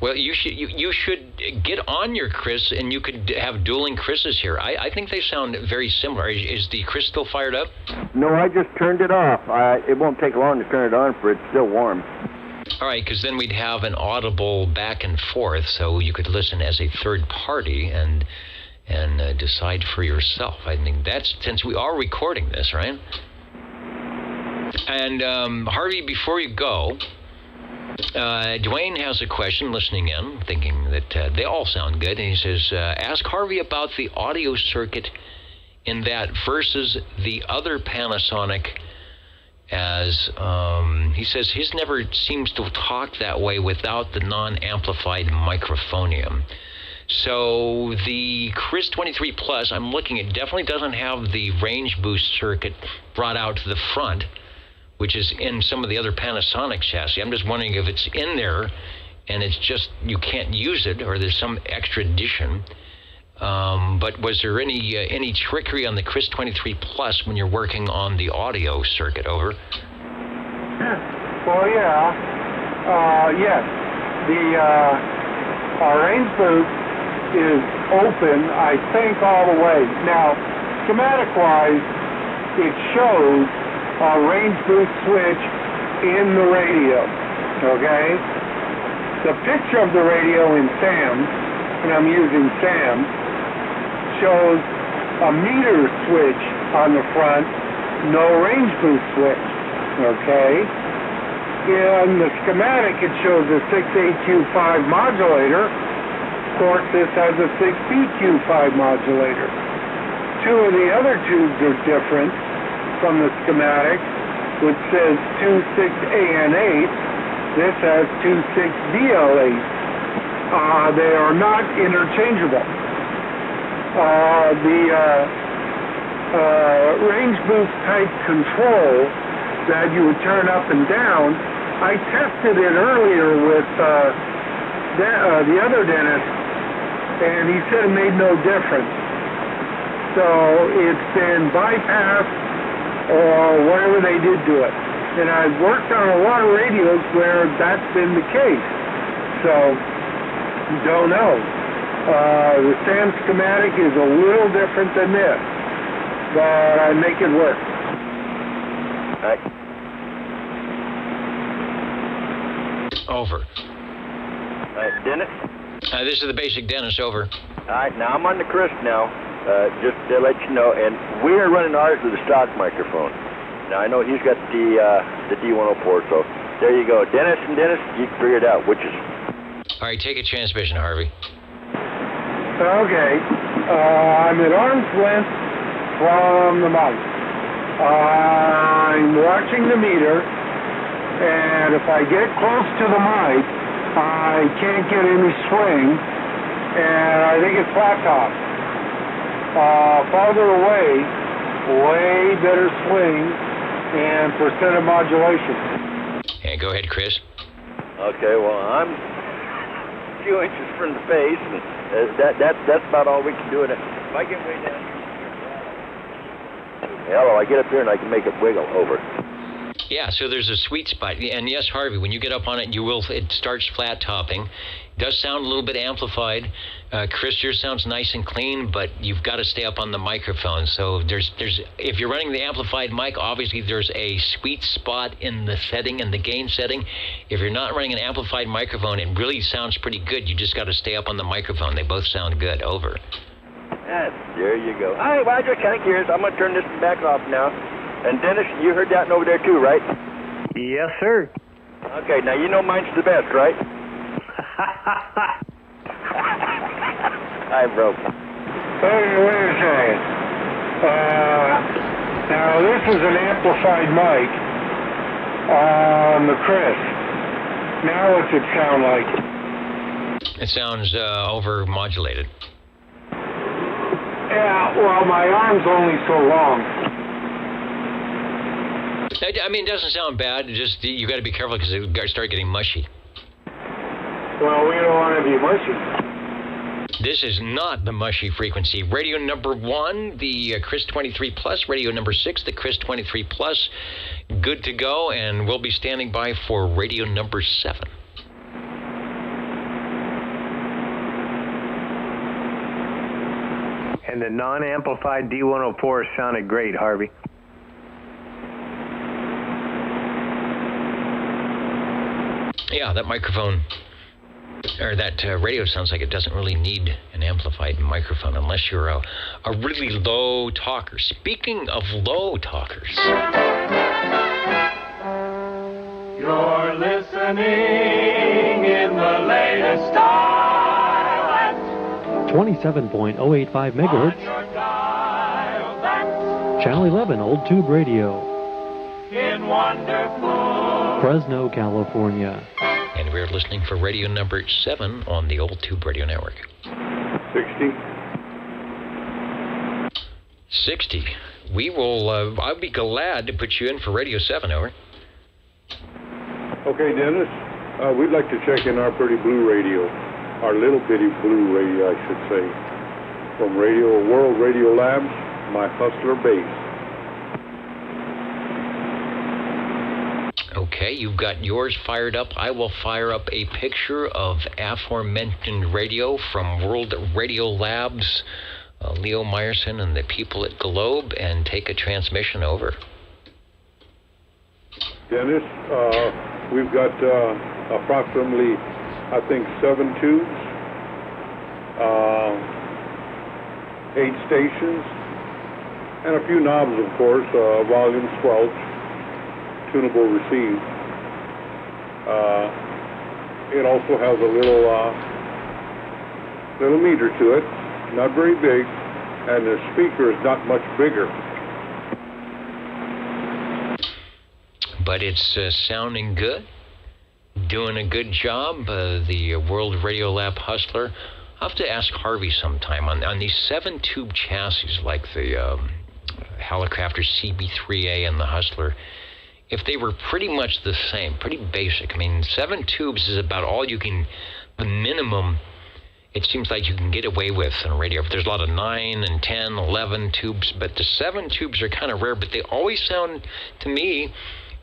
Well, you should get on your Chris, and you could have dueling Chris's here. I think they sound very similar. Is the Chris still fired up? No, I just turned it off. It won't take long to turn it on, for it's still warm. All right, because then we'd have an audible back and forth, so you could listen as a third party and decide for yourself. I think that's, since we are recording this, right? And Harvey, before you go, Dwayne has a question, listening in, thinking that they all sound good, and he says, ask Harvey about the audio circuit in that versus the other Panasonic, as he says his never seems to talk that way without the non-amplified microphonium. So the Chris 23 Plus, I'm looking at, definitely doesn't have the range boost circuit brought out to the front, which is in some of the other Panasonic chassis. I'm just wondering if it's in there and it's just you can't use it, or there's some extra addition. But was there any trickery on the Chris 23 Plus when you're working on the audio circuit? Over. Well, yeah. Yes. The range boost is open, I think, all the way. Now, schematic-wise, it shows a range boost switch in the radio, okay? The picture of the radio in Sam's, and I'm using Sam's, shows a meter switch on the front, no range boost switch, okay? In the schematic, it shows a 6AQ5 modulator. Of course, this has a 6PQ5 modulator. Two of the other tubes are different from the schematic, which says 26AN8. This has 26BL8. They are not interchangeable. The range boost type control that you would turn up and down, I tested it earlier with the other dentist, and he said it made no difference. So it's been bypassed or whatever they did to it. And I've worked on a lot of radios where that's been the case. So, don't know. The SAM schematic is a little different than this, but I make it work. All right. Over. All right, Dennis? This is the basic Dennis, over. All right, now I'm on the Chris now, just to let you know, and we are running ours with a stock microphone. Now, I know he's got the D104, so there you go. Dennis and Dennis, you can figure it out, which is... All right, take a transmission, Harvey. Okay. I'm at arm's length from the mic. I'm watching the meter, and if I get close to the mic, I can't get any swing, and I think it's flat top. Farther away, way better swing and percent of modulation. Yeah, go ahead, Chris. Okay, well, I'm a few inches from the face, and that's about all we can do. If I get way down here, hello, I get up here and I can make it wiggle. Over. Yeah, so there's a sweet spot. And yes, Harvey, when you get up on it, it starts flat topping. It does sound a little bit amplified. Chris, yours sounds nice and clean, but you've got to stay up on the microphone. So there's if you're running the amplified mic, obviously there's a sweet spot in the setting, in the gain setting. If you're not running an amplified microphone, it really sounds pretty good. You just got to stay up on the microphone. They both sound good. Over. Yes, there you go. All right, well, I'm just kind of curious. I'm going to turn this back off now. And Dennis, you heard that over there too, right? Yes, sir. Okay, now you know mine's the best, right? I broke. Hey, wait a second. Now this is an amplified mic, On the Chris. Now what's it sound like? It sounds over-modulated. Yeah, well, my arm's only so long. I mean, it doesn't sound bad. Just you got to be careful because it start getting mushy. Well, we don't want to be mushy. This is not the mushy frequency. Radio number 1, the Chris 23 Plus. Radio number 6, the Chris 23 Plus. Good to go, and we'll be standing by for radio number 7. And the non-amplified D104 sounded great, Harvey. Yeah, that microphone, or that radio sounds like it doesn't really need an amplified microphone unless you're a really low talker. Speaking of low talkers. You're listening in the latest style at 27.085 megahertz. Channel 11, Old Tube Radio. In wonderful Fresno, California. And we're listening for radio number 7 on the Old Tube Radio Network. 60. We will, I'll be glad to put you in for radio 7, over. Okay, Dennis, we'd like to check in our pretty blue radio, our little bitty blue radio, I should say, from World Radio Labs, my Hustler base. Okay, you've got yours fired up. I will fire up a picture of aforementioned radio from World Radio Labs, Leo Meyerson and the people at Globe, and take a transmission over. Dennis, we've got approximately, I think, 7 tubes, 8 stations, and a few knobs, of course, volume squelch, tunable receive. It also has a little meter to it, not very big, and the speaker is not much bigger. But it's sounding good, doing a good job. The World Radio Lab Hustler. I'll have to ask Harvey sometime on these 7-tube chassis like the Hallicrafter CB3A and the Hustler. If they were pretty much the same, pretty basic. I mean, 7 tubes is about all you can, the minimum it seems like you can get away with on a radio. There's a lot of 9 and 10, 11 tubes, but the 7 tubes are kind of rare, but they always sound, to me,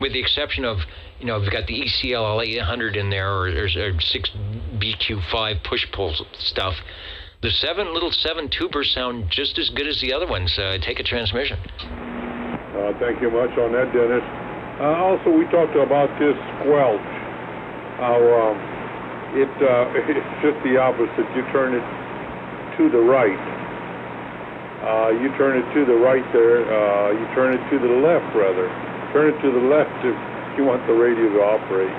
with the exception of, you know, you've got the ECL 800 in there, or there's 6 BQ5 push-pull stuff. The 7 tubers sound just as good as the other ones. Take a transmission. Thank you much on that, Dennis. Also, we talked about this squelch. How it's just the opposite. You turn it to the right. You turn it to the right there. You turn it to the left, rather. Turn it to the left if you want the radio to operate.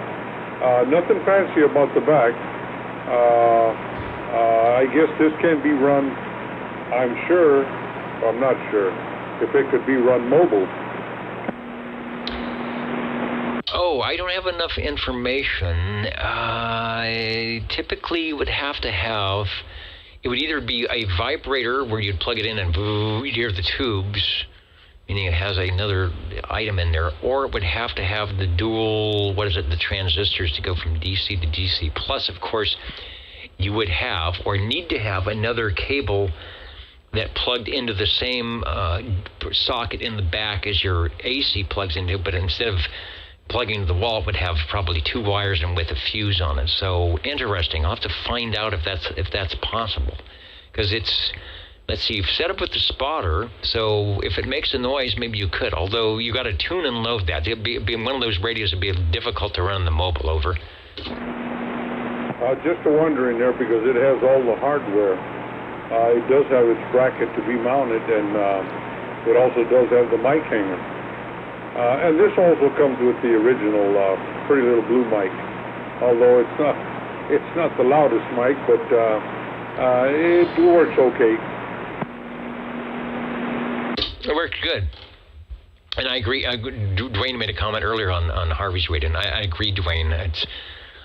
Nothing fancy about the back. I guess this can be run, I'm not sure, if it could be run mobile. Oh, I don't have enough information. Typically would have to have, it would either be a vibrator where you'd plug it in and you'd hear the tubes, meaning it has another item in there, or it would have to have the dual, the transistors to go from DC to DC. Plus, of course, you would have or need to have another cable that plugged into the same socket in the back as your AC plugs into, but instead of plugging into the wall, it would have probably 2 wires and with a fuse on it. So interesting. I'll have to find out if that's possible, because it's, let's see, you've set up with the spotter, so if it makes a noise, maybe you could, although you got to tune and load that. It'd be one of those radios that'd be difficult to run on the mobile, over. Just a wondering there, because it has all the hardware. It does have its bracket to be mounted, and it also does have the mic hanger. And this also comes with the original Pretty Little Blue mic, although it's not the loudest mic, but it works okay. It works good. And I agree. Dwayne made a comment earlier on Harvey's radio, and I agree, Dwayne.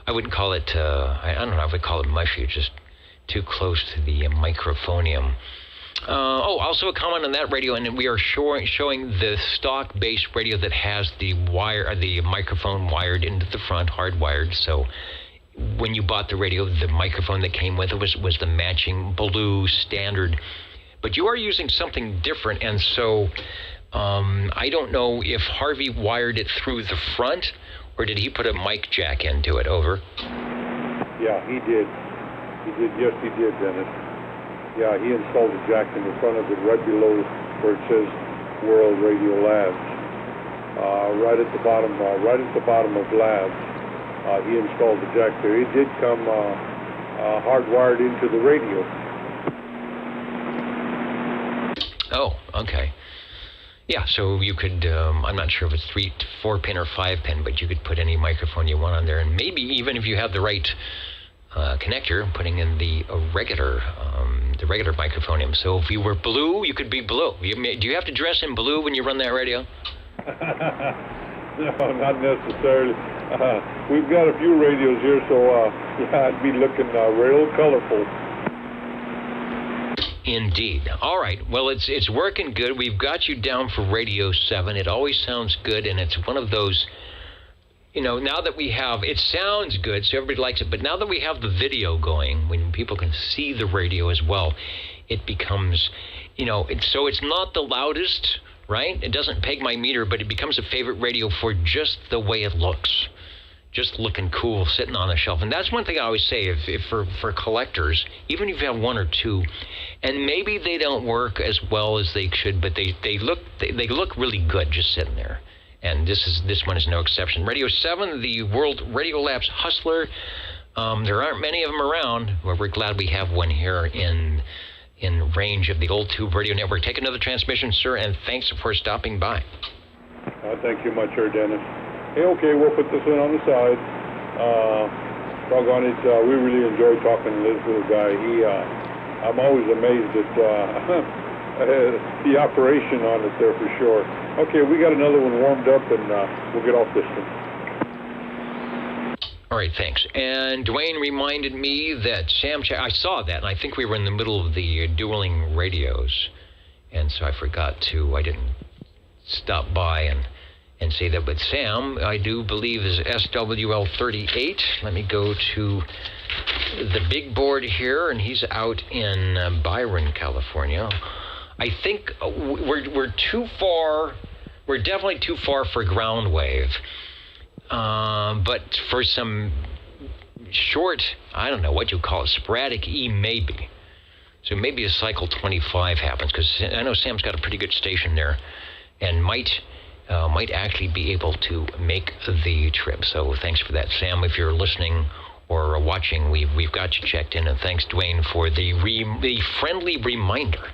I wouldn't call it, I don't know, I would call it mushy. It's just too close to the microphonium. Also a comment on that radio, and we are showing the stock-based radio that has the microphone wired into the front, hardwired. So when you bought the radio, the microphone that came with it was the matching blue standard. But you are using something different, and so I don't know if Harvey wired it through the front, or did he put a mic jack into it? Over. Yeah, he did. Yes, he did, Dennis. Yeah, he installed a jack in the front of it right below where it says World Radio Labs. Right at the bottom of Labs, he installed the jack there. It did come hardwired into the radio. Oh, okay. Yeah, so you could, I'm not sure if it's 3, 4-pin or 5-pin, but you could put any microphone you want on there, and maybe even if you have the right connector, putting in the regular microphone in. So if you were blue, you could be blue. Do you have to dress in blue when you run that radio? No, not necessarily. We've got a few radios here, so I'd be looking real colorful. Indeed. All right. Well, it's working good. We've got you down for Radio 7. It always sounds good, and it's one of those, now that we have, it sounds good, so everybody likes it, but now that we have the video going, when people can see the radio as well, it becomes, so it's not the loudest, right? It doesn't peg my meter, but it becomes a favorite radio for just the way it looks. Just looking cool, sitting on a shelf. And that's one thing I always say, if for collectors, even if you have one or two, and maybe they don't work as well as they should, but they look really good just sitting there. And this one is no exception. Radio 7, the World Radio Labs Hustler. There aren't many of them around. Well, we're glad we have one here in range of the Old Tube Radio Network. Take another transmission, sir, and thanks for stopping by. Thank you much, sir, Dennis. Hey, okay, we'll put this one on the side. Doggone it, we really enjoy talking to this little guy. I'm always amazed at the operation on it there for sure. Okay, we got another one warmed up, and we'll get off this one. All right, thanks. And Dwayne reminded me that I saw that, and I think we were in the middle of the dueling radios, and so I didn't stop by and say that. But Sam, I do believe, is SWL 38. Let me go to the big board here, and he's out in Byron, California. I think we're too far. We're definitely too far for ground wave. But for some short, I don't know what you call it, sporadic E, maybe. So maybe a cycle 25 happens, because I know Sam's got a pretty good station there, and might actually be able to make the trip. So thanks for that, Sam. If you're listening or watching, we've got you checked in, and thanks, Dwayne, for the friendly reminder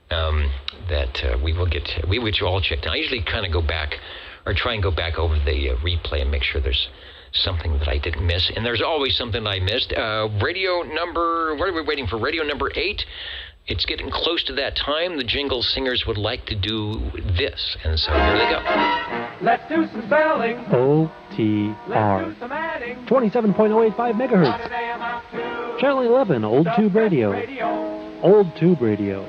that we would all check in. I usually kind of try and go back over the replay and make sure there's something that I didn't miss. And there's always something I missed. What are we waiting for? Radio number 8. It's getting close to that time. The jingle singers would like to do this. And so here they go. Let's do some spelling. OTR. 27.085 megahertz. Channel 11, Old Tube Radio. Old Tube Radio.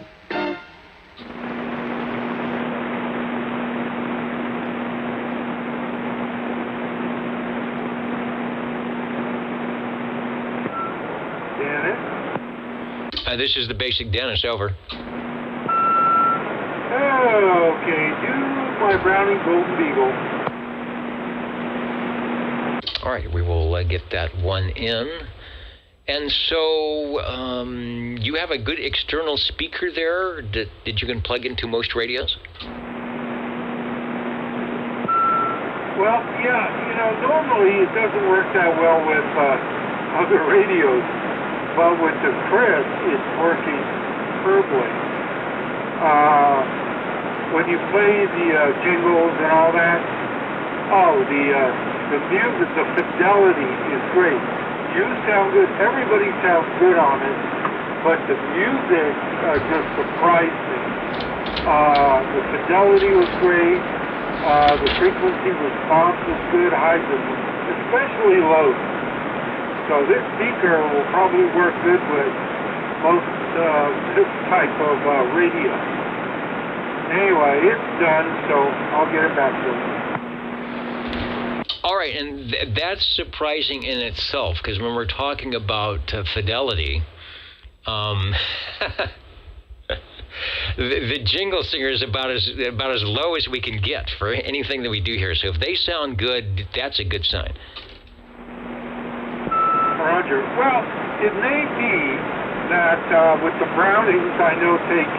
This is the basic Dennis, over. Okay, do my Browning Golden Beagle. All right, we will get that one in. And so, you have a good external speaker there that you can plug into most radios? Well, yeah, normally it doesn't work that well with other radios. But with the Chris, it's working superbly. When you play the jingles and all that, the music, the fidelity is great. You sound good. Everybody sounds good on it, but the music just surprised me. The fidelity was great. The frequency response is good, highs and especially lows. So this speaker will probably work good with most this type of radio. Anyway, it's done, so I'll get it back to him. All right, and that's surprising in itself, because when we're talking about fidelity, the jingle singer is about as low as we can get for anything that we do here. So if they sound good, that's a good sign. Roger. Well, it may be that with the Brownings, I know take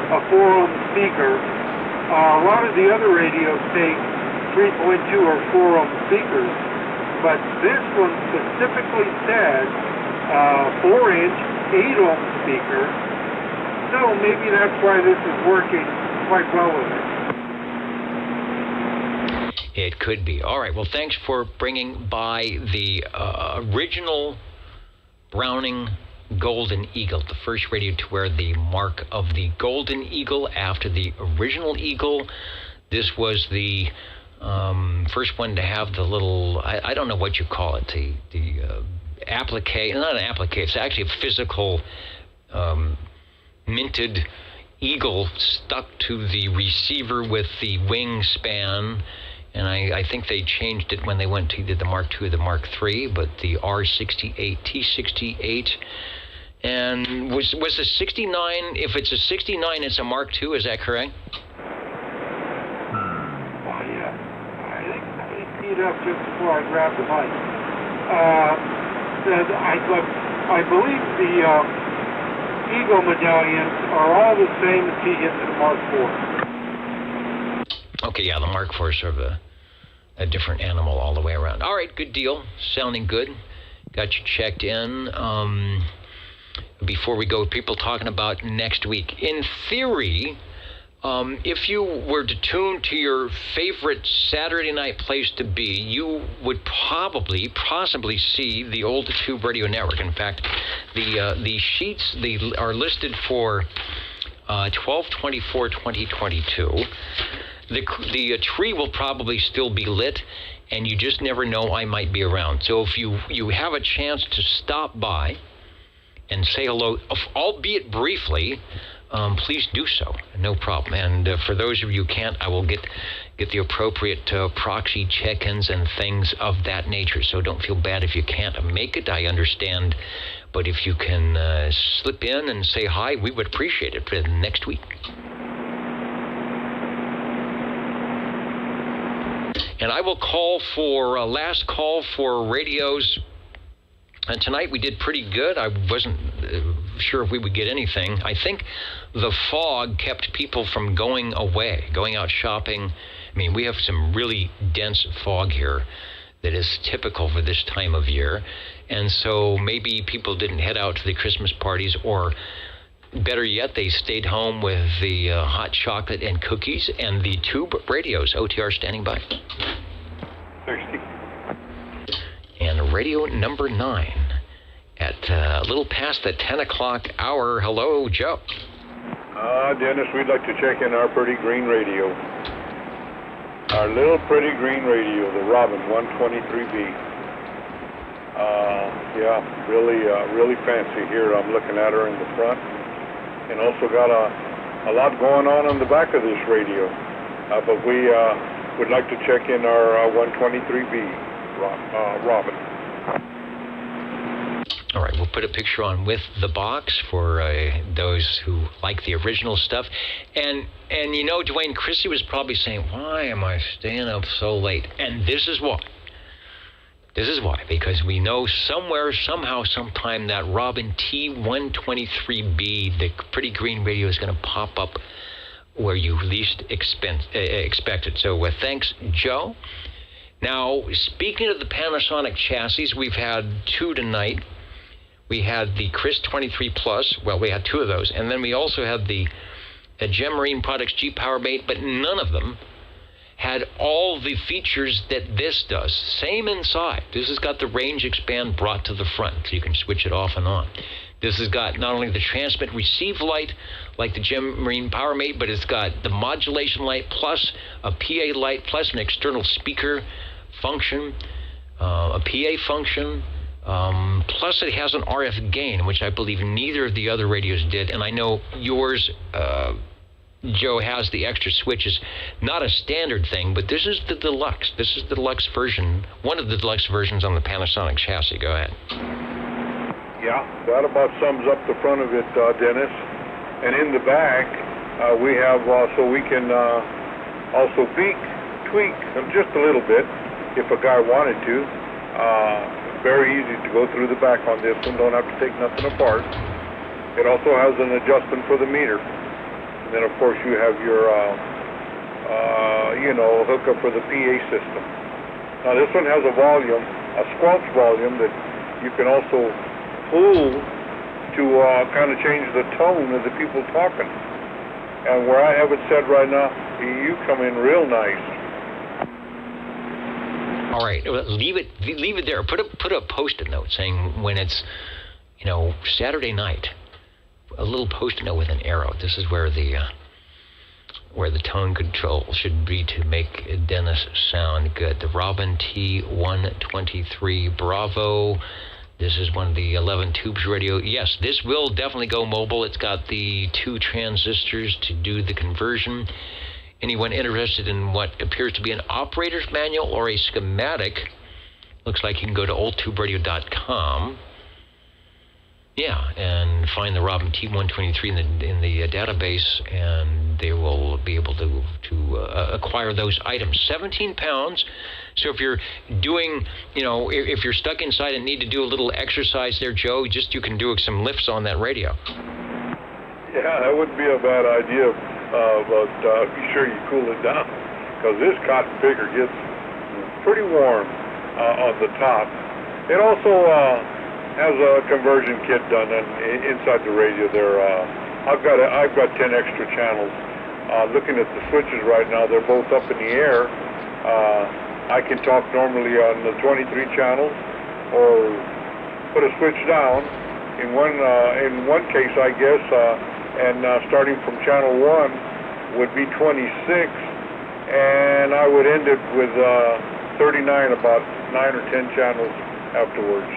a 4-ohm speaker. A lot of the other radios take 3.2 or 4-ohm speakers, but this one specifically said 4-inch, 8-ohm speaker. So maybe that's why this is working quite well with it. It could be. All right. Well, thanks for bringing by the original Browning Golden Eagle, the first radio to wear the mark of the Golden Eagle after the original Eagle. This was the first one to have the little, I don't know what you call it, the applique, not an applique, it's actually a physical minted eagle stuck to the receiver with the wingspan. And I think they changed it when they went to either the Mark II or the Mark III, but the R68, T68. And was the 69, if it's a 69, it's a Mark II, is that correct? Yeah. I think beat up just before I grabbed the mic. I believe the Eagle medallions are all the same until you get to the Mark IV. Okay, yeah, the Mark IV is sort of a different animal all the way around. All right, good deal. Sounding good. Got you checked in. Before we go, people talking about next week. In theory, if you were to tune to your favorite Saturday night place to be, you would possibly see the old Tube Radio Network. In fact, the sheets are listed for 12/24/2022. The tree will probably still be lit, and you just never know, I might be around. So if you have a chance to stop by and say hello, albeit briefly, please do so. No problem. And for those of you who can't, I will get the appropriate proxy check-ins and things of that nature. So don't feel bad if you can't make it. I understand. But if you can slip in and say hi, we would appreciate it for next week. And I will call for last call for radios. And tonight we did pretty good. I wasn't sure if we would get anything. I think the fog kept people from going away, going out shopping. I mean, we have some really dense fog here that is typical for this time of year. And so maybe people didn't head out to the Christmas parties, or better yet, they stayed home with the hot chocolate and cookies and the tube radios. OTR standing by. Thirsty. And radio number 9 at a little past the 10 o'clock hour. Hello, Joe. Dennis, we'd like to check in our pretty green radio. Our little pretty green radio, the Robin 123B. Yeah, really fancy here. I'm looking at her in the front. And also got a lot going on the back of this radio. But we would like to check in our 123B, Robin. All right, we'll put a picture on with the box for those who like the original stuff. And you know, Dwayne, Chrissy was probably saying, why am I staying up so late? And this is why. This is why, because we know somewhere, somehow, sometime that Robin T123B, the pretty green radio, is going to pop up where you least expect it. So thanks, Joe. Now, speaking of the Panasonic chassis, we've had 2 tonight. We had the Chris 23 Plus. Well, we had 2 of those. And then we also had the Gem Marine Products G-Power Bait, but none of them had all the features that this does. Same inside. This has got the range expand brought to the front, so you can switch it off and on. This has got not only the transmit receive light, like the Gem Marine Power Mate, but it's got the modulation light, plus a PA light, plus an external speaker function, a PA function, plus it has an RF gain, which I believe neither of the other radios did, and I know yours, Joe, has the extra switches. Not a standard thing, but this is the deluxe. This is the deluxe version, one of the deluxe versions on the Panasonic chassis. Go ahead. Yeah, that about sums up the front of it, Dennis. And in the back, we have, so we can also tweak them just a little bit if a guy wanted to. Very easy to go through the back on this one. Don't have to take nothing apart. It also has an adjustment for the meter. And then, of course, you have your, hookup for the PA system. Now, this one has a volume, a squelch volume that you can also pull to kind of change the tone of the people talking. And where I have it set right now, you come in real nice. All right, leave it there. Put a Post-it note saying when it's, Saturday night. A little Post-it note with an arrow. This is where the tone control should be to make Dennis sound good. The Robin T123 Bravo. This is one of the 11 tubes radio. Yes, this will definitely go mobile. It's got the 2 transistors to do the conversion. Anyone interested in what appears to be an operator's manual or a schematic, looks like you can go to oldtuberadio.com. Yeah, and find the Robin T123 in the database, and they will be able to acquire those items. 17 pounds. So if you're doing, if you're stuck inside and need to do a little exercise there, Joe, you can do some lifts on that radio. Yeah, that wouldn't be a bad idea, but be sure you cool it down, because this cotton picker gets pretty warm on the top. It also has a conversion kit done inside the radio there. I've got 10 extra channels. Looking at the switches right now, they're both up in the air. I can talk normally on the 23 channels, or put a switch down. In one case, I guess, and starting from channel 1 would be 26, and I would end it with 39, about 9 or 10 channels afterwards.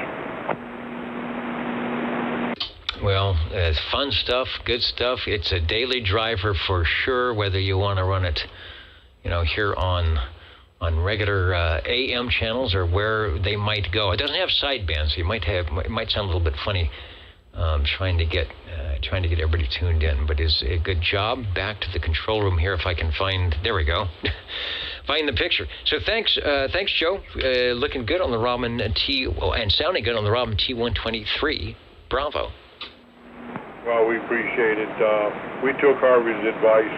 Well, it's fun stuff, good stuff. It's a daily driver for sure, whether you want to run it, here on regular AM channels or where they might go. It doesn't have sideband, so it might sound a little bit funny trying to get everybody tuned in, but it's a good job. Back to the control room here, if I can find. There we go. Find the picture. So thanks, Joe. Looking good on the Robin and sounding good on the Robin T123 Bravo. Well, we appreciate it. We took Harvey's advice.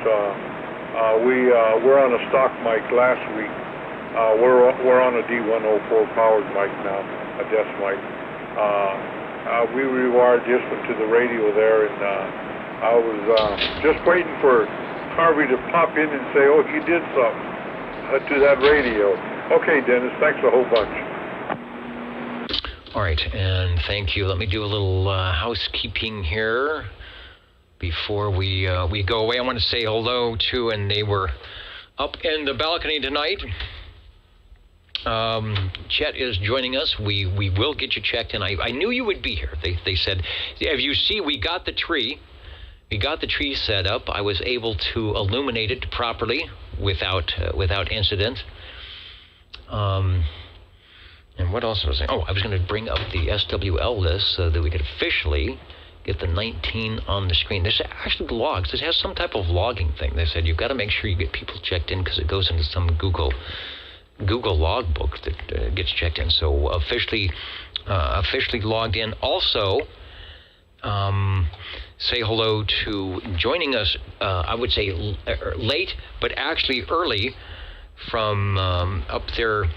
We're on a stock mic last week. We're on a D104 powered mic now, a desk mic. We rewired this one to the radio there, and I was just waiting for Harvey to pop in and say, "Oh, you did something to that radio." Okay, Dennis, thanks a whole bunch. All right, and thank you. Let me do a little housekeeping here before we go away. I want to say hello to, and they were up in the balcony tonight. Chet is joining us. We will get you checked in. I knew you would be here. They said, as you see, we got the tree. We got the tree set up. I was able to illuminate it properly without incident. And what else was I? Oh, I was going to bring up the SWL list so that we could officially get the 19 on the screen. There's actually logs. It has some type of logging thing. They said you've got to make sure you get people checked in because it goes into some Google logbook that gets checked in. So officially logged in. Also, say hello to joining us. I would say late, but actually early from up there.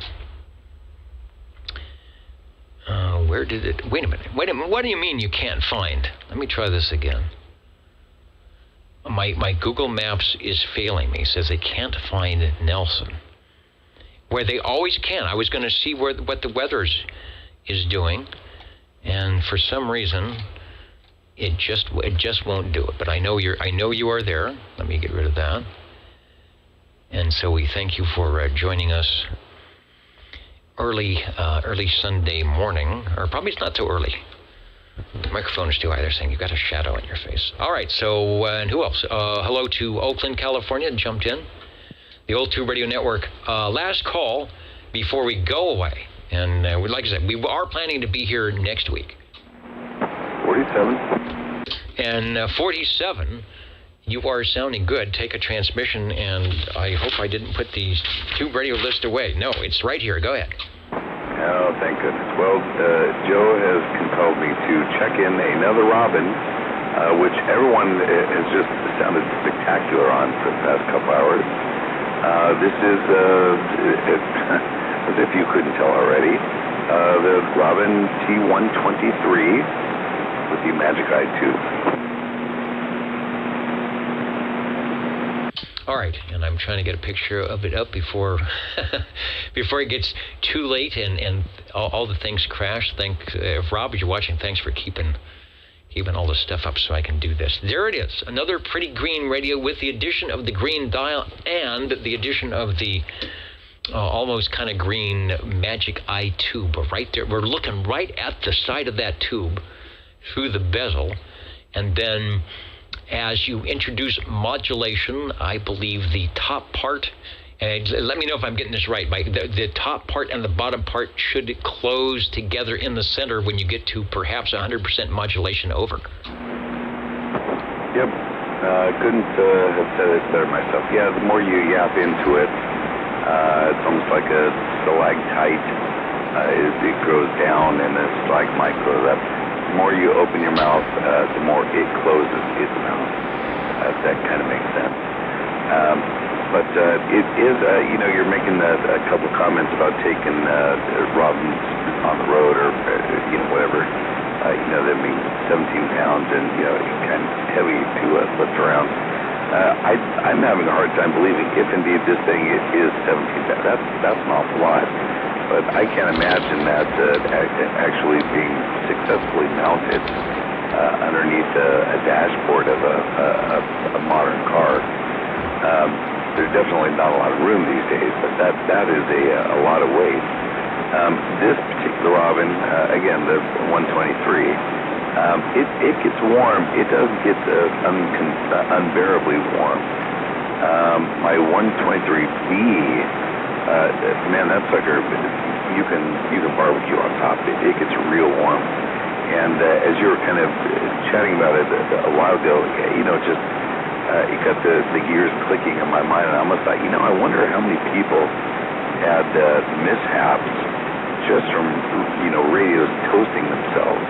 Where did it? Wait a minute. What do you mean you can't find? Let me try this again. My Google Maps is failing me. It says they can't find Nelson. Where they always can. I was going to see what the weather is doing, and for some reason, It just won't do it. But I know you are there. Let me get rid of that. And so we thank you for joining us early Sunday morning, or probably it's not so early. The microphone is too high. They're saying you've got a shadow in your face. All right, so, and who else? Hello to Oakland, California, jumped in. The Old Tube Radio Network. Last call before we go away. And like I said, we are planning to be here next week. 47. And 47, you are sounding good. Take a transmission, and I hope I didn't put the Tube Radio list away. No, it's right here. Go ahead. Oh, thank goodness. Well, Joe has compelled me to check in another Robin, which everyone has just sounded spectacular on for the past couple hours. This is, as if you couldn't tell already, the Robin T123 with the Magic Eye tube. All right, and I'm trying to get a picture of it up before it gets too late and all the things crash. If Rob, if you're watching, thanks for keeping all the stuff up so I can do this. There it is, another pretty green radio with the addition of the green dial and the addition of the almost kind of green Magic Eye tube right there. We're looking right at the side of that tube through the bezel, and then as you introduce modulation, I believe the top part, and let me know if I'm getting this right, Mike, the top part and the bottom part should close together in the center when you get to perhaps 100% modulation over. Yep. Couldn't have said it better myself. Yeah, the more you yap into it, it's almost like a stalactite. It grows down and a stalagmite grows up. The more you open your mouth, the more it closes its mouth. That kind of makes sense. But it is, you're making a couple comments about taking robins on the road or, whatever. That means 17 pounds and, kind of heavy to lift around. I'm having a hard time believing if indeed this thing is 17 pounds. That's an awful lot. But I can't imagine that actually being successfully mounted underneath a dashboard of a modern car. There's definitely not a lot of room these days, but that is a lot of weight. This particular Robin, again, the 123, it gets warm. It doesn't get unbearably warm. My 123B, man, that sucker, you can barbecue on top. It gets real warm. And as you were kind of chatting about it a while ago, just it got the gears clicking in my mind, and I almost thought, I wonder how many people had mishaps just from radios toasting themselves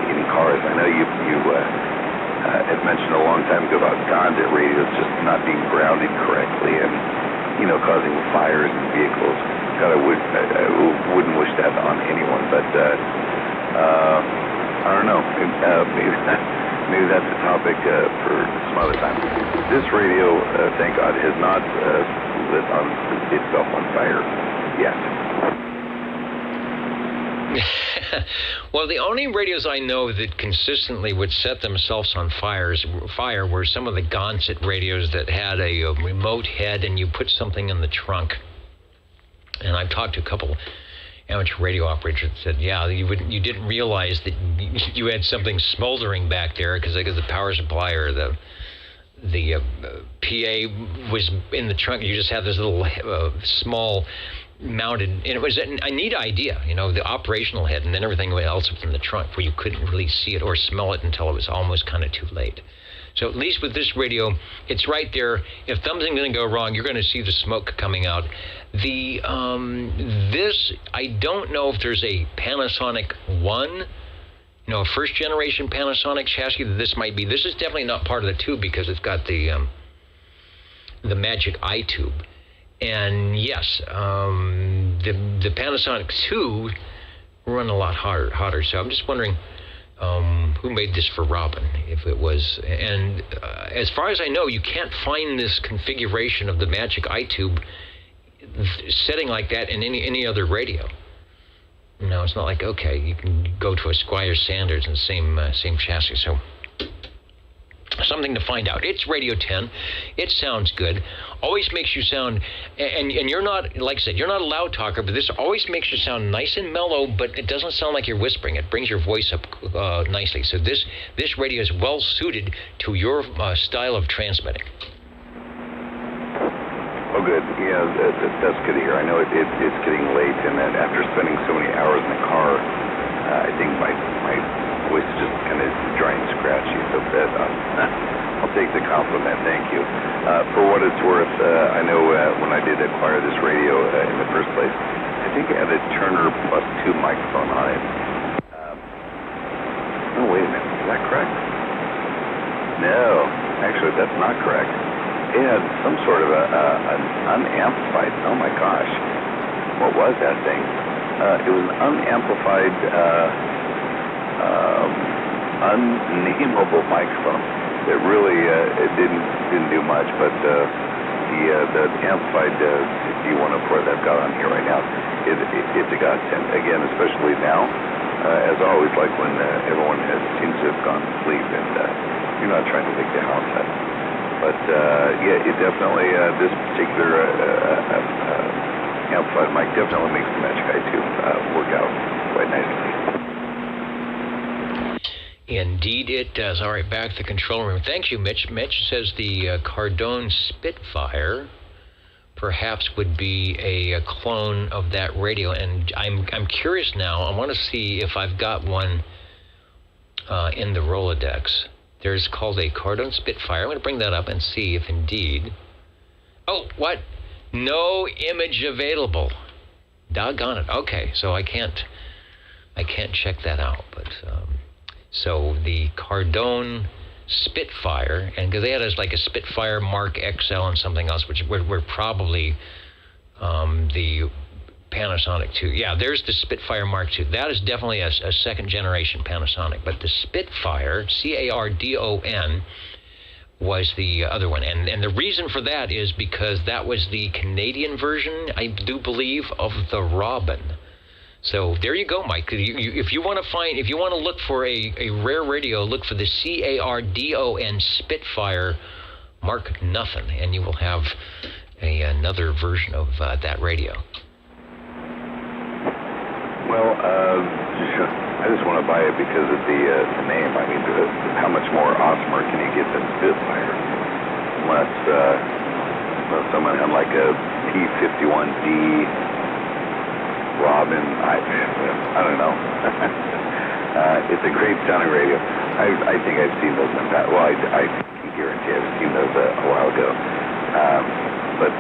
in cars. I know you had mentioned a long time ago about Condit radios just not being grounded correctly and causing fires in vehicles. God, I wouldn't wish that on anyone, but I don't know. Maybe that's a topic for some other time. This radio, thank God, has not lit itself on fire yet. Well, the only radios I know that consistently would set themselves on fire were some of the Gonset radios that had a remote head and you put something in the trunk. And I've talked to a couple amateur radio operators that said, yeah, you didn't realize that you had something smoldering back there because the power supply or the PA was in the trunk. You just had this little small mounted, and it was a neat idea, the operational head, and then everything else was in the trunk where you couldn't really see it or smell it until it was almost kind of too late. So at least with this radio, it's right there. If something's going to go wrong, you're going to see the smoke coming out. This, I don't know if there's a Panasonic 1, a first generation Panasonic chassis that this might be. This is definitely not part of the tube because it's got the Magic Eye tube. And yes, the Panasonic 2 run a lot hotter. So I'm just wondering who made this for Robin, if it was. And as far as I know, you can't find this configuration of the Magic Eye tube setting like that in any other radio. No, it's not like, okay, you can go to a Squire Sanders and same chassis. So something to find out. It's Radio 10. It sounds good. Always makes you sound, and you're not, like I said, you're not a loud talker, but this always makes you sound nice and mellow, but it doesn't sound like you're whispering. It brings your voice up nicely. So this radio is well suited to your style of transmitting. Oh, good. Yeah, that's good to hear. I know it's getting late, and that after spending so many hours in the car, I think my voice is just kind of dry and scratchy. So I'll take the compliment. Thank you. For what it's worth, I know when I did acquire this radio in the first place, I think it had a Turner Plus 2 microphone on it. Oh, wait a minute. Is that correct? No. Actually, that's not correct. It had some sort of an unamplified, oh my gosh, what was that thing? It was an unamplified, unnameable microphone. It really it didn't do much, but the amplified C104 that I've got on here right now, it's a godsend. Again, especially now, as always, like when everyone seems to have gone to sleep and you're not trying to wake the house up. But, yeah, it definitely, this particular amplified mic definitely makes the Magic Eye 2 work out quite nicely. Indeed it does. All right, back to the control room. Thank you, Mitch. Mitch says the Cardone Spitfire perhaps would be a clone of that radio. And I'm curious now. I want to see if I've got one in the Rolodex. There's called a Cardone Spitfire. I'm going to bring that up and see if indeed... Oh, what? No image available. Doggone it. Okay, so I can't check that out. But so the Cardone Spitfire, and because they had like a Spitfire Mark XL and something else, which were probably the Panasonic 2. Yeah, there's the Spitfire Mark II. That is definitely a second generation Panasonic. But the Spitfire, Cardon, was the other one. And the reason for that is because that was the Canadian version, I do believe, of the Robin. So there you go, Mike. If you want to look for a rare radio, look for the Cardon Spitfire Mark Nothing, and you will have another version of that radio. Well, I just want to buy it because of the name. I mean, how much more awesomer can you get than Spitfire? Unless someone had like a P-51D Robin. I don't know. It's a great sounding radio. I think I've seen those in the past. Well, I can guarantee I've seen those a while ago. But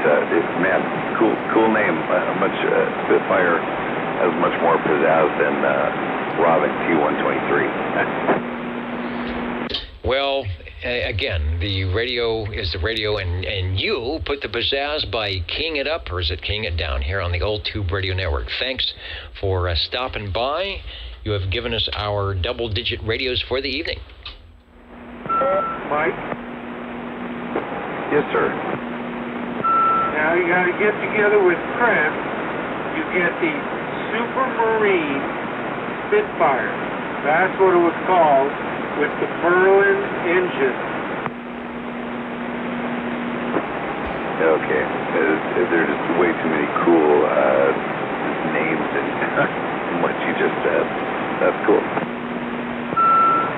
man, cool name. Much Spitfire has much more pizzazz than Robin T-123. Well, again, the radio is the radio, and you put the pizzazz by keying it up, or is it keying it down here on the Old Tube Radio Network. Thanks for stopping by. You have given us our double-digit radios for the evening. Mike? Yes, sir. Now you got to get together with Chris. You get the Supermarine Spitfire. That's what it was called, with the Merlin engine. Okay. There's just way too many cool names in what you just said. That's cool.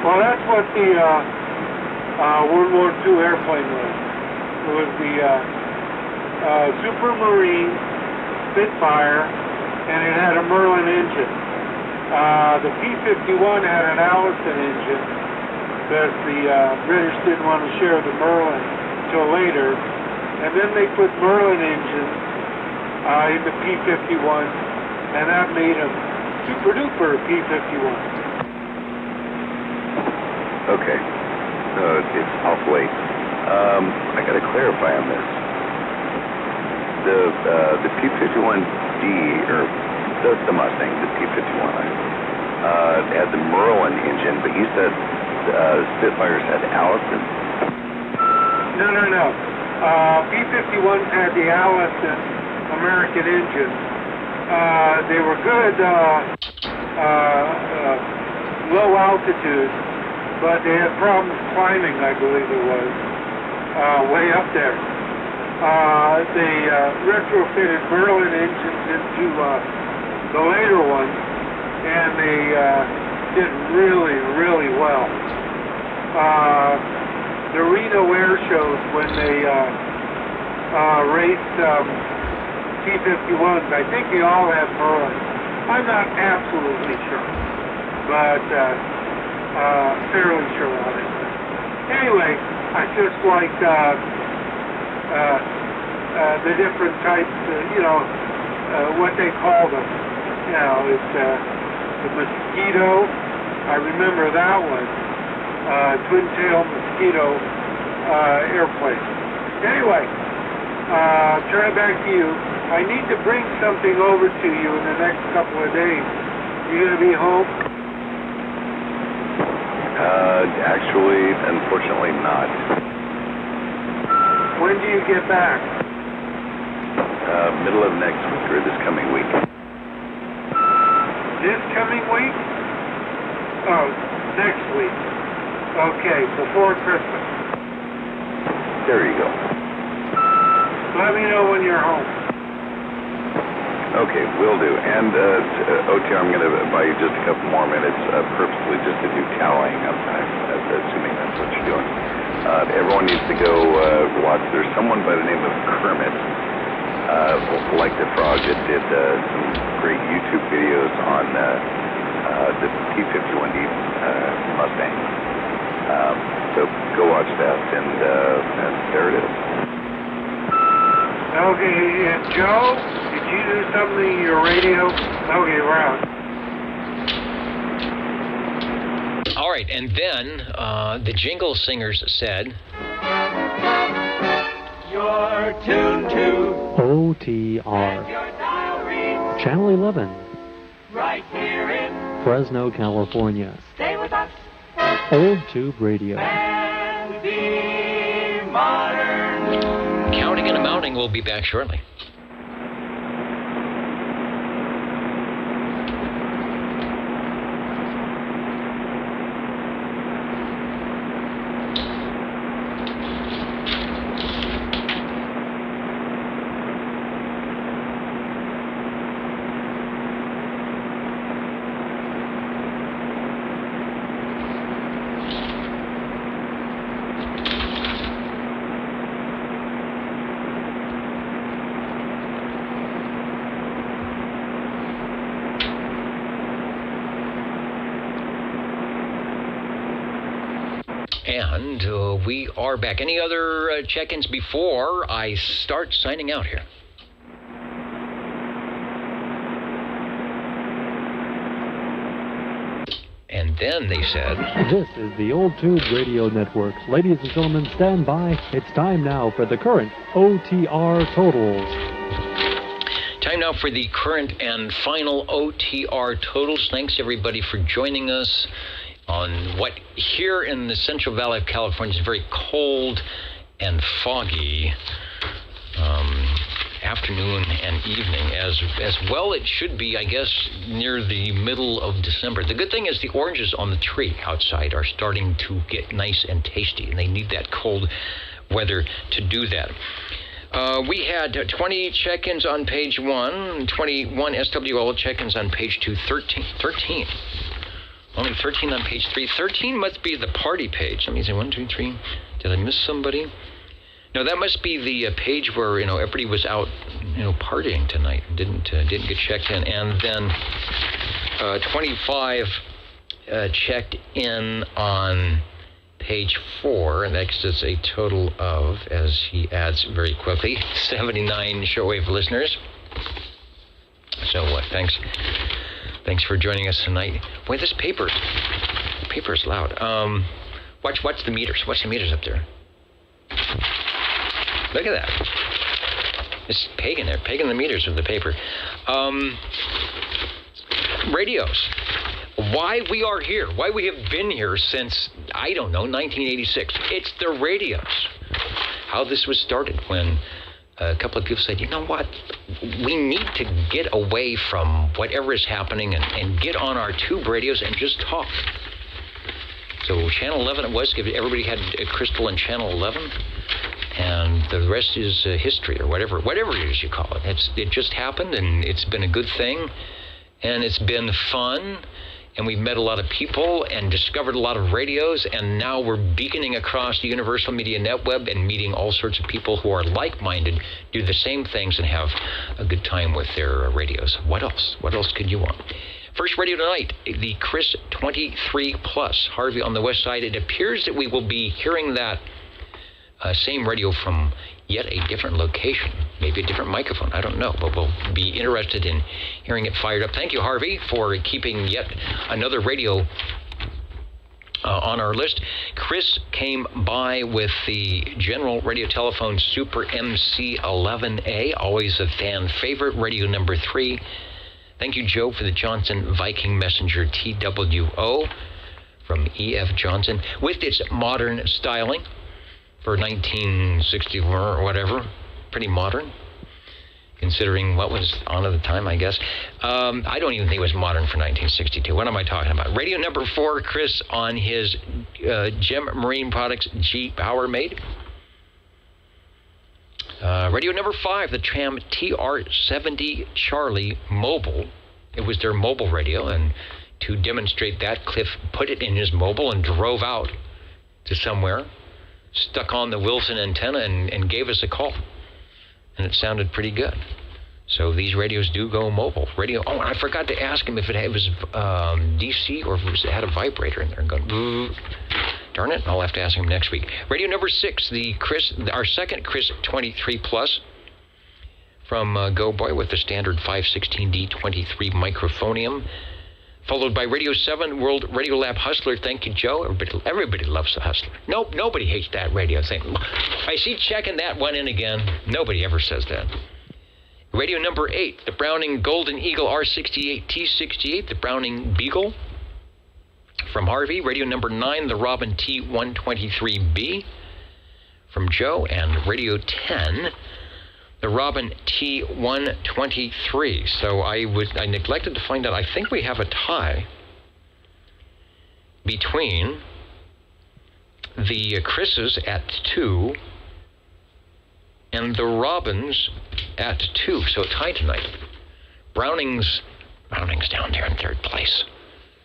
Well, that's what the World War II airplane was. It was the Supermarine Spitfire, and it had a Merlin engine. The P-51 had an Allison engine because the British didn't want to share the Merlin until later. And then they put Merlin engines in the P-51, and that made them super duper P-51. Okay. It's off late. I got to clarify on this. The P-51D, or the Mustang, the P-51, had the Merlin engine, but you said Spitfires had Allison? No. P-51s had the Allison American engine. They were good low altitude, but they had problems climbing, I believe it was, way up there. They retrofitted Merlin engines into the later ones, and they did really, really well. The Reno air shows, when they raced T-51s, I think they all had Merlin. I'm not absolutely sure, but fairly sure on it. Anyway, I just like the different types, what they call them. It's the Mosquito. I remember that one. Twin-tail Mosquito airplane. Anyway, turn it back to you. I need to bring something over to you in the next couple of days. You gonna be home? Actually, unfortunately not. When do you get back? Middle of next week, or this coming week. This coming week? Oh, next week. Okay, before Christmas. There you go. Let me know when you're home. Okay, will do. And OTR, I'm going to buy you just a couple more minutes, purposely just to do tallying. I'm assuming that's what you're doing. Everyone needs to go watch. There's someone by the name of Kermit, like the frog, that did some great YouTube videos on the T-51D Mustang. So go watch that, and there it is. Okay, and Joe, did you do something in your radio? Okay, we're out. All right, and then the jingle singers said, You're tuned to OTR. Channel 11, right here in Fresno, California. Stay with us. Old Tube Radio. And be modern. Counting and Amounting will be back shortly. And we are back. Any other check-ins before I start signing out here? And then they said, This is the Old Tube Radio Network. Ladies and gentlemen, stand by. It's time now for the current OTR totals. Time now for the current and final OTR totals. Thanks, everybody, for joining us on what here in the Central Valley of California is very cold and foggy afternoon and evening, as well it should be, I guess, near the middle of December. The good thing is the oranges on the tree outside are starting to get nice and tasty, and they need that cold weather to do that. We had 20 check-ins on page 1, 21 SWL check-ins on page 2, 13. Only 13 on page 3. 13 must be the party page. Let me say 1, 2, 3. Did I miss somebody? No, that must be the page where everybody was out partying tonight. Didn't get checked in. And then 25 checked in on page 4, and that gives us a total of, as he adds very quickly, 79 shortwave listeners. So Thanks for joining us tonight. Boy, this paper's loud. Watch the meters. Watch the meters up there. Look at that. It's pegging there, pegging the meters with the paper. Radios. Why we are here, why we have been here since, 1986. It's the radios. How this was started when a couple of people said, you know what, we need to get away from whatever is happening and get on our tube radios and just talk. So Channel 11 it was. Everybody had Crystal and Channel 11, and the rest is history, or whatever it is you call it. It just happened, and it's been a good thing, and it's been fun. And we've met a lot of people and discovered a lot of radios, and now we're beaconing across the Universal Media Netweb and meeting all sorts of people who are like-minded, do the same things, and have a good time with their radios. What else? What else could you want? First radio tonight, the Chris 23 Plus. Harvey on the west side. It appears that we will be hearing that same radio from yet a different location, maybe a different microphone, I don't know, but we'll be interested in hearing it fired up. Thank you, Harvey, for keeping yet another radio on our list. Chris came by with the General Radio Telephone Super MC11A, always a fan favorite, radio number 3. Thank you, Joe, for the Johnson Viking Messenger TWO from E.F. Johnson, with its modern styling. For 1960 or whatever, pretty modern, considering what was on at the time, I guess. I don't even think it was modern for 1962. What am I talking about? Radio number 4, Chris, on his Gem Marine Products G Powermade. Radio number 5, the Tram TR-70 Charlie Mobile. It was their mobile radio, and to demonstrate that, Cliff put it in his mobile and drove out to somewhere, stuck on the Wilson antenna and gave us a call. And it sounded pretty good. So these radios do go mobile. Radio. Oh, and I forgot to ask him if it was DC or if it had a vibrator in there and going, darn it, I'll have to ask him next week. Radio number 6, our second Chris 23 Plus from Go Boy with the standard 516D23 microphonium. Followed by Radio 7, World Radio Lab Hustler. Thank you, Joe. Everybody loves the Hustler. Nope, nobody hates that radio thing. I see checking that one in again. Nobody ever says that. Radio number 8, the Browning Golden Eagle R68 T68, the Browning Beagle from Harvey. Radio number 9, the Robin T123B from Joe. And Radio 10, the Robin T123. So I neglected to find out. I think we have a tie between the Chris's at 2 and the Robins at 2. So tie tonight. Browning's down there in 3rd place.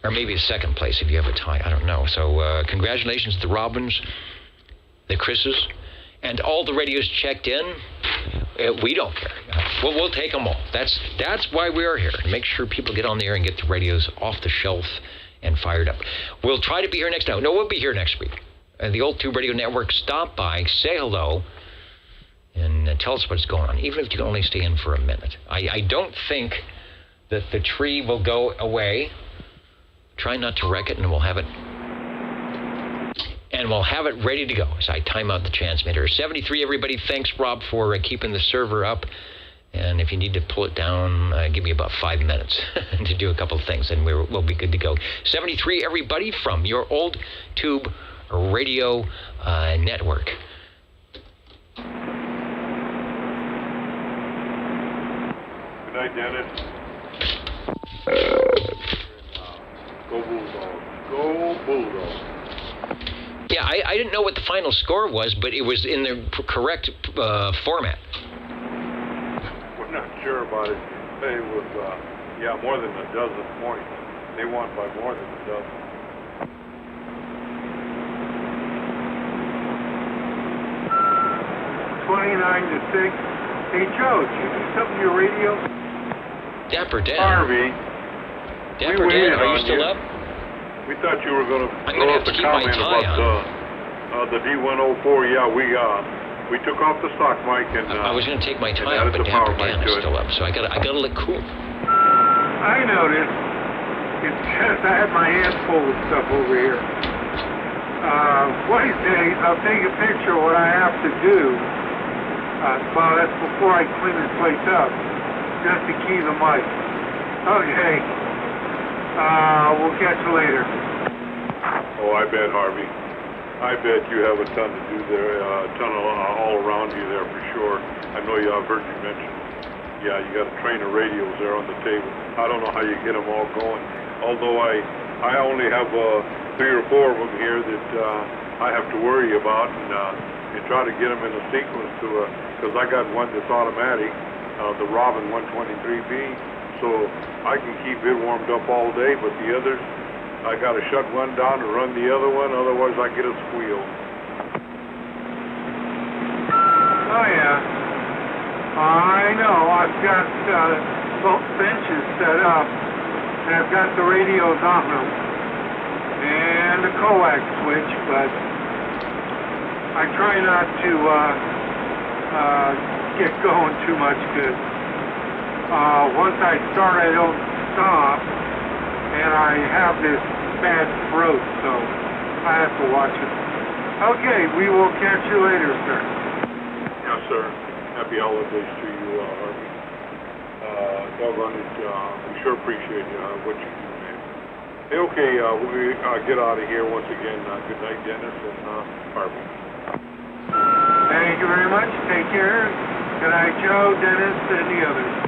Or maybe 2nd place if you have a tie. I don't know. So congratulations to the Robins, the Chris's, and all the radios checked in. We don't care. We'll take them all. That's why we are here, to make sure people get on the air and get the radios off the shelf and fired up. We'll try to be here next time. No, we'll be here next week. The Old Tube Radio Network, stop by, say hello, and tell us what's going on, even if you can only stay in for a minute. I don't think that the tree will go away. Try not to wreck it, and we'll have it ready to go as I time out the transmitter. 73, everybody. Thanks, Rob, for keeping the server up. And if you need to pull it down, give me about 5 minutes to do a couple of things, and we'll be good to go. 73, everybody, from your Old Tube Radio Network. Good night, Dennis. Go Bulldogs. Go Bulldogs. Yeah, I didn't know what the final score was, but it was in the correct format. We're not sure about it. It was, more than a dozen points. They won by more than a dozen. $29-6. Hey, Joe, did you do something to your radio? Dapper Dan. Harvey. Dapper Dan, are you still up? We thought you were going to throw up a comment about the D104. Yeah, we took off the stock mic and I was going to take my tie off, but Dapper Dan is still up, so I got to look cool. I noticed. It's because I had my hands full of stuff over here. One of these days, I'll take a picture of what I have to do. Well, that's before I clean this place up, just to key the mic. Okay. We'll catch you later. Oh, I bet, Harvey. I bet you have a ton to do there, a ton all around you there for sure. I know I've heard you mention, yeah, you got a train of radios there on the table. I don't know how you get them all going. Although I only have 3 or 4 of them here that I have to worry about, and try to get them in a sequence because I got one that's automatic, the Robin 123B, so I can keep it warmed up all day, but the others, I got to shut one down and run the other one, otherwise I get a squeal. Oh yeah, I know. I've got both benches set up, and I've got the radios on them, and the coax switch, but I try not to get going too much, because once I start, I don't stop, and I have this bad throat, so I have to watch it. Okay, we will catch you later, sir. Yes, sir. Happy holidays to you, Harvey. Doggone it, we sure appreciate what you do, man. Hey, okay, we get out of here once again. Good night, Dennis and Harvey. Thank you very much. Take care. Good night, Joe, Dennis, and the others.